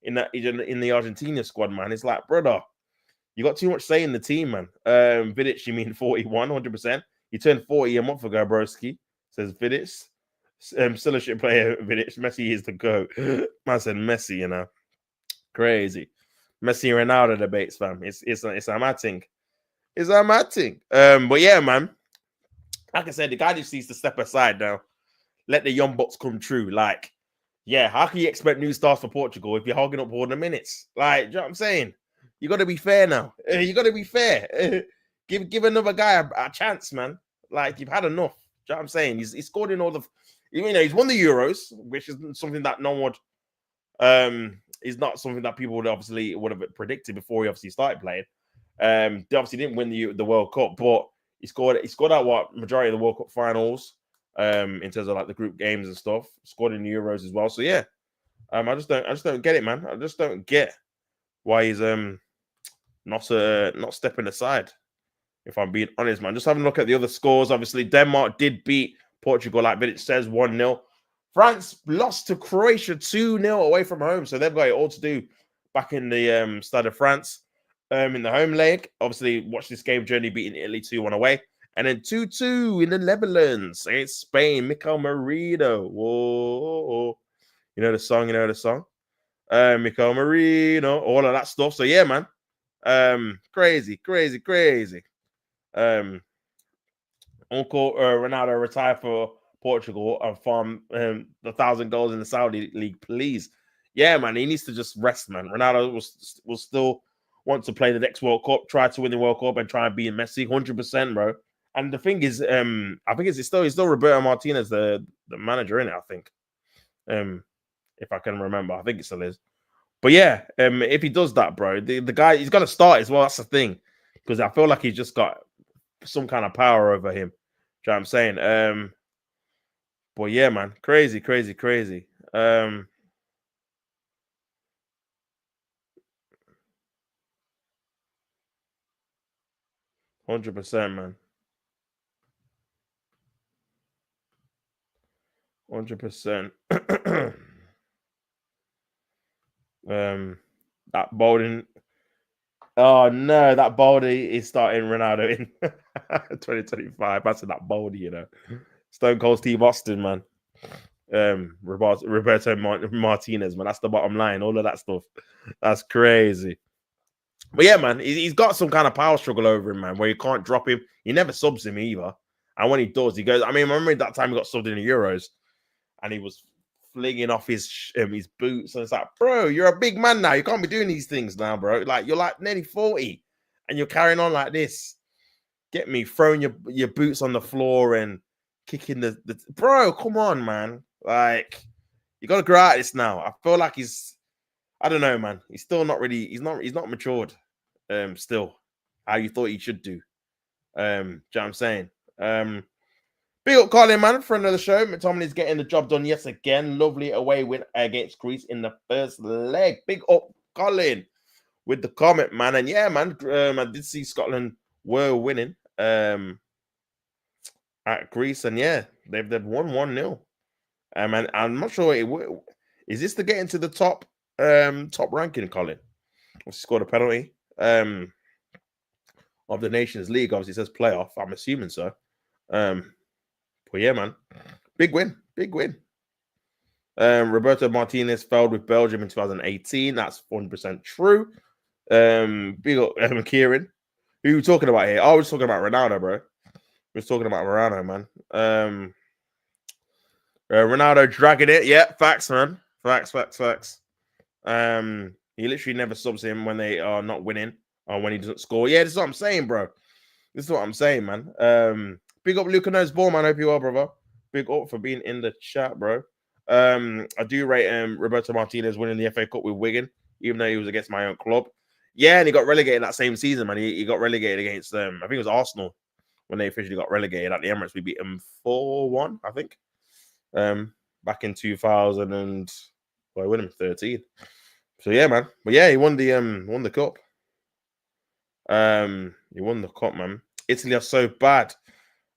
in the Argentina squad, man. It's like, brother, you got too much say in the team, man. Vidic, you mean 41, 100%. He turned 40 a month ago, broski, says Vidic. Still a shit player, Vidic. Messi is the GOAT. Man said Messi, you know. Crazy. Messi and Ronaldo debates, fam. It's a mad thing. It's a mad thing. But yeah, man. Like I said, the guy just needs to step aside now. Let the young bucks come true. Like, yeah, how can you expect new stars for Portugal if you're hogging up all the minutes? Like, do you know what I'm saying? You got to be fair now. You got to be fair. Give another guy a chance, man. Like, you've had enough. Do you know what I'm saying? He's scored in all the... You know, he's won the Euros, which is something that no one would... is not something that people would have predicted before he obviously started playing. They obviously didn't win the World Cup, but he scored out majority of the World Cup finals in terms of like the group games and stuff. Scored in the Euros as well. So yeah, I just don't get it, man. I just don't get why he's not stepping aside. If I'm being honest, man. Just having a look at the other scores. Obviously, Denmark did beat Portugal, like Vidic says, 1-0. France lost to Croatia 2-0 away from home. So they've got it all to do back in the Stade de France in the home leg. Obviously, watch this game journey beating Italy 2-1 away. And then 2-2 in the Netherlands against Spain. Mikel Merino. Whoa. You know the song? Mikel Merino. All of that stuff. So yeah, man. Crazy. Uncle Ronaldo retired for Portugal and farm 1,000 goals in the Saudi League, please. Yeah, man, he needs to just rest, man. Ronaldo will still want to play the next World Cup, try to win the World Cup and try and beat Messi, 100%, bro. And the thing is, I think it's still Roberto Martinez, the manager, in it. I think, if I can remember, I think it still is. But yeah, if he does that, bro, the guy, he's got to start as well. That's the thing, because I feel like he's just got some kind of power over him. Do you know what I'm saying? But yeah, man, crazy. 100%, man. 100%. That Bolden. Oh no, that Baldy is starting Ronaldo in 2025. I said that Baldy, you know. Stone Cold Steve Austin, man. Roberto Martinez, man. That's the bottom line. All of that stuff. That's crazy. But yeah, man, he's got some kind of power struggle over him, man, where you can't drop him. He never subs him either. And when he does, he goes. I mean, I remember that time he got subbed in the Euros and he was flinging off his boots. And it's like, bro, you're a big man now. You can't be doing these things now, bro. Like, you're like nearly 40 and you're carrying on like this. Get me throwing your boots on the floor and kicking the bro, come on, man. Like, you gotta grow out of this now. I feel like I don't know, man. He's still not really, he's not matured. Still, how you thought he should do. Do you know what I'm saying? Big up Colin, man, for another show. McTominay's getting the job done yet again. Lovely away win against Greece in the first leg. Big up Colin with the comment, man. And yeah, man, I did see Scotland were winning at Greece, and yeah, they've won 1-0. And I'm not sure is this to get into the top ranking, Colin? Scored a penalty of the Nations League. Obviously, it says playoff. I'm assuming so. But yeah, man, big win. Roberto Martinez failed with Belgium in 2018. That's 100% true. Big up Kieran. Who are you talking about here? Oh, we're talking about Ronaldo, bro. We're talking about Ronaldo, man. Ronaldo dragging it. Yeah, facts, man. Facts. He literally never subs him when they are not winning or when he doesn't score. Yeah, this is what I'm saying, bro. This is what I'm saying, man. Big up Luca Knows Ball, man. Hope you are, brother. Big up for being in the chat, bro. I do rate Roberto Martinez winning the FA Cup with Wigan, even though he was against my own club. Yeah, and he got relegated that same season, man. He got relegated against I think it was Arsenal when they officially got relegated at the Emirates. We beat them 4-1, I think. Back in 2000 and I won him 13. So yeah, man. But yeah, he won the cup. He won the cup, man. Italy are so bad.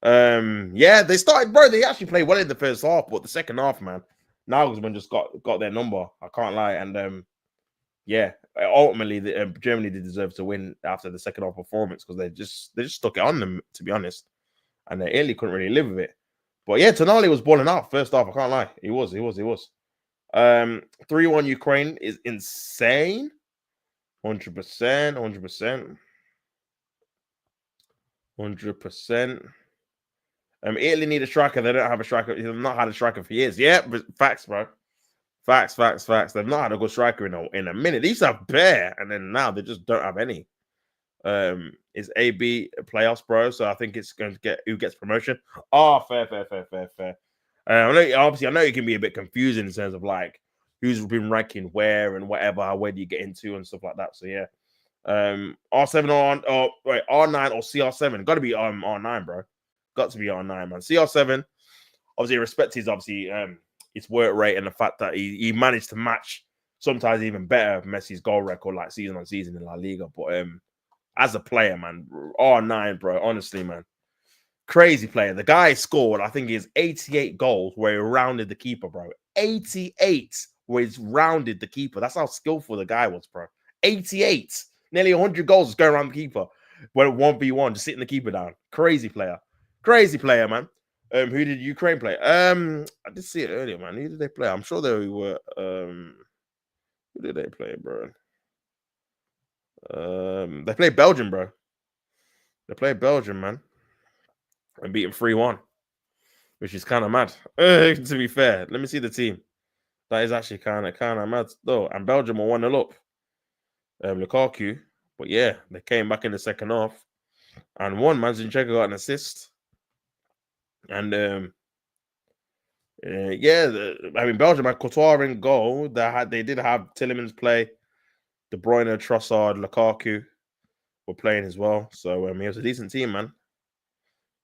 Yeah, they started, bro. They actually played well in the first half, but the second half, man, Nagelsmann just got their number. I can't lie, and yeah, ultimately, Germany did deserve to win after the second half performance because they just stuck it on them, to be honest, and Italy couldn't really live with it. But yeah, Tonali was balling out first half. I can't lie, he was. 3-1 Ukraine is insane. 100%. Italy need a striker. They don't have a striker. They've not had a striker for years. Yeah, but facts, bro. Facts. They've not had a good striker in a minute. They used to have Bear, and then now they just don't have any. Is AB playoffs, bro? So I think it's going to get who gets promotion. Oh, fair. I know it can be a bit confusing in terms of like who's been ranking where and whatever, where do you get into and stuff like that. So yeah, R7 or R9 or CR7. Got to be R9, bro. Got to be R9, man. CR7, obviously, respect his his work rate and the fact that he managed to match sometimes even better Messi's goal record like season on season in La Liga. But as a player, man, R9, bro, honestly, man, crazy player. The guy scored, I think, his 88 goals where he rounded the keeper, bro. 88 where he's rounded the keeper. That's how skillful the guy was, bro. 88, nearly 100 goals going around the keeper. When 1v1, just sitting the keeper down. Crazy player, man. Who did Ukraine play? I did see it earlier, man. Who did they play? I'm sure they were. Who did they play, bro? They played Belgium, bro. They played Belgium, man, and beat them 3-1, which is kind of mad. To be fair, let me see the team. That is actually kind of mad, though. And Belgium were 1-0 up. Lukaku, but yeah, they came back in the second half and won. Zinchenko got an assist. And Belgium had Courtois in goal. They did have Tielemans play. De Bruyne, Trossard, Lukaku were playing as well. So it was a decent team, man.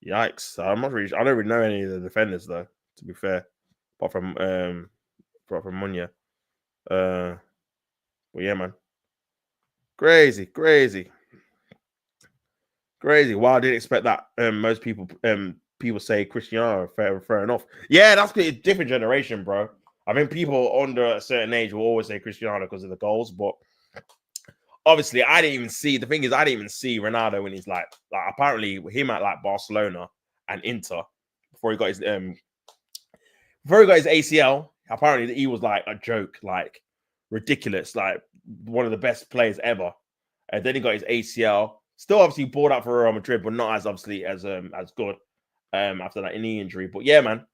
Yikes! I don't really know any of the defenders though. To be fair, apart from Munya. But yeah, man. Crazy. Wow, I didn't expect that. Most people say Cristiano, fair enough. Yeah, that's a different generation, bro. I think people under a certain age will always say Cristiano because of the goals, but obviously, I didn't even see. The thing is, I didn't even see Ronaldo when he's like apparently him at like Barcelona and Inter before he got his ACL. Apparently, he was like a joke, like ridiculous, like one of the best players ever. And then he got his ACL. Still, obviously, balled out for Real Madrid, but not as obviously as good after that knee injury. But yeah, man.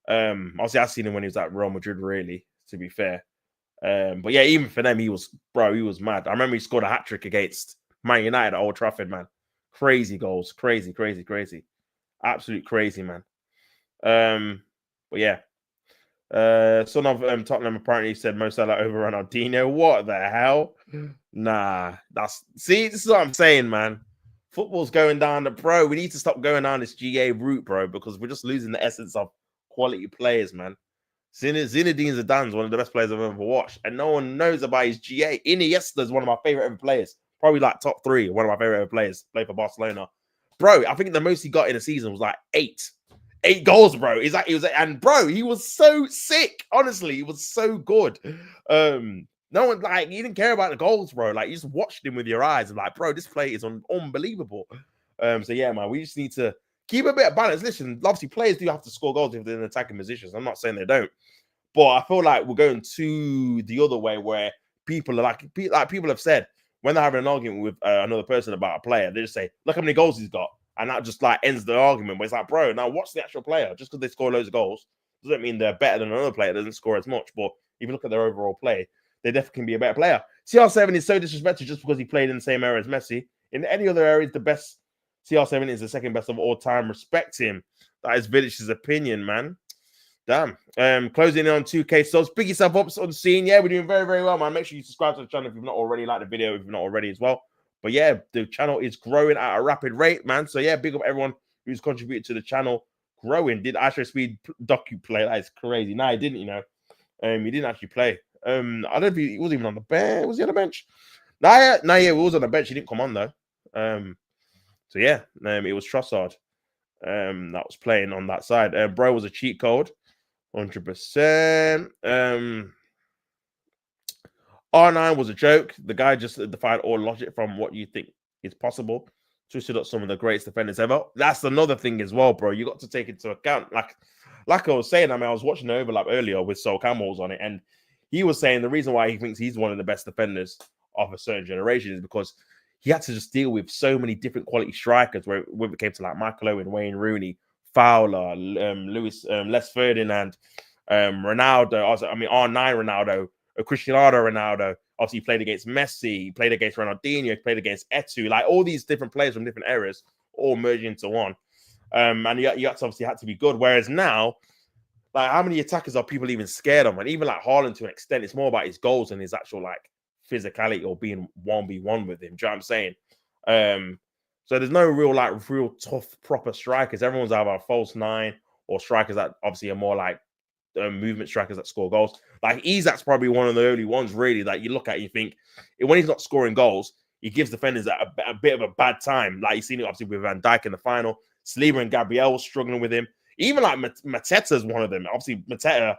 Obviously, I've seen him when he was at Real Madrid. Really, to be fair. But yeah, even for them, he was mad. I remember he scored a hat trick against Man United at Old Trafford, man. Crazy goals, crazy, absolute crazy, man. But yeah, son of Tottenham apparently said Mo Salah over Ronaldinho. What the hell? Nah, this is what I'm saying, man. Football's going down bro. We need to stop going down this GA route, bro, because we're just losing the essence of quality players, man. Zinedine Zidane's one of the best players I've ever watched, and no one knows about his GA. Iniesta is one of my favorite ever players, probably like top 3. One of my favorite ever players. Played for Barcelona, bro. I think the most he got in a season was like 8 goals, bro. And bro, he was so sick. Honestly, he was so good. No one he didn't care about the goals, bro. Like you just watched him with your eyes and like, bro, this play is unbelievable. So yeah, man, we just need to keep a bit of balance. Listen, obviously, players do have to score goals if they're in attacking positions. I'm not saying they don't. But I feel like we're going to the other way where people are like people have said when they're having an argument with another person about a player, they just say, "Look how many goals he's got," and that just like ends the argument. But it's like, bro, now what's the actual player? Just because they score loads of goals doesn't mean they're better than another player that doesn't score as much. But if you look at their overall play, they definitely can be a better player. CR7 is so disrespected just because he played in the same area as Messi. In any other areas, the best CR7 is the second best of all time. Respect him. That is Vidic's opinion, man. Damn. Closing in on 2K subs. Pick yourself up on the scene. Yeah, we're doing very, very well, man. Make sure you subscribe to the channel if you've not already. Like the video if you've not already as well. But yeah, the channel is growing at a rapid rate, man. So yeah, big up everyone who's contributed to the channel growing. Did Astro Speed docu play? That is crazy. No, he didn't, you know. He didn't actually play. I don't know if he was even on the bench. Was he on the bench? Yeah, he was on the bench. He didn't come on though. So yeah, it was Trossard that was playing on that side. Bro was a cheat code, 100%. R9 was a joke. The guy just defied all logic from what you think is possible. Twisted up some of the greatest defenders ever. That's another thing as well, bro. You got to take into account, like I was saying. I mean, I was watching the overlap earlier with Sol Campbell's on it, and he was saying the reason why he thinks he's one of the best defenders of a certain generation is because he had to just deal with so many different quality strikers. Where when it came to like Michael Owen, Wayne Rooney, Fowler, Les Ferdinand, Ronaldo. I mean, R9 Ronaldo. Cristiano Ronaldo, obviously he played against Messi, he played against Ronaldinho, he played against Eto'o, like all these different players from different eras, all merged into one. And you obviously had to be good. Whereas now, like how many attackers are people even scared of? And even like Haaland to an extent, it's more about his goals and his actual like physicality or being 1v1 with him. Do you know what I'm saying? So there's no real tough proper strikers. Everyone's either a false nine or strikers that obviously are more like movement strikers that score goals. Like Isak's probably one of the early ones, really, that you look at and you think when he's not scoring goals, he gives defenders a bit of a bad time. Like you've seen it obviously with Van Dijk in the final. Saliba and Gabriel was struggling with him. Even like Mateta's one of them. Obviously, Mateta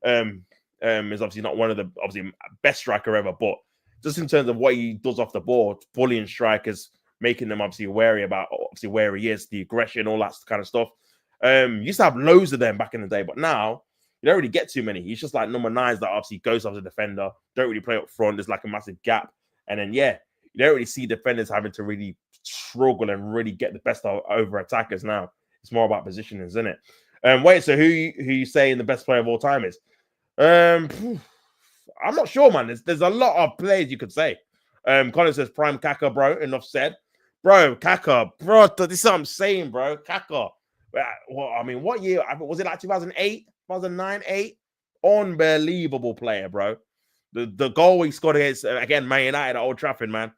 is obviously not one of the obviously best striker ever, but just in terms of what he does off the board, bullying strikers, making them obviously wary about obviously where he is, the aggression, all that kind of stuff. Used to have loads of them back in the day, but now you don't really get too many. He's just like number 9s that obviously goes off the defender, don't really play up front. There's like a massive gap. And then, yeah, you don't really see defenders having to really struggle and really get the best over attackers now. It's more about positioning, isn't it? Wait, so who you saying the best player of all time is? I'm not sure, man. There's a lot of players you could say. Colin says prime Kaka, bro. Enough said. Bro, Kaka, bro, this is what I'm saying, bro. Kaka. Well, I mean, what year? Was it like 2008? 2009, 8, unbelievable player, bro. The goal he scored against again Man United at Old Trafford, man.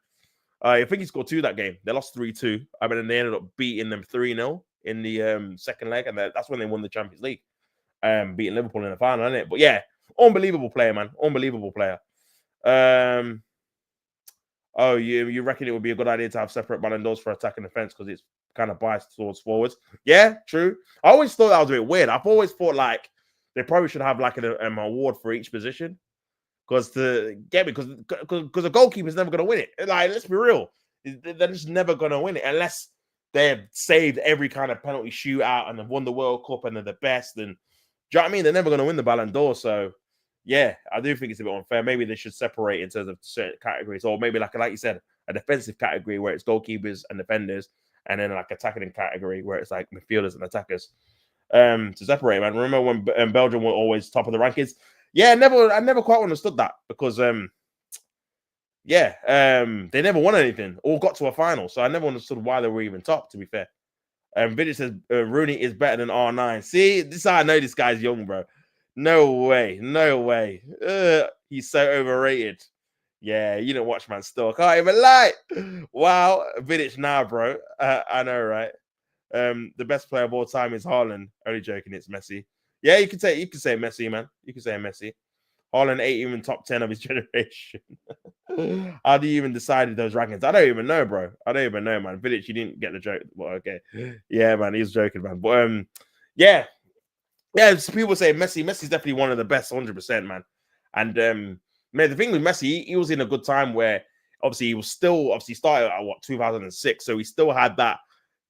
I think he scored 2 that game. They lost 3-2. I mean, and they ended up beating them 3-0 in the second leg, and that's when they won the Champions League, beating Liverpool in the final, isn't it? But yeah, unbelievable player, man. Unbelievable player. Oh, you reckon it would be a good idea to have separate Ballon d'Ors for attack and defense because it's kind of biased towards forwards? Yeah, true. I always thought that was a bit weird. I've always thought like they probably should have like an award for each position because a goalkeeper is never going to win it. Like, let's be real, they're just never going to win it unless they've saved every kind of penalty shootout and have won the World Cup and they're the best. And do you know what I mean? They're never going to win the Ballon d'Or. So yeah, I do think it's a bit unfair. Maybe they should separate in terms of certain categories, or maybe like you said, a defensive category where it's goalkeepers and defenders, and then like attacking category where it's like midfielders and attackers. To separate, man. Remember when Belgium were always top of the rankings? Yeah, I never quite understood that because they never won anything or got to a final, so I never understood why they were even top. To be fair, Vidic says Rooney is better than R9. See, this is how I know this guy's young, bro. No way. He's so overrated. Yeah, you didn't watch Man still. Can't even lie. Wow, Vidic now, bro. I know, right? The best player of all time is Haaland. Only joking, it's Messi. Yeah, you can say Messi, man. You can say Messi. Haaland ain't even top 10 of his generation. How do you even decide those rankings? I don't even know, bro. I don't even know, man. Vidic, you didn't get the joke. Well, okay. Yeah, man, he's joking, man. But yeah, people say Messi. Messi's definitely one of the best, 100%, man. And man, the thing with Messi, he was in a good time where obviously he was still started at 2006, so he still had that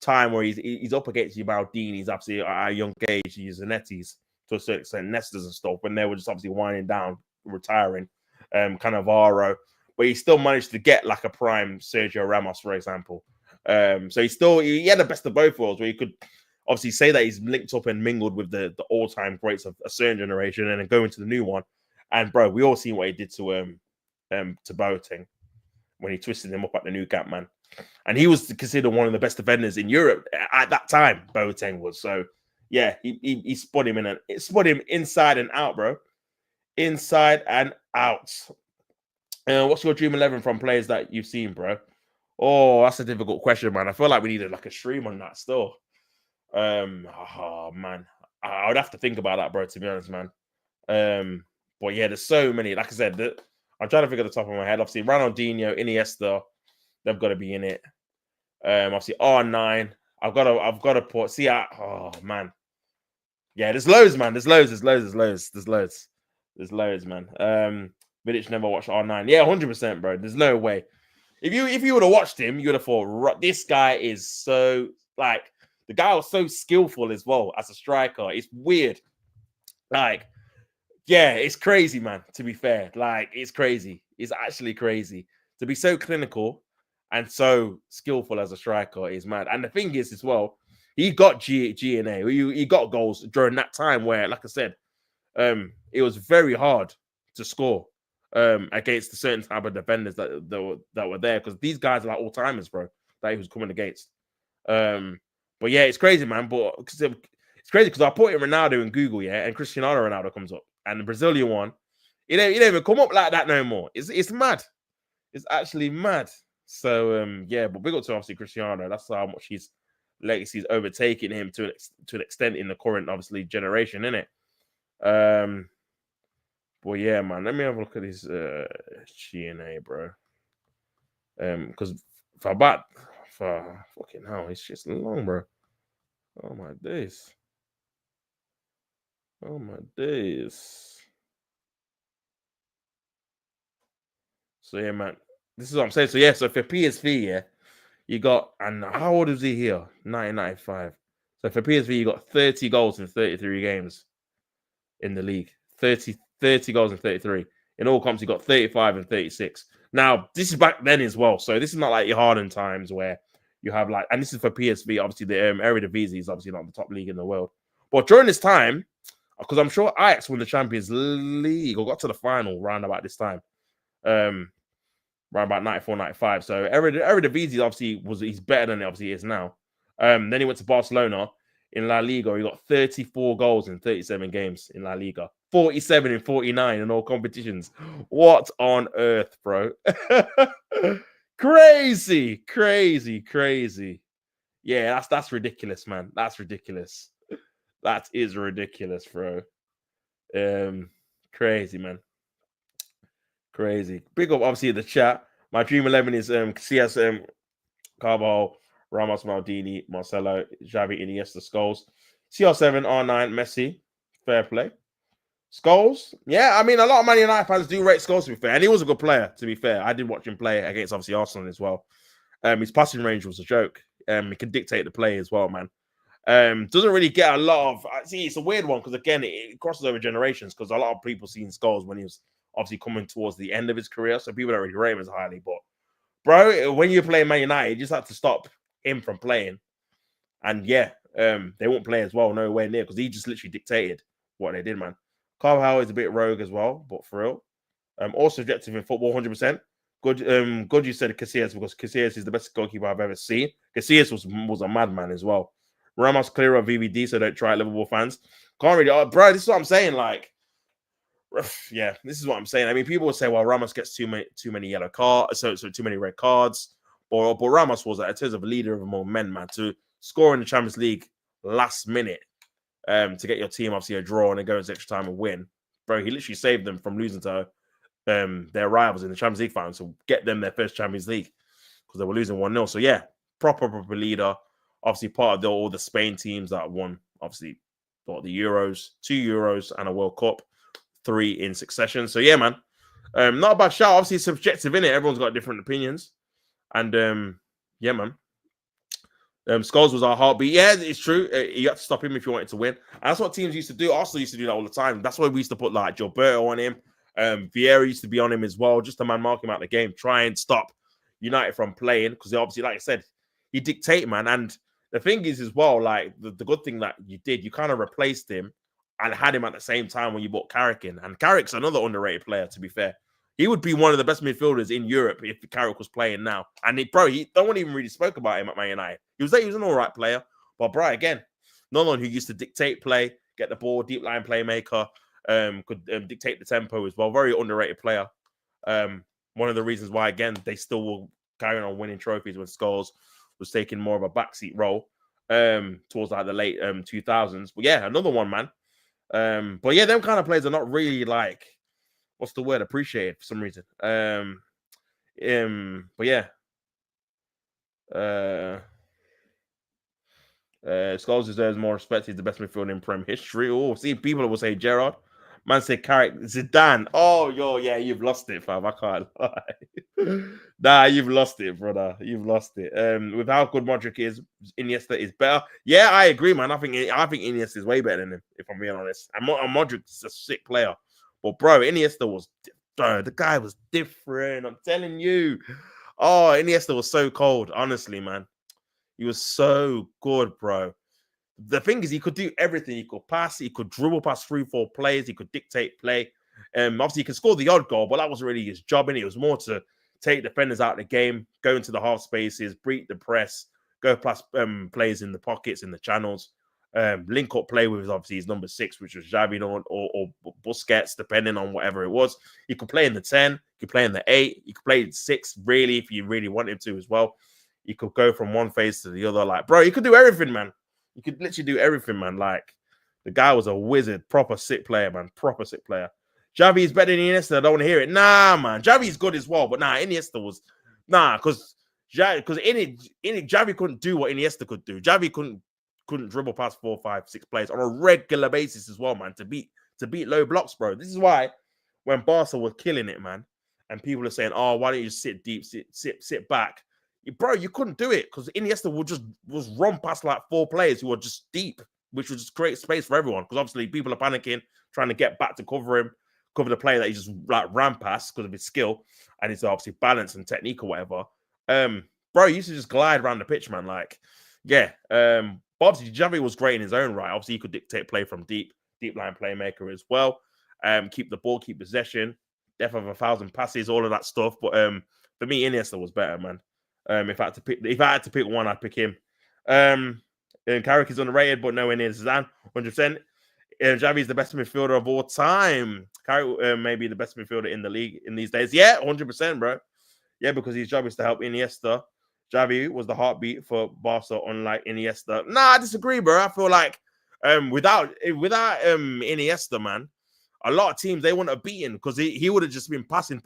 time where he's up against your Maldini's, obviously at a young age, he's Zanetti's, to a certain extent, Nesta's and stuff, when they were just obviously winding down, retiring, Cannavaro, but he still managed to get like a prime Sergio Ramos, for example. So he had the best of both worlds, where you could obviously say that he's linked up and mingled with the all-time greats of a certain generation, and then go into the new one. And bro, we all seen what he did to Boateng when he twisted him up at the Nou Camp, man. And he was considered one of the best defenders in Europe at that time. Boateng was. So yeah, he spun him it spun him inside and out, bro. Inside and out. What's your dream 11 from players that you've seen, bro? Oh, that's a difficult question, man. I feel like we needed like a stream on that still. Oh man, I would have to think about that, bro. To be honest, man. But yeah, there's so many. Like I said, I'm trying to figure the top of my head. Obviously, Ronaldinho, Iniesta, they've got to be in it. Obviously R9. I've got to put. Oh man, yeah. There's loads, man. There's loads, man. Vidic never watched R9. Yeah, 100%, bro. There's no way. If you would have watched him, you would have thought this guy is so like the guy was so skillful as well as a striker. It's weird, like. Yeah, it's crazy, man, to be fair. Like, it's crazy. It's actually crazy. To be so clinical and so skillful as a striker is mad. And the thing is, as well, he got GNA. He got goals during that time where, like I said, it was very hard to score against a certain type of defenders that were there. Because these guys are like all-timers, bro, that he was coming against. But yeah, it's crazy, man. But it's crazy because I put in Ronaldo in Google, yeah, and Cristiano Ronaldo comes up. And the Brazilian one, it don't even come up like that no more. It's mad. It's actually mad. So yeah, but big up to obviously Cristiano. That's how much his legacy is overtaking him to an extent in the current obviously generation, innit? But yeah, man, let me have a look at his GNA, bro. Because for fucking hell, it's just long, bro. Oh my days. Oh my days. So yeah, man. This is what I'm saying. So yeah, so for PSV, yeah, you got, and how old is he here? 1995. So for PSV, you got 30 goals in 33 games in the league. 30 goals in 33. In all comps, you got 35 and 36. Now, this is back then as well. So this is not like your Harden times where you have like, and this is for PSV, obviously the Eredivisie is obviously not the top league in the world. But during this time, because I'm sure Ajax won the Champions League or got to the final round about this time. Around about 94, 95. So Eredivisie obviously he's better than it obviously is now. Then he went to Barcelona in La Liga. He got 34 goals in 37 games in La Liga. 47 in 49 in all competitions. What on earth, bro? Crazy. Yeah, that's ridiculous, man. That's ridiculous. That is ridiculous, bro. Crazy, man. Crazy. Big up, obviously, in the chat. My dream 11 is CSM, Carvalho, Ramos, Maldini, Marcelo, Xavi, Iniesta, Scholes. CR7, R9, Messi. Fair play. Scholes? Yeah, I mean, a lot of Man United fans do rate Scholes, to be fair. And he was a good player, to be fair. I did watch him play against, obviously, Arsenal as well. His passing range was a joke. He can dictate the play as well, man. Doesn't really get a lot of... See, it's a weird one because, again, it crosses over generations because a lot of people seen Scholes when he was obviously coming towards the end of his career, so people don't really rate him as highly. But, bro, when you play Man United, you just have to stop him from playing. And, yeah, they won't play as well, nowhere near, because he just literally dictated what they did, man. Carvalho is a bit rogue as well, but for real. Also objective in football, 100%. Good you said Casillas, because Casillas is the best goalkeeper I've ever seen. Casillas was a madman as well. Ramos clear of VVD, so don't try it, Liverpool fans. Can't really... bro, this is what I'm saying, like... Yeah, this is what I'm saying. I mean, people will say, well, Ramos gets too many yellow cards, so too many red cards. But Ramos was, in terms of a leader of among men, man, to score in the Champions League last minute to get your team, obviously, a draw and then go into extra time and win. Bro, he literally saved them from losing to their rivals in the Champions League final to get them their first Champions League because they were losing 1-0. So, yeah, proper leader. Obviously, part of all the Spain teams that won, obviously, the Euros, 2 Euros and a World Cup. 3 in succession. So yeah, man. Not a bad shout. Obviously, it's subjective, innit? Everyone's got different opinions. And yeah, man. Scholes was our heartbeat. Yeah, it's true. You have to stop him if you wanted to win. And that's what teams used to do. Arsenal used to do that all the time. That's why we used to put like Gilberto on him. Vieira used to be on him as well, just to man mark him out the game, try and stop United from playing. Because obviously, like I said, he dictate, man. And the thing is as well, like the good thing that you did, you kind of replaced him and had him at the same time when you brought Carrick in. And Carrick's another underrated player, to be fair. He would be one of the best midfielders in Europe if Carrick was playing now. And no one even really spoke about him at Man United. He was an all right player. But bro, again, no one who used to dictate play, get the ball, deep line playmaker, could dictate the tempo as well. Very underrated player. One of the reasons why, again, they still will carry on winning trophies when Scholes was taking more of a backseat role towards like the late 2000s. But yeah, another one, man. But yeah, them kind of players are not really like, what's the word, appreciated for some reason. But yeah. Scholes deserves more respect. He's the best midfielder in Prem history. Oh, see, people will say Gerrard. Man say Carrick. Zidane. Oh, yeah, you've lost it, fam. I can't lie. Nah, you've lost it, brother. You've lost it. With how good Modric is, Iniesta is better. Yeah, I agree, man. I think Iniesta is way better than him, if I'm being honest. And Modric is a sick player. But bro, Iniesta was, the guy was different. I'm telling you. Oh, Iniesta was so cold, honestly, man. He was so good, bro. The thing is, he could do everything. He could pass. He could dribble past 3-4 players. He could dictate play. Obviously, he could score the odd goal, but that wasn't really his job. And it was more to take defenders out of the game, go into the half spaces, break the press, go past players in the pockets, in the channels, link up play with obviously his number 6, which was Xavi or Busquets, depending on whatever it was. He could play in the 10. He could play in the 8. He could play in 6, really, if you really wanted to as well. He could go from one phase to the other. Like, bro, he could do everything, man. You could literally do everything, man. Like, the guy was a wizard. Proper sick player, man. Proper sick player. Xavi is better than Iniesta. I don't want to hear it. Nah, man. Xavi's good as well. But nah, Iniesta was... Nah, because Xavi couldn't do what Iniesta could do. Xavi couldn't dribble past 4, 5, 6 players on a regular basis as well, man, to beat low blocks, bro. This is why when Barca were killing it, man, and people are saying, oh, why don't you just sit deep, sit back? Bro, you couldn't do it because Iniesta was run past like 4 players who were just deep, which would just create space for everyone. Because obviously people are panicking, trying to get back to cover the player that he just like ran past because of his skill and his obviously balance and technique or whatever. Bro, he used to just glide around the pitch, man. Like, yeah. But obviously Xavi was great in his own right. Obviously, he could dictate play from deep line playmaker as well. Keep the ball, keep possession, death of 1,000 passes, all of that stuff. But for me, Iniesta was better, man. If I had to pick one, I'd pick him. Carrick is underrated, but nowhere near Zidane, 100%. Xavi is the best midfielder of all time. Carrick may be the best midfielder in the league in these days. Yeah, 100%, bro. Yeah, because his job is to help Iniesta. Xavi was the heartbeat for Barca, unlike Iniesta. Nah, I disagree, bro. I feel like without Iniesta, man, a lot of teams they wouldn't have beaten because he would have just been passing,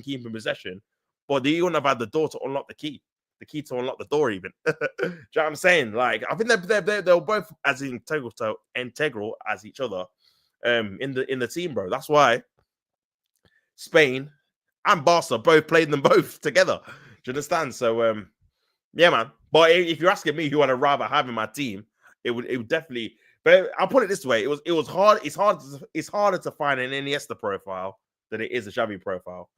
keeping possession. But he wouldn't have had the door to unlock the key to unlock the door, even. Do you know what I'm saying? Like, I think they're both as integral as each other in the team, bro. That's why Spain and Barca both played them both together. Do you understand? So, yeah, man. But if you're asking me who I'd rather have in my team, it would definitely. But I'll put it this way: it was hard. It's harder to find an Iniesta profile than it is a Xavi profile.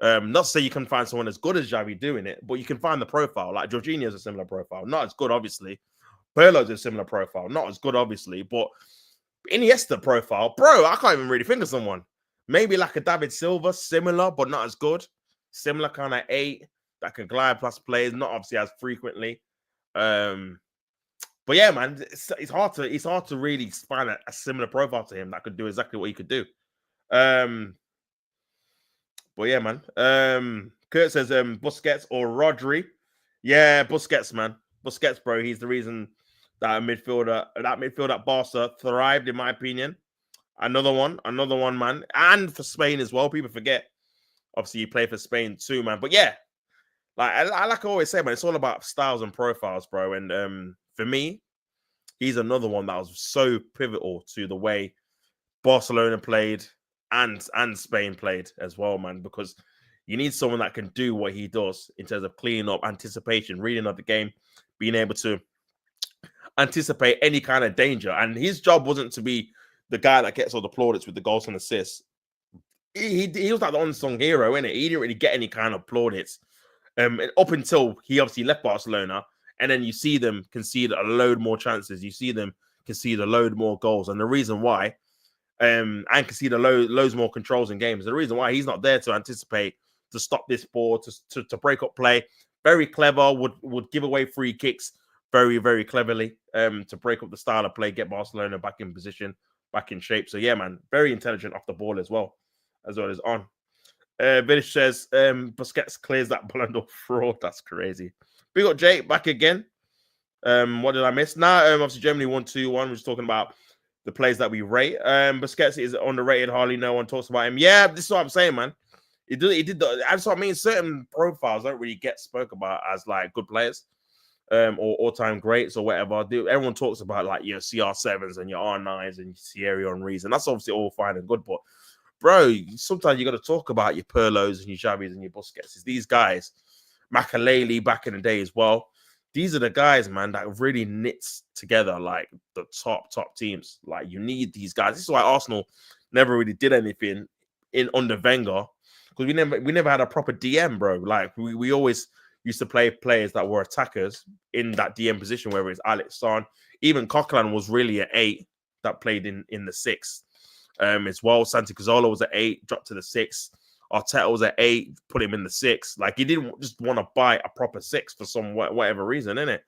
Not to say you can find someone as good as Xavi doing it, but you can find the profile. Like Jorginho is a similar profile, not as good, obviously. Pirlo's a similar profile, not as good, obviously. But Iniesta profile, bro, I can't even really think of someone. Maybe like a David Silva, similar but not as good. Similar kind of 8 that can glide plus players, not obviously as frequently. But yeah, man, it's hard to really find a similar profile to him that could do exactly what he could do. But yeah, man. Kurt says Busquets or Rodri. Yeah, Busquets, man. Busquets, bro. He's the reason that midfielder at Barca thrived, in my opinion. Another one, man. And for Spain as well. People forget. Obviously, you play for Spain too, man. But yeah, like I always say, man, it's all about styles and profiles, bro. And for me, he's another one that was so pivotal to the way Barcelona played and Spain played as well, man, because You need someone that can do what he does in terms of cleaning up, anticipation, reading of the game, being able to anticipate any kind of danger. And his job wasn't to be the guy that gets all the plaudits with the goals and assists. He was like the unsung hero, innit? He didn't really get any kind of plaudits up until he obviously left Barcelona. And then you see them concede a load more chances. You see them concede a load more goals. And the reason why, and concede loads more controls in games, the reason why he's not there to anticipate, to stop this ball, to break up play. Very clever, would give away free kicks very, very cleverly to break up the style of play, get Barcelona back in position, back in shape. So, yeah, man, very intelligent off the ball as well as on. Village says, Busquets clears that Ballon d'Or fraud. That's crazy. We got Jake back again. What did I miss? Obviously, Germany 1-2-1. We're just talking about the players that we rate. Busquets is underrated. Hardly no one talks about him. Yeah, this is what I'm saying, man. He did. That's what I mean. Certain profiles don't really get spoke about as like good players, or all-time greats or whatever. Everyone talks about like your CR7s and your R9s and your Thierry Henrys, and that's obviously all fine and good. But bro, sometimes you got to talk about your Pirlos and your Xavis and your Busquets. It's these guys, Makelele back in the day as well. These are the guys, man, that really knits together like the top teams. Like you need these guys. This is why Arsenal never really did anything under Wenger, because we never had a proper DM, bro. Like we always used to play players that were attackers in that DM position, whether it's Alex Son. Even Coquelin was really an 8 that played in the 6 as well. Santi Cazorla was an 8, dropped to the 6. Arteta was at 8, put him in the 6. Like he didn't just want to buy a proper 6 for some whatever reason, innit?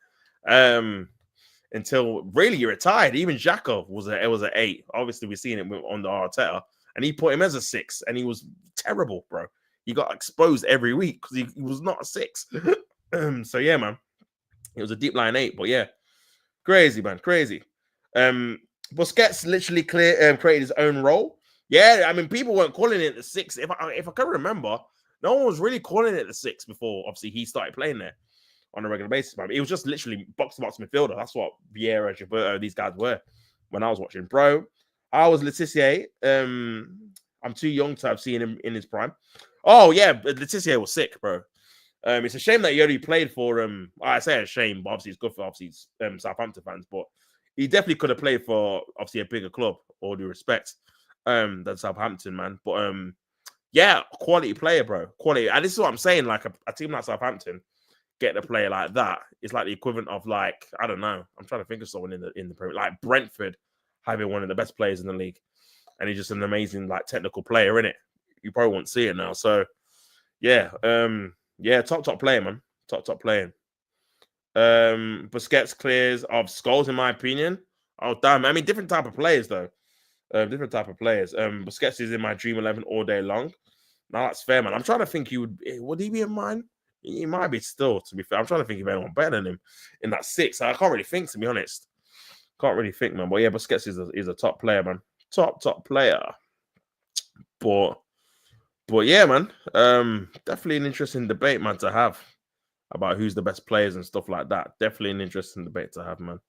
Until really he retired. Even Xhaka was an 8. Obviously, we're seeing it on the Arteta, and he put him as a 6, and he was terrible, bro. He got exposed every week because he was not a 6. So yeah, man, it was a deep line 8, but yeah, crazy, man, crazy. Busquets literally created his own role. Yeah, I mean, people weren't calling it the 6. If I can remember, no one was really calling it the 6 before, obviously, he started playing there on a regular basis, man. It was just literally box-to-box midfielder. That's what Vieira, Gilberto, these guys were when I was watching. Bro, I was Letitia. I'm too young to have seen him in his prime. Oh, yeah, Letitia was sick, bro. It's a shame that he only played for, I say a shame, but obviously it's good for, obviously, Southampton fans, but he definitely could have played for, obviously, a bigger club, all due respect. Than Southampton, man. But yeah, quality player, bro. Quality. And this is what I'm saying. Like a team like Southampton get a player like that. It's like the equivalent of like, I don't know. I'm trying to think of someone in the Premier, like Brentford having one of the best players in the league. And he's just an amazing, like, technical player, innit? You probably won't see it now. So yeah, top player, man. Top player. Busquets clears of Scholes, in my opinion. Oh, damn. I mean, different type of players, though. Different type of players. Busquets is in my dream 11 all day long. Now that's fair, man. I'm trying to think would he be in mine? He might be still, to be fair. I'm trying to think of anyone better than him in that 6. I can't really think, to be honest. Can't really think, man. But yeah, Busquets is a top player, man. Top player. But yeah, man. Definitely an interesting debate, man, to have about who's the best players and stuff like that. Definitely an interesting debate to have, man.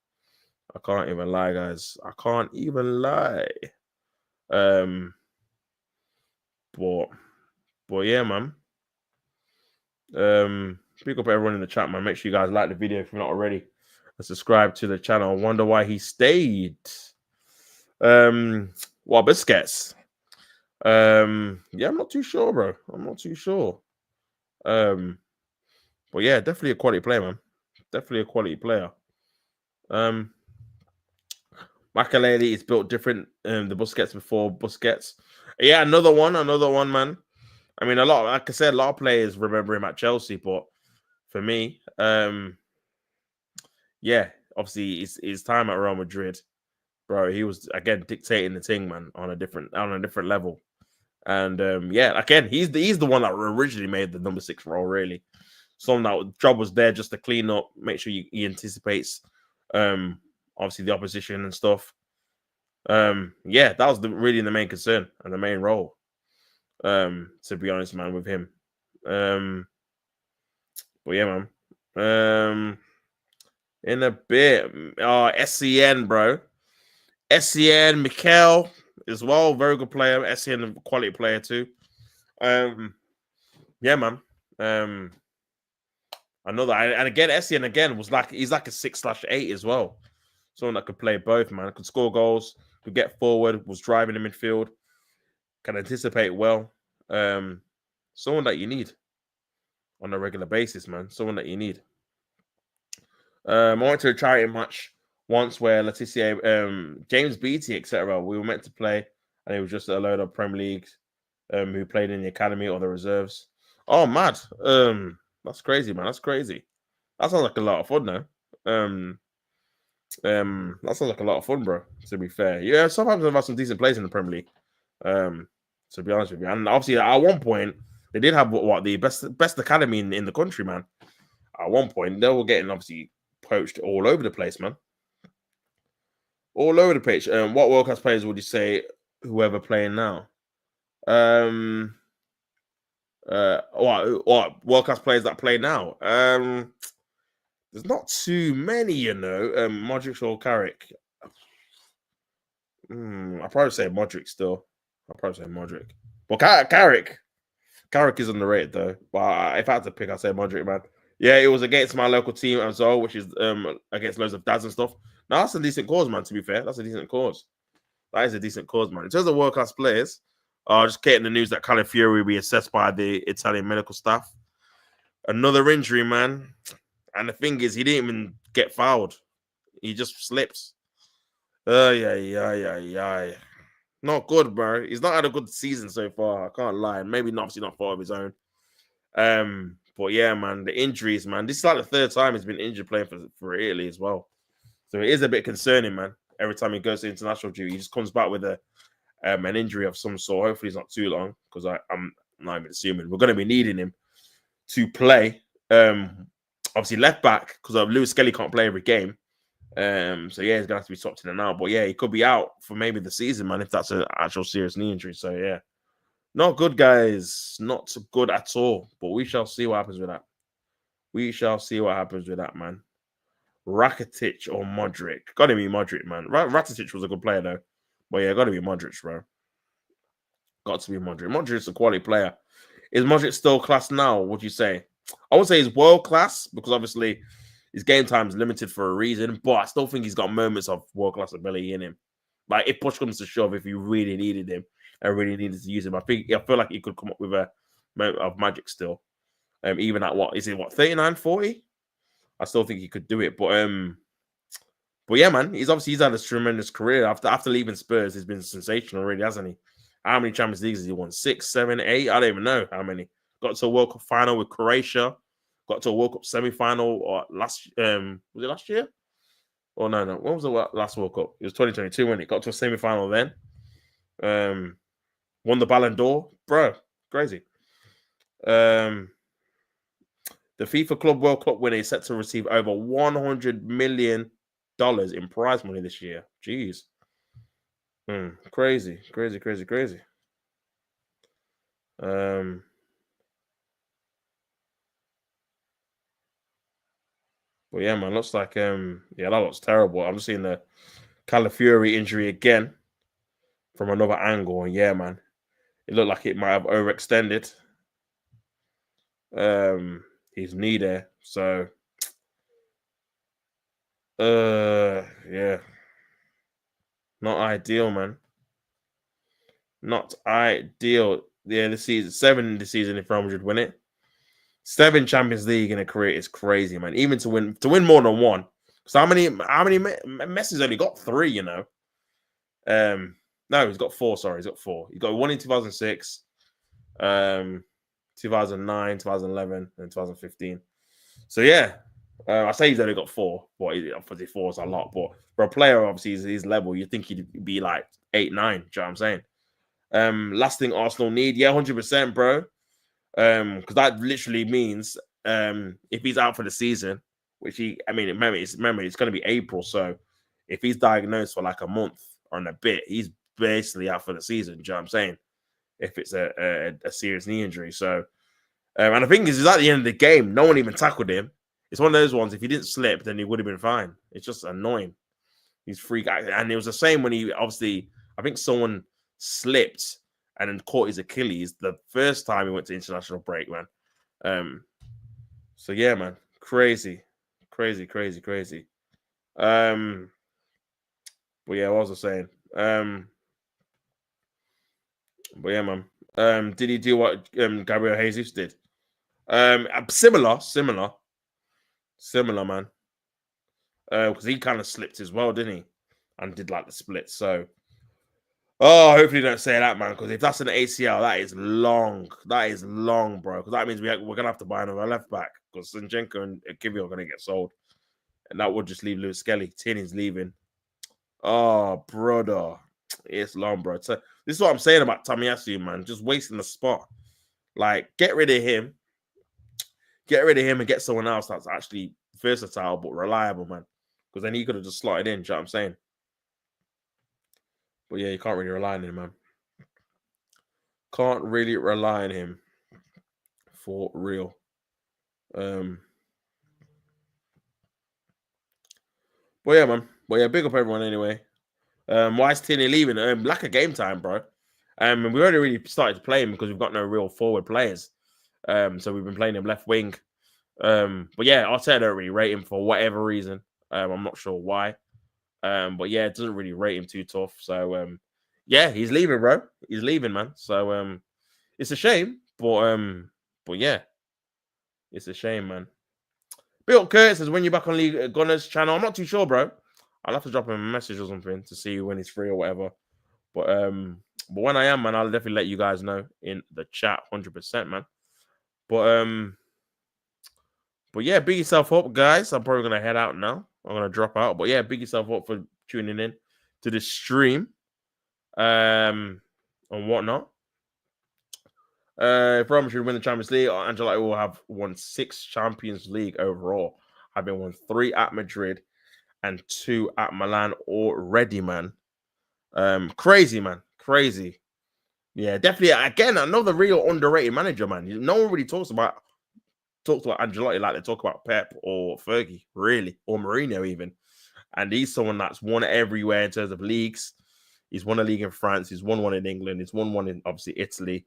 I can't even lie, guys. I can't even lie. But yeah, man. Pick up everyone in the chat, man. Make sure you guys like the video if you're not already, and subscribe to the channel. I wonder why he stayed. Busquets. Yeah, I'm not too sure, bro. I'm not too sure. But yeah, definitely a quality player, man. Definitely a quality player. Makelele is built different. The Busquets before Busquets. Yeah, another one, man. I mean, like I said, a lot of players remember him at Chelsea, but for me, yeah, obviously his time at Real Madrid, bro, he was again dictating the thing, man, on a different level. And yeah, again, he's the one that originally made the number 6 role, really. Someone that job was there just to clean up, make sure he anticipates obviously the opposition and stuff. Yeah, that was really the main concern and the main role. To be honest, man, with him. But yeah, man. In a bit. SCN, bro. SCN, Mikel as well, very good player. SCN, a quality player too. Yeah, Yeah, man. I know that. And again, Essien again was like he's like a 6/8 as well. Someone that could play both, man. Could score goals, could get forward, was driving the midfield, can anticipate well. Someone that you need on a regular basis, man. Someone that you need. I went to a charity match once where Letitia, James Beattie, etc. We were meant to play, and it was just a load of Premier Leagues who played in the academy or the reserves. Oh, mad! That's crazy, man. That's crazy. That sounds like a lot of fun, though. That sounds like a lot of fun, bro. To be fair, yeah. Sometimes I've had some decent players in the Premier League. To be honest with you, and obviously at one point they did have what the best academy in the country, man. At one point they were getting obviously poached all over the place, man. All over the pitch. What world class players would you say whoever playing now? What world class players that play now? There's not too many, you know. Modric or Carrick. I'll probably say Modric still. I'll probably say Modric. But Carrick is underrated though. But if I had to pick, I'd say Modric, man. Yeah, it was against my local team as well, which is against loads of dads and stuff. Now that's a decent cause, man. To be fair, that's a decent cause. That is a decent cause, man. In terms of world class players, just getting the news that Calafiori will be assessed by the Italian medical staff. Another injury, man. And the thing is, he didn't even get fouled. He just slips. Yeah. Not good, bro. He's not had a good season so far. I can't lie. Maybe obviously not fault of his own. But yeah, man, the injuries, man. This is like the third time he's been injured playing for Italy as well. So it is a bit concerning, man. Every time he goes to international duty, he just comes back with an injury of some sort. Hopefully, it's not too long because I'm not even assuming we're going to be needing him to play. Obviously, left back because Lewis Skelly can't play every game. So yeah, he's gonna have to be swapped in and out. But yeah, he could be out for maybe the season, man, if that's an actual serious knee injury. So yeah, not good, guys. Not good at all. But we shall see what happens with that. We shall see what happens with that, man. Rakitic or Modric? Gotta be Modric, man. Rakitic was a good player though. But yeah, gotta be Modric, bro. Got to be Modric. Modric's a quality player. Is Modric still class now? Would you say? I would say he's world class because obviously his game time is limited for a reason, but I still think he's got moments of world class ability in him. Like if push comes to shove, if you really needed him and really needed to use him, I feel like he could come up with a moment of magic still. Even at what is it? What 39, 40? I still think he could do it. But yeah, man, he's had a tremendous career after leaving Spurs. He's been sensational, already, hasn't he? How many Champions Leagues has he won? 6, 7, 8? I don't even know how many. Got to a World Cup final with Croatia. Got to a World Cup semi-final or was it last year? Oh no. When was the last World Cup? It was 2022 when it got to a semi-final then. Won the Ballon d'Or. Bro, crazy. The FIFA Club World Cup winner is set to receive over $100 million in prize money this year. Jeez. Crazy. But yeah, man, looks like that looks terrible. I'm seeing the Calafiori injury again from another angle, and yeah, man, it looked like it might have overextended his knee there. So yeah. Not ideal, man. Not ideal. Yeah, this season 7 this season if Real Madrid win it. 7 Champions League in a career is crazy, man. Even to win more than one. So how many Messi's only got 3, you know? No, he's got 4, sorry, he's got 4. He got 1 in 2006, 2009, 2011, and 2015. So yeah. I say he's only got 4, but obviously 4 is a lot. But for a player, obviously, his level, you think he'd be like 8, 9. Do you know what I'm saying? Last thing Arsenal need, 100%, bro. Because that literally means if he's out for the season, remember it's going to be April, so if he's diagnosed for like a month or a bit, he's basically out for the season. Do you know what I'm saying? If it's a serious knee injury, so and the thing is at the end of the game, no one even tackled him. It's one of those ones. If he didn't slip, then he would have been fine. It's just annoying. He's freak, and it was the same when he obviously. I think someone slipped and then caught his Achilles the first time he went to international break, man. So yeah, man, crazy. But yeah, what was I saying? But yeah, man. Did he do what Gabriel Jesus did? Similar, man. Because he kind of slipped as well, didn't he? And did like the split. So, hopefully don't say that, man. Because if that's an ACL, that is long. That is long, bro. Because that means we're gonna have to buy another left back. Because Zinchenko and Kiwior are gonna get sold, and that would just leave Lewis Skelly. Tierney's leaving. Oh, brother, it's long, bro. So this is what I'm saying about Tomiyasu, man. Just wasting the spot. Like, get rid of him. Get rid of him and get someone else that's actually versatile but reliable, man. Because then he could have just slotted in. Do you know what I'm saying? But yeah, you can't really rely on him, man. Can't really rely on him for real. But yeah, man. But yeah, big up everyone anyway. Why is Tierney leaving? Lack of game time, bro. And we already really started to play him because we've got no real forward players. So we've been playing him left wing. But yeah, Arteta don't really rate him for whatever reason. I'm not sure why. But yeah, it doesn't really rate him too tough. So yeah, he's leaving, bro. He's leaving, man. So it's a shame, but yeah, it's a shame, man. Bill Curtis says when you're back on League Gunners channel. I'm not too sure, bro. I'll have to drop him a message or something to see when he's free or whatever. But when I am, man, I'll definitely let you guys know in the chat, 100%, man. But yeah, big yourself up, guys. I'm probably gonna head out now. I'm gonna drop out. But yeah, big yourself up for tuning in to the stream. And whatnot. If Roma should win the Champions League, Ancelotti will have won 6 Champions League overall. Having won 3 at Madrid and 2 at Milan already, man. Crazy, man. Crazy. Yeah, definitely. Again, another real underrated manager, man. No one really talks about Ancelotti like they talk about Pep or Fergie, really, or Mourinho even. And he's someone that's won everywhere in terms of leagues. He's won a league in France. He's won one in England. He's won one in, obviously, Italy.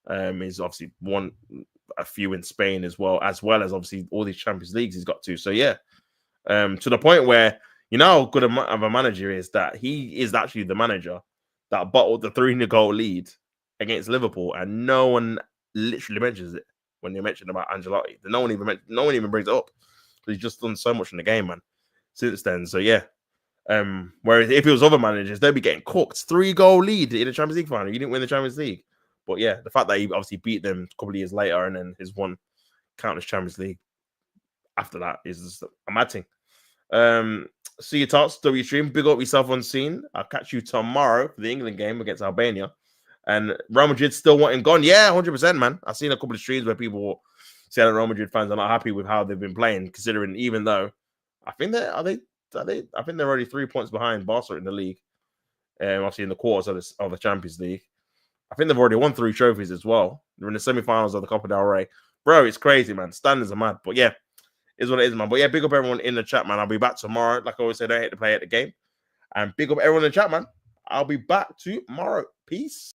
He's obviously won a few in Spain as well as obviously all these Champions Leagues he's got to. So, yeah, to the point where, you know how good of a manager is that he is actually the manager that bottled the 3-goal lead against Liverpool, and no one literally mentions it when they mention about Ancelotti. No one even brings it up. He's just done so much in the game, man, since then. So, yeah. Whereas if it was other managers, they'd be getting cooked. 3-goal lead in the Champions League final. You didn't win the Champions League. But yeah, the fact that he obviously beat them a couple of years later and then has won countless Champions League after that is just a mad thing. See you, Tots, W stream. Big up yourself on scene. I'll catch you tomorrow for the England game against Albania. And Real Madrid still wanting gone. Yeah, 100%, man. I've seen a couple of streams where people say that Real Madrid fans are not happy with how they've been playing, considering even though I think I think they're already 3 points behind Barca in the league. Obviously in the quarters of the Champions League. I think they've already won 3 trophies as well. They're in the semi-finals of the Copa del Rey. Bro, it's crazy, man. Standards are mad. But yeah, is what it is, man. But yeah, big up everyone in the chat, man. I'll be back tomorrow. Like I always say, don't hate to play at the game. And big up everyone in the chat, man. I'll be back tomorrow. Peace.